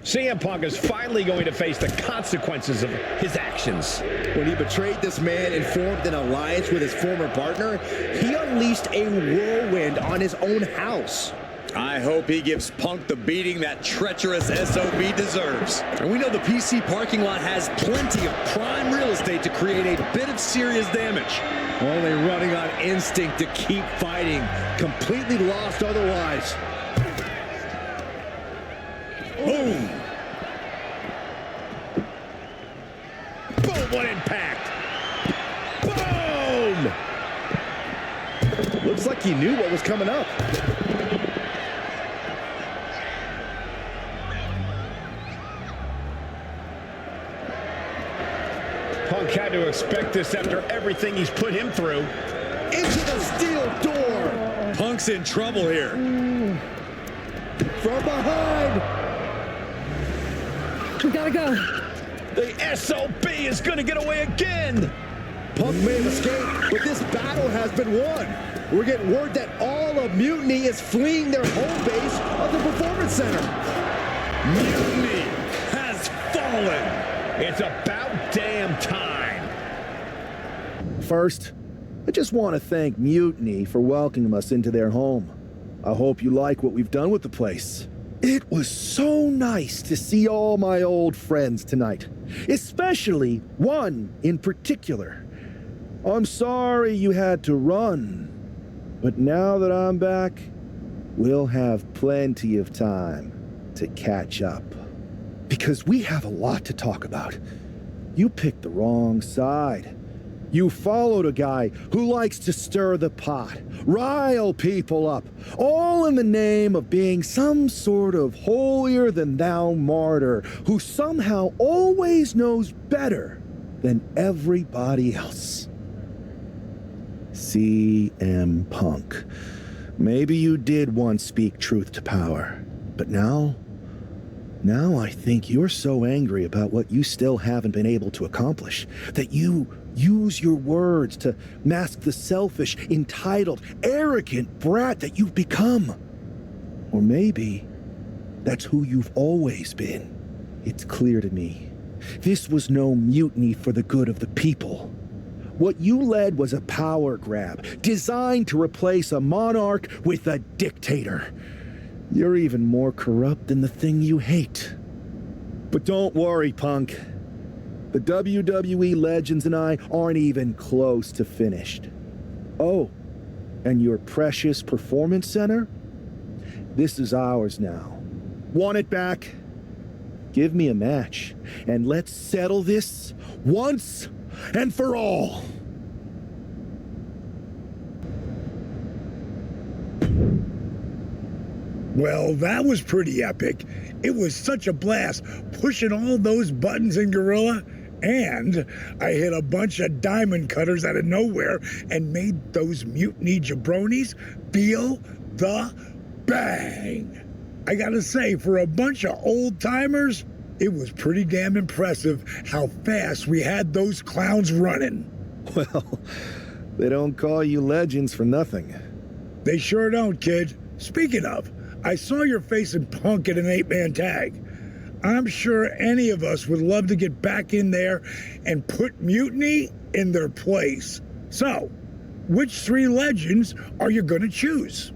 CM Punk is finally going to face the consequences of his actions. When he betrayed this man and formed an alliance with his former partner, he unleashed a whirlwind on his own house. I hope he gives Punk the beating that treacherous SOB deserves. And we know the PC parking lot has plenty of prime real estate to create a bit of serious damage. Only running on instinct to keep fighting. Completely lost otherwise. Boom! Boom, what impact! Boom! Looks like he knew what was coming up. Punk had to expect this after everything he's put him through. Into the steel door. Punk's in trouble here. From behind. We gotta go. The SOB is gonna get away again. Punk may have escaped, but this battle has been won. We're getting word that all of Mutiny is fleeing their home base of the Performance Center. Mutiny has fallen. It's about damn time. First, I just want to thank Mutiny for welcoming us into their home. I hope you like what we've done with the place. It was so nice to see all my old friends tonight, especially one in particular. I'm sorry you had to run, but now that I'm back, we'll have plenty of time to catch up. Because we have a lot to talk about. You picked the wrong side. You followed a guy who likes to stir the pot, rile people up, all in the name of being some sort of holier-than-thou martyr who somehow always knows better than everybody else. CM Punk. Maybe you did once speak truth to power, but now I think you're so angry about what you still haven't been able to accomplish that you use your words to mask the selfish, entitled, arrogant brat that you've become. Or maybe that's who you've always been. It's clear to me. This was no mutiny for the good of the people. What you led was a power grab designed to replace a monarch with a dictator. You're even more corrupt than the thing you hate. But don't worry, Punk. The WWE legends and I aren't even close to finished. Oh, and your precious performance center? This is ours now. Want it back? Give me a match, and let's settle this once and for all. Well, that was pretty epic. It was such a blast pushing all those buttons in Gorilla, and I hit a bunch of diamond cutters out of nowhere and made those mutiny jabronis feel the bang. I gotta say, for a bunch of old timers, it was pretty damn impressive how fast we had those clowns running. Well, they don't call you legends for nothing. They sure don't, kid. Speaking of, I saw your face in Punk at an 8-man tag. I'm sure any of us would love to get back in there and put Mutiny in their place. So, which 3 legends are you gonna choose?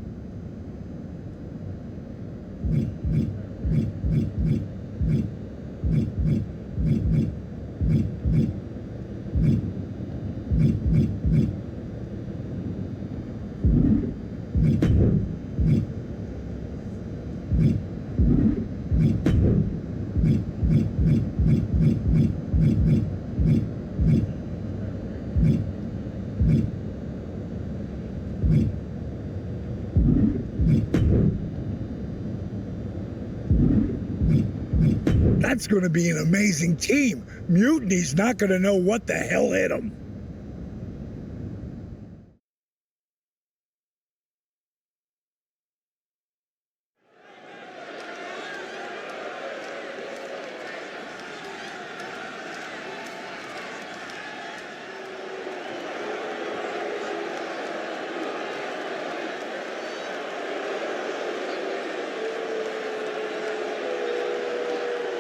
That's going to be an amazing team. Mutiny's not going to know what the hell hit them.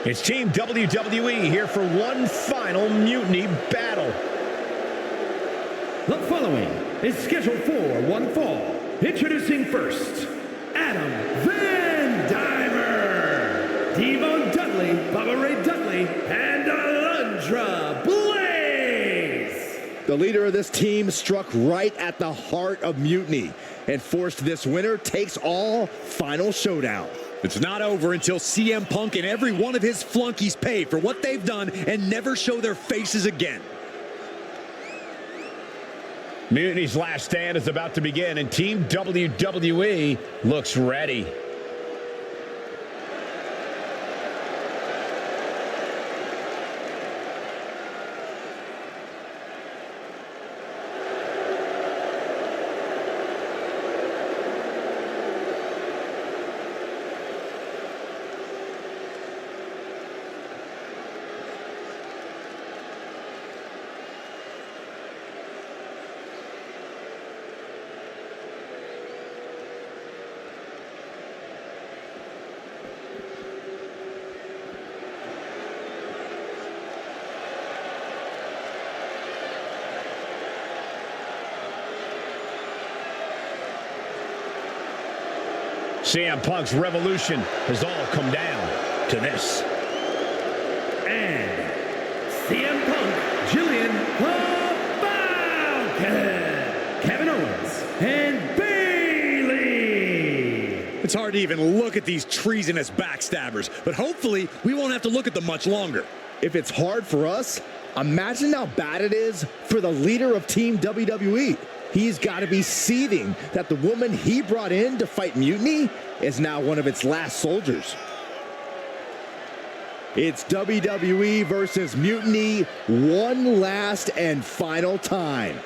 It's Team WWE here for one final Mutiny battle. The following is scheduled for one fall. Introducing first, Adam Visor. Devon Dudley, Bubba Ray Dudley, and Alundra Blaze. The leader of this team struck right at the heart of Mutiny and forced this winner takes all final showdown. It's not over until CM Punk and every one of his flunkies pay for what they've done and never show their faces again. Mutiny's last stand is about to begin, and Team WWE looks ready. CM Punk's revolution has all come down to this. And CM Punk, Jillian Falkon, Kevin Owens, and Bayley. It's hard to even look at these treasonous backstabbers, but hopefully we won't have to look at them much longer. If it's hard for us, imagine how bad it is for the leader of Team WWE. He's got to be seething that the woman he brought in to fight Mutiny is now one of its last soldiers. It's WWE versus Mutiny one last and final time.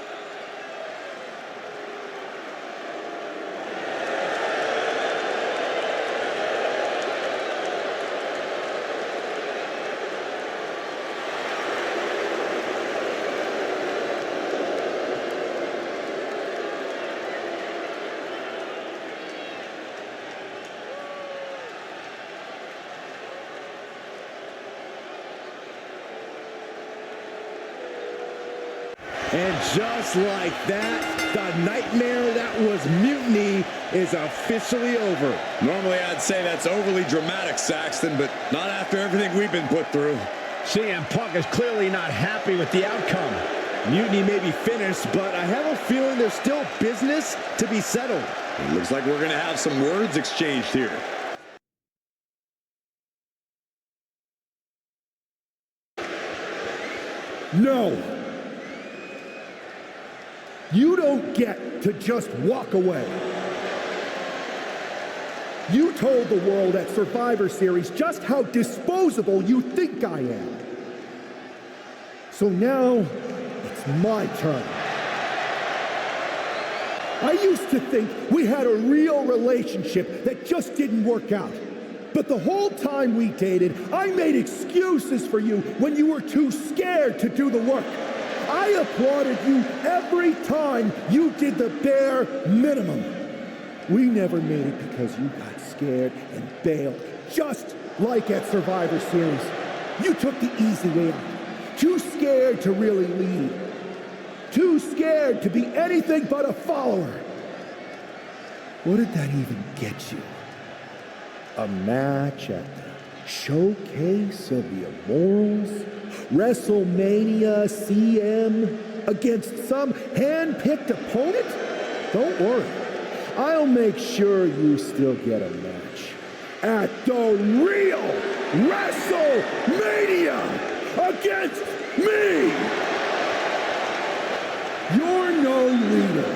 And just like that, the nightmare that was Mutiny is officially over. Normally I'd say that's overly dramatic, Saxton, but not after everything we've been put through. CM Punk is clearly not happy with the outcome. Mutiny may be finished, but I have a feeling there's still business to be settled. It looks like we're going to have some words exchanged here. No! You don't get to just walk away. You told the world at Survivor Series just how disposable you think I am. So now, it's my turn. I used to think we had a real relationship that just didn't work out. But the whole time we dated, I made excuses for you when you were too scared to do the work. I applauded you every time you did the bare minimum. We never made it because you got scared and bailed, just like at Survivor Series. You took the easy way out. Too scared to really lead. Too scared to be anything but a follower. What did that even get you? A match at the Showcase of the Immortals? WrestleMania CM against some hand-picked opponent? Don't worry. I'll make sure you still get a match at the real WrestleMania against me! You're no leader,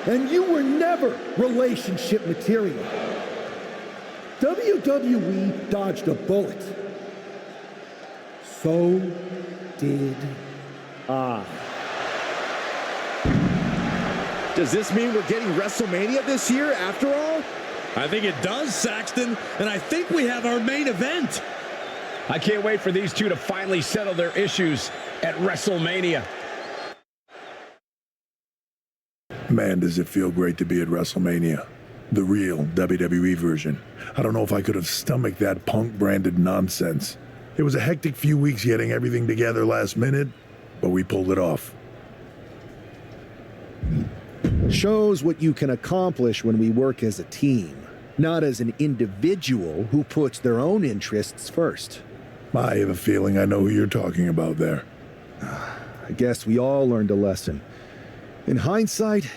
and you were never relationship material. WWE dodged a bullet. So did I. Does this mean we're getting WrestleMania this year after all? I think it does, Saxton, and I think we have our main event. I can't wait for these two to finally settle their issues at WrestleMania. Man, does it feel great to be at WrestleMania. The real WWE version. I don't know if I could have stomached that Punk-branded nonsense. It was a hectic few weeks getting everything together last minute, but we pulled it off. Shows what you can accomplish when we work as a team. not as an individual who puts their own interests first. I have a feeling I know who you're talking about there. I guess we all learned a lesson. In hindsight,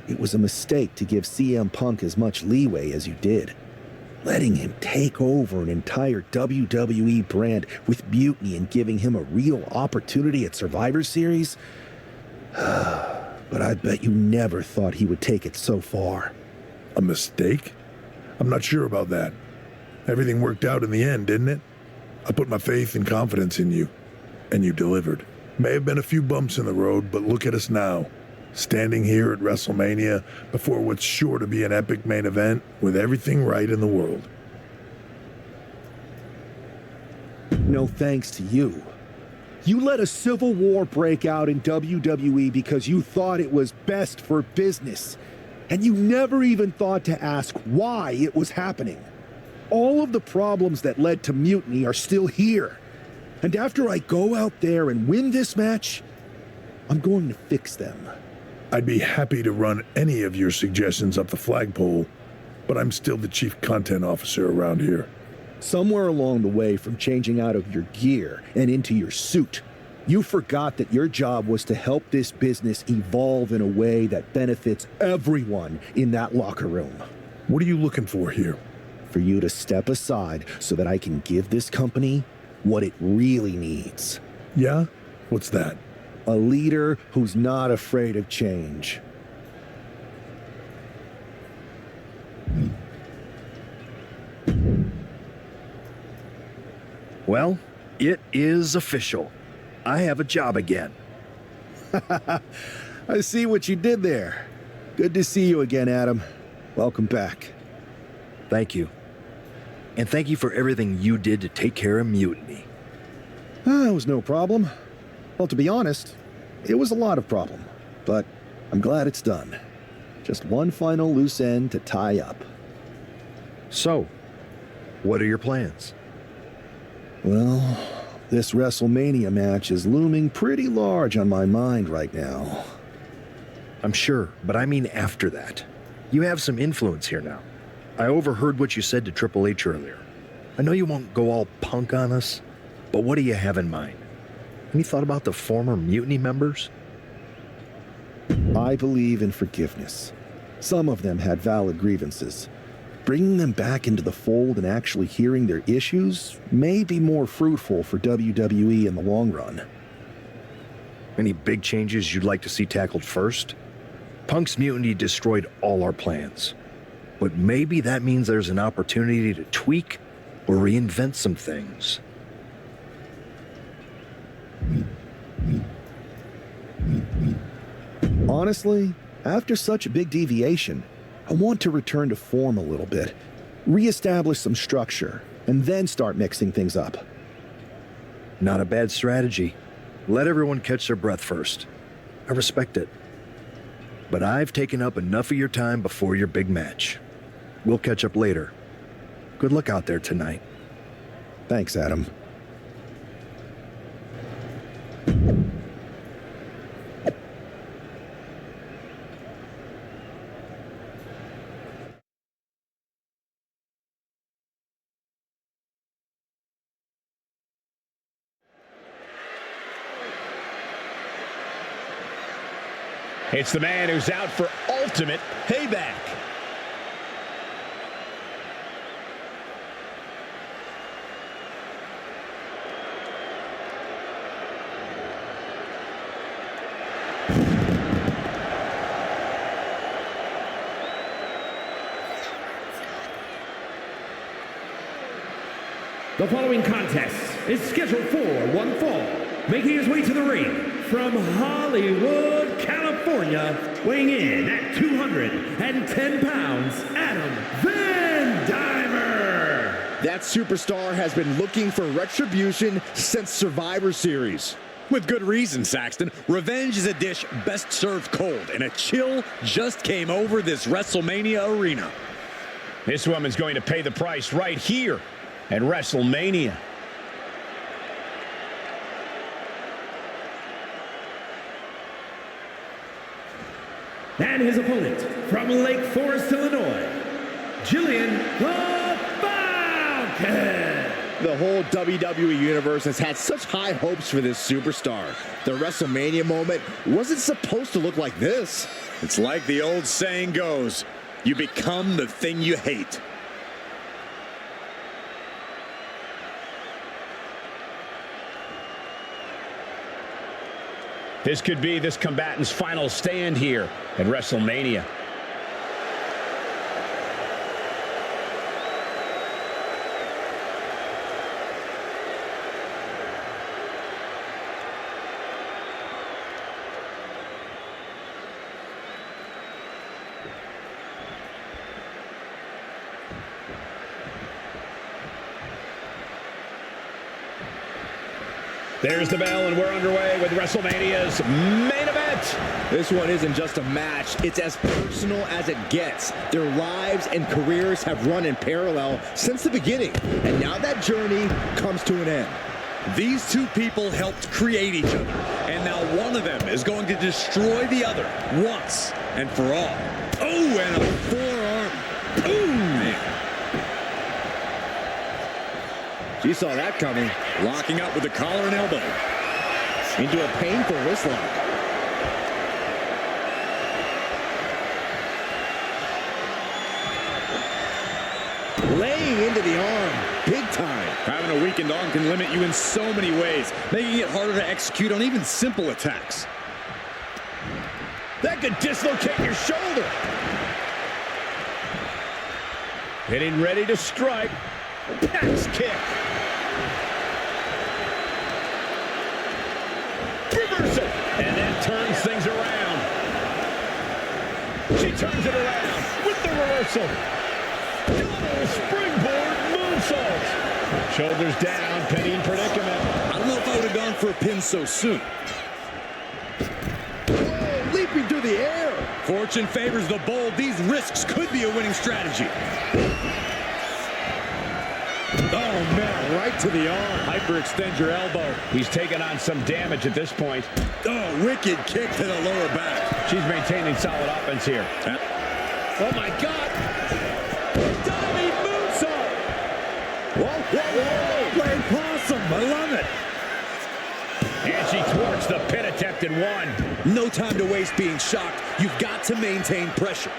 it was a mistake to give CM Punk as much leeway as you did. Letting him take over an entire WWE brand with Mutiny and giving him a real opportunity at Survivor Series? But I bet you never thought he would take it so far. A mistake? I'm not sure about that. Everything worked out in the end, didn't it? I put my faith and confidence in you, and you delivered. May have been a few bumps in the road, but look at us now. Standing here at WrestleMania before what's sure to be an epic main event with everything right in the world. No thanks to you. You let a civil war break out in WWE because you thought it was best for business. And you never even thought to ask why it was happening. All of the problems that led to Mutiny are still here. And after I go out there and win this match, I'm going to fix them. I'd be happy to run any of your suggestions up the flagpole, but I'm still the chief content officer around here. Somewhere along the way from changing out of your gear and into your suit, you forgot that your job was to help this business evolve in a way that benefits everyone in that locker room. What are you looking for here? For you to step aside so that I can give this company what it really needs. Yeah? What's that? A leader who's not afraid of change. Well, it is official. I have a job again. I see what you did there. Good to see you again, Adam. Welcome back. Thank you. And thank you for everything you did to take care of Mutiny. It was no problem. Well, to be honest, it was a lot of problem. But I'm glad it's done. Just one final loose end to tie up. So, what are your plans? Well, this WrestleMania match is looming pretty large on my mind right now. I'm sure, but I mean after that. You have some influence here now. I overheard what you said to Triple H earlier. I know you won't go all Punk on us, but what do you have in mind? Any thought about the former Mutiny members? I believe in forgiveness. Some of them had valid grievances. Bringing them back into the fold and actually hearing their issues may be more fruitful for WWE in the long run. Any big changes you'd like to see tackled first? Punk's mutiny destroyed all our plans. But maybe that means there's an opportunity to tweak or reinvent some things. Honestly, after such a big deviation, I want to return to form a little bit, reestablish some structure, and then start mixing things up. Not a bad strategy. Let everyone catch their breath first. I respect it. But I've taken up enough of your time before your big match. We'll catch up later. Good luck out there tonight. Thanks, Adam. It's the man who's out for ultimate payback. The following contest is scheduled for one fall. Making his way to the ring from Hollywood, California, weighing in at 210 pounds, Adam Visor. That superstar has been looking for retribution since Survivor Series. With good reason, Saxton. Revenge is a dish best served cold, and a chill just came over this WrestleMania arena. This woman's going to pay the price right here at WrestleMania. And his opponent from Lake Forest, Illinois, Jillian Falkon. The whole WWE Universe has had such high hopes for this superstar. The WrestleMania moment wasn't supposed to look like this. It's like the old saying goes, you become the thing you hate. This could be this combatant's final stand here at WrestleMania. There's the bell, and we're underway with WrestleMania's main event. This one isn't just a match. It's as personal as it gets. Their lives and careers have run in parallel since the beginning, and now that journey comes to an end. These two people helped create each other, and now one of them is going to destroy the other once and for all. Oh, and a forearm. Ooh, man. She saw that coming. Locking up with the collar and elbow. Into a painful wrist lock. Laying into the arm. Big time. Having a weakened arm can limit you in so many ways, making it harder to execute on even simple attacks. That could dislocate your shoulder. Getting ready to strike. Axe kick. Reversal. And then turns things around. She turns it around with the reversal. Double springboard moonsault. Shoulders down, pinning predicament. I don't know if I would have gone for a pin so soon. Whoa, leaping through the air. Fortune favors the bold. These risks could be a winning strategy. Oh, no, right to the arm. Hyperextend your elbow. He's taking on some damage at this point. Oh, wicked kick to the lower back. She's maintaining solid offense here. Oh, my God. Diving moonsault. Whoa, whoa, whoa. Playing possum. I love it. And she thwarts the pin attempt in one. No time to waste being shocked. You've got to maintain pressure.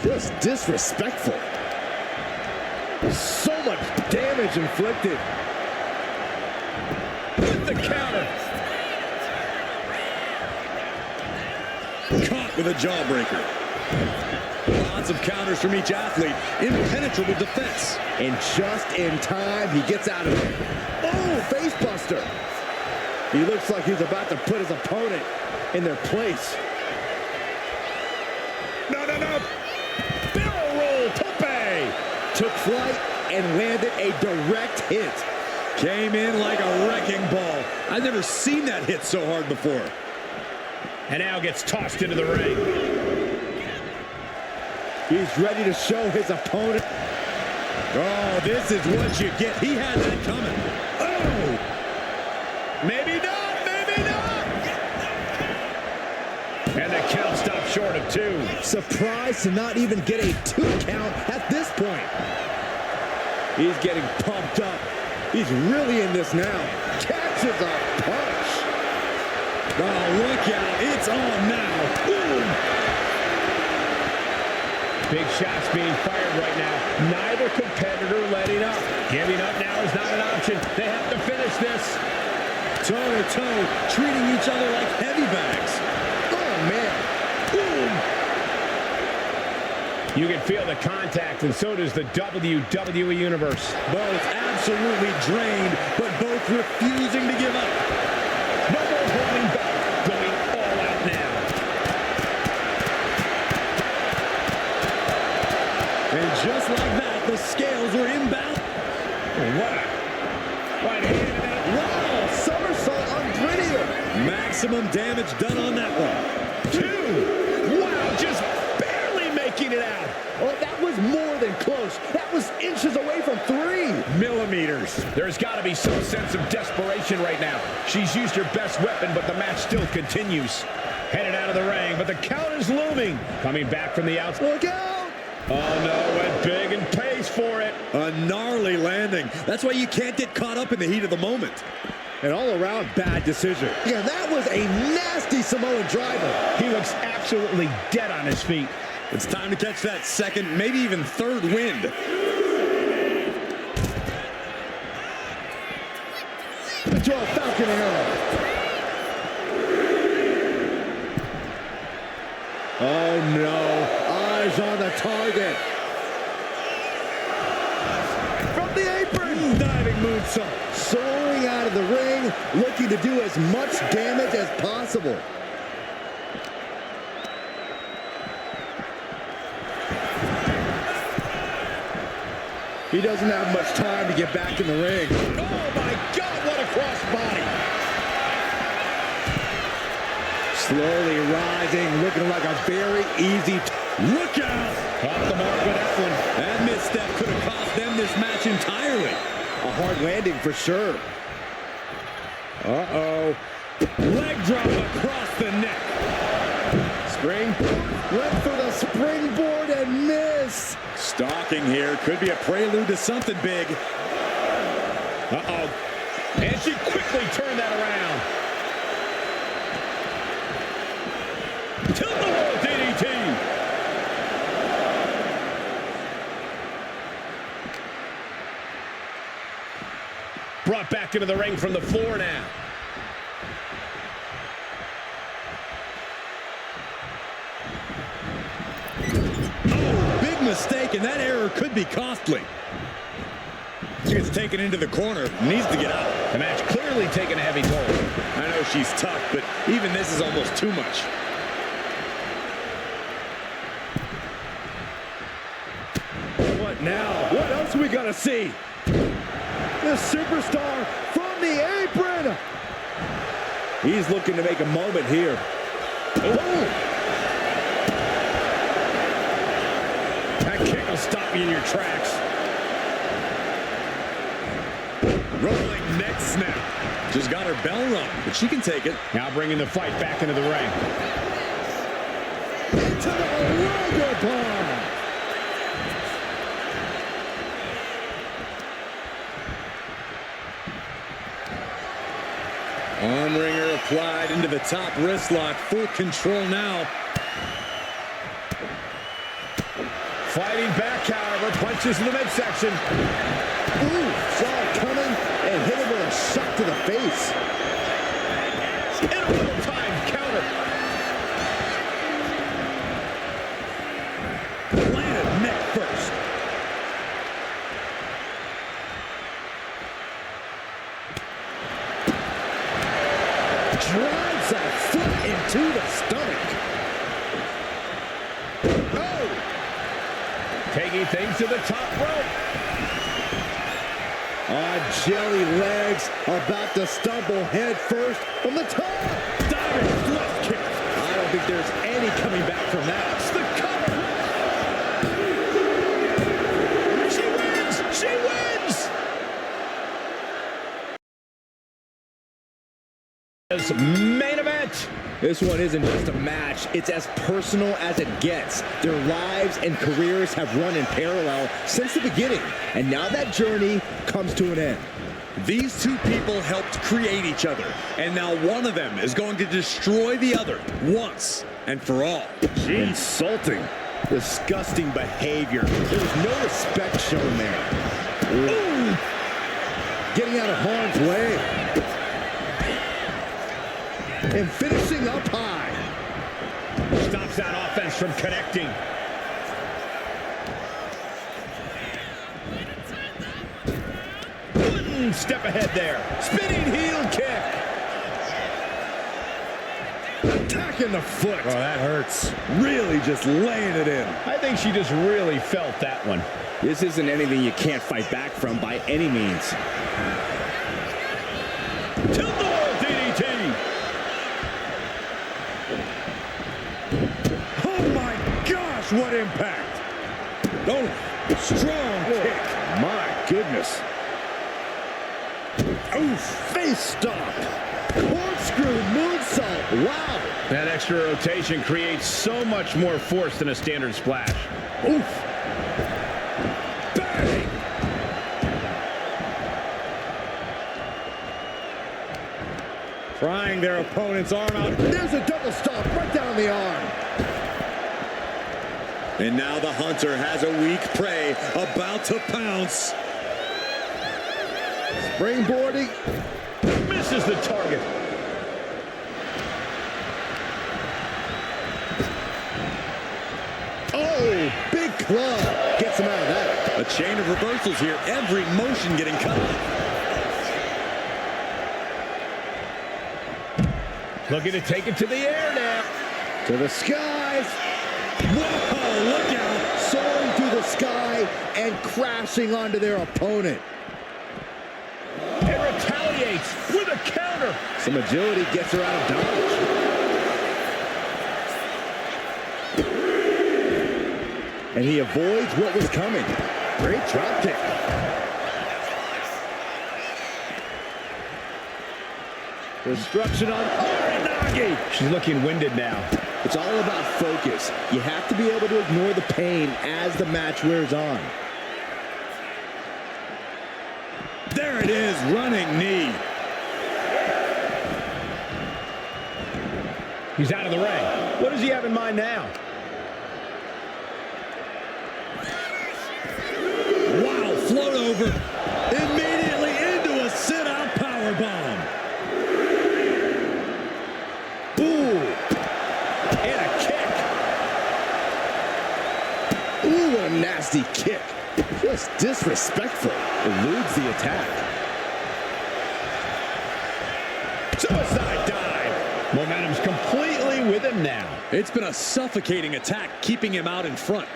Just disrespectful. So much damage inflicted. With the counter. Caught with a jawbreaker. Lots of counters from each athlete. Impenetrable defense. And just in time, he gets out of it. Oh, face buster. He looks like he's about to put his opponent in their place. No. Barrel roll, tope. Took flight and landed a direct hit. Came in like a wrecking ball. I've never seen that hit so hard before. And now gets tossed into the ring. He's ready to show his opponent. Oh, this is what you get. He had that coming. Oh! Maybe not. And the count stopped short of 2. Surprised to not even get a 2 count at this point. He's getting pumped up. He's really in this now. Catches a punch. Oh, look out. It's on now. Boom. Big shots being fired right now. Neither competitor letting up. Giving up now is not an option. They have to finish this. Toe-to-toe, treating each other like heavy bags. Oh, man. Boom. You can feel the contact, and so does the WWE Universe. Both absolutely drained, but both refusing to give up. No more holding back, going all out now. And just like that, the scales are inbound. What hand out. Wow, somersault unprettier. Maximum damage done on that one. 2. Wow, just barely making it out. Oh, that was more than close. That was inches away from 3. Millimeters. There's got to be some sense of desperation right now. She's used her best weapon, but the match still continues. Headed out of the ring, but the count is looming. Coming back from the outside. Look out! Oh no, went big and pays for it. A gnarly landing. That's why you can't get caught up in the heat of the moment. An all-around bad decision. Yeah, that was a nasty Samoan driver. He looks absolutely dead on his feet. It's time to catch that second, maybe even third wind. Into a Falcon Arrow. Oh no, eyes on the target. From the apron, diving moonsault. Soaring out of the ring, looking to do as much damage as possible. He doesn't have much time to get back in the ring. Oh my God, what a crossbody. Slowly rising, looking like a very easy... Look out! Off the mark with that one. That misstep could have cost them this match entirely. A hard landing for sure. Uh-oh. Leg drop across the neck. Springboard. Went for the springboard and miss. Stalking here. Could be a prelude to something big. Uh-oh. And she quickly turned that around. Tilt-the-world DDT. Brought back into the ring from the floor now. Oh, big mistake, and that error could be costly. She gets taken into the corner, needs to get out. The match clearly taking a heavy toll. I know she's tough, but even this is almost too much. What now? What else are we gonna see? The superstar from the apron. He's looking to make a moment here. Oh. That kick will stop you in your tracks. Rolling neck snap. Just got her bell rung, but she can take it. Now bringing the fight back into the ring. Into the Roger Bomb. Arm wringer applied into the top wrist lock. Full control now. Fighting back, however, punches in the midsection. Ooh, saw it coming and hit him with a shot to the face. In a real-time counter. Planted neck first. Drives a foot into the stomach. Oh! Taking things to the top rope. On jelly legs, about to stumble head first from the top. Diving left kick. I don't think there's any coming back from that. It's the cover. She wins! She wins! This main event. This one isn't just a match, it's as personal as it gets. Their lives and careers have run in parallel since the beginning, and now that journey comes to an end. These two people helped create each other, and now one of them is going to destroy the other once and for all. Insulting. Disgusting behavior. There was no respect shown there. Ooh. Getting out of harm's way. And finishing up high. Stops that offense from connecting. One step ahead there. Spinning heel kick. Attacking the foot. Oh, that hurts. Really just laying it in. I think she just really felt that one. This isn't anything you can't fight back from by any means. Tilt-the-world DDT. Oh my gosh, what impact! Oh, strong kick. My goodness. Oh, face stop. Corkscrew moonsault. Wow. That extra rotation creates so much more force than a standard splash. Oof. Prying their opponent's arm out. There's a double stomp right down the arm. And now the hunter has a weak prey about to pounce. Springboarding. Misses the target. Oh, big club. Gets him out of that. A chain of reversals here. Every motion getting cut. Looking to take it to the air now. To the skies. Whoa, look out. Soaring through the sky and crashing onto their opponent. And retaliates with a counter. Some agility gets her out of dodge. And he avoids what was coming. Great drop kick. Destruction on Uranagi. She's looking winded now. It's all about focus. You have to be able to ignore the pain as the match wears on. There it is, running knee. He's out of the ring. What does he have in mind now? Wow, float over. Immediately into a sit-out powerbomb. Ooh. And a kick. Ooh, what a nasty kick. Just disrespectful. Eludes the attack. Suicide dive. Momentum's completely with him now. It's been a suffocating attack, keeping him out in front.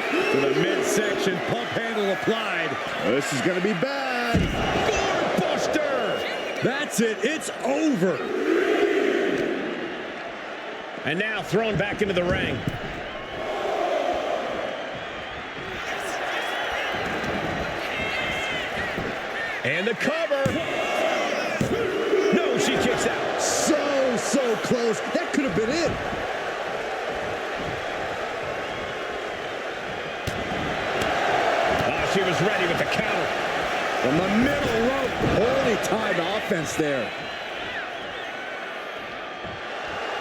To the midsection, pump handle applied. This is going to be bad. Gourd-buster! That's it. It's over. And now thrown back into the ring. And the cover. No, she kicks out. So close. That could have been it. She was ready with the counter. From the middle rope. Holy timed offense there.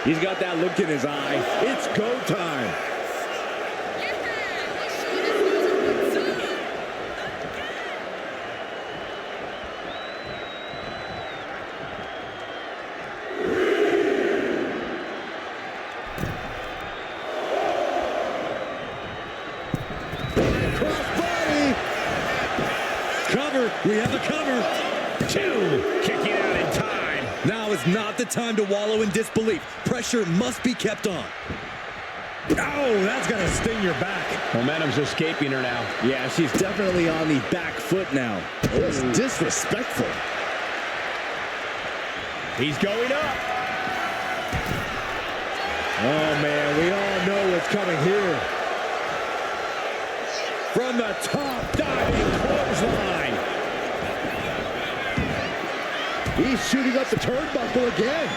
He's got that look in his eye. It's go time. We have a cover. Two. Kicking out in time. Now is not the time to wallow in disbelief. Pressure must be kept on. Oh, that's going to sting your back. Momentum's escaping her now. Yeah, she's definitely on the back foot now. It's disrespectful. He's going up. Oh, man, we all know what's coming here. From the top, diving clothesline. He's shooting up the turnbuckle again.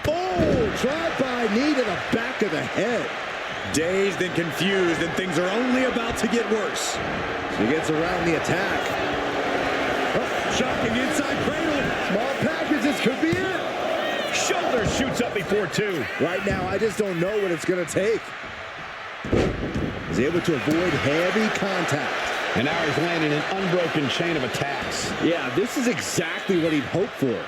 Oh, drive-by knee to the back of the head. Dazed and confused, and things are only about to get worse. She gets around the attack. Oh, shocking inside cradle. Small packages could be it. Shoulder shoots up before two. Right now, I just don't know what it's going to take. He's able to avoid heavy contact. And now he's landing an unbroken chain of attacks. Yeah, this is exactly what he'd hoped for.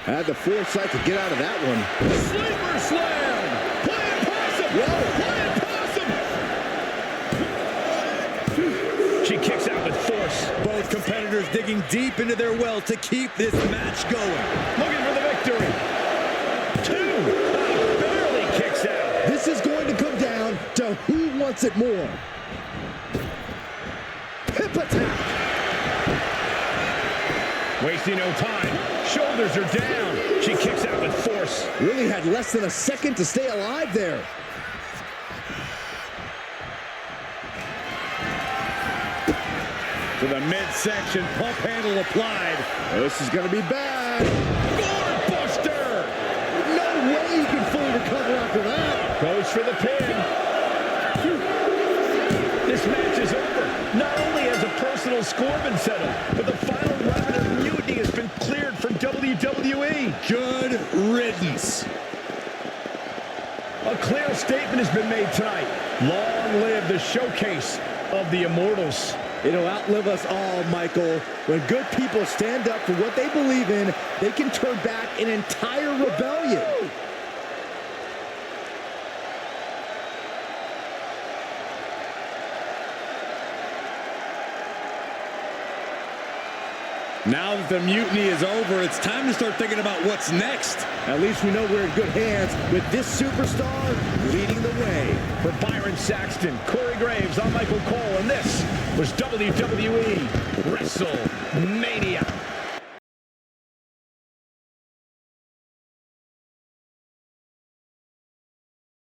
Had the foresight to get out of that one. Sleeper slam! Playing possum! Whoa, playing possum! She kicks out with force. Both competitors digging deep into their well to keep this match going. Looking for the victory. Two! Barely kicks out. This is going to come down to who wants it more. Hip attack. Wasting no time. Shoulders are down. She kicks out with force. Really had less than a second to stay alive there. To the midsection, pump handle applied. This is going to be bad. Gourd-buster! No way you can fully recover after that. Goes goes for the pin. This match is over. Not only has a personal score been settled, but the final round of Mutiny has been cleared from WWE. Good riddance. A clear statement has been made tonight. Long live the showcase of the Immortals. It'll outlive us all, Michael. When good people stand up for what they believe in, they can turn back an entire rebellion. Now that the mutiny is over, it's time to start thinking about what's next. At least we know we're in good hands with this superstar leading the way. For Byron Saxton, Corey Graves, I'm Michael Cole, and this was WWE WrestleMania.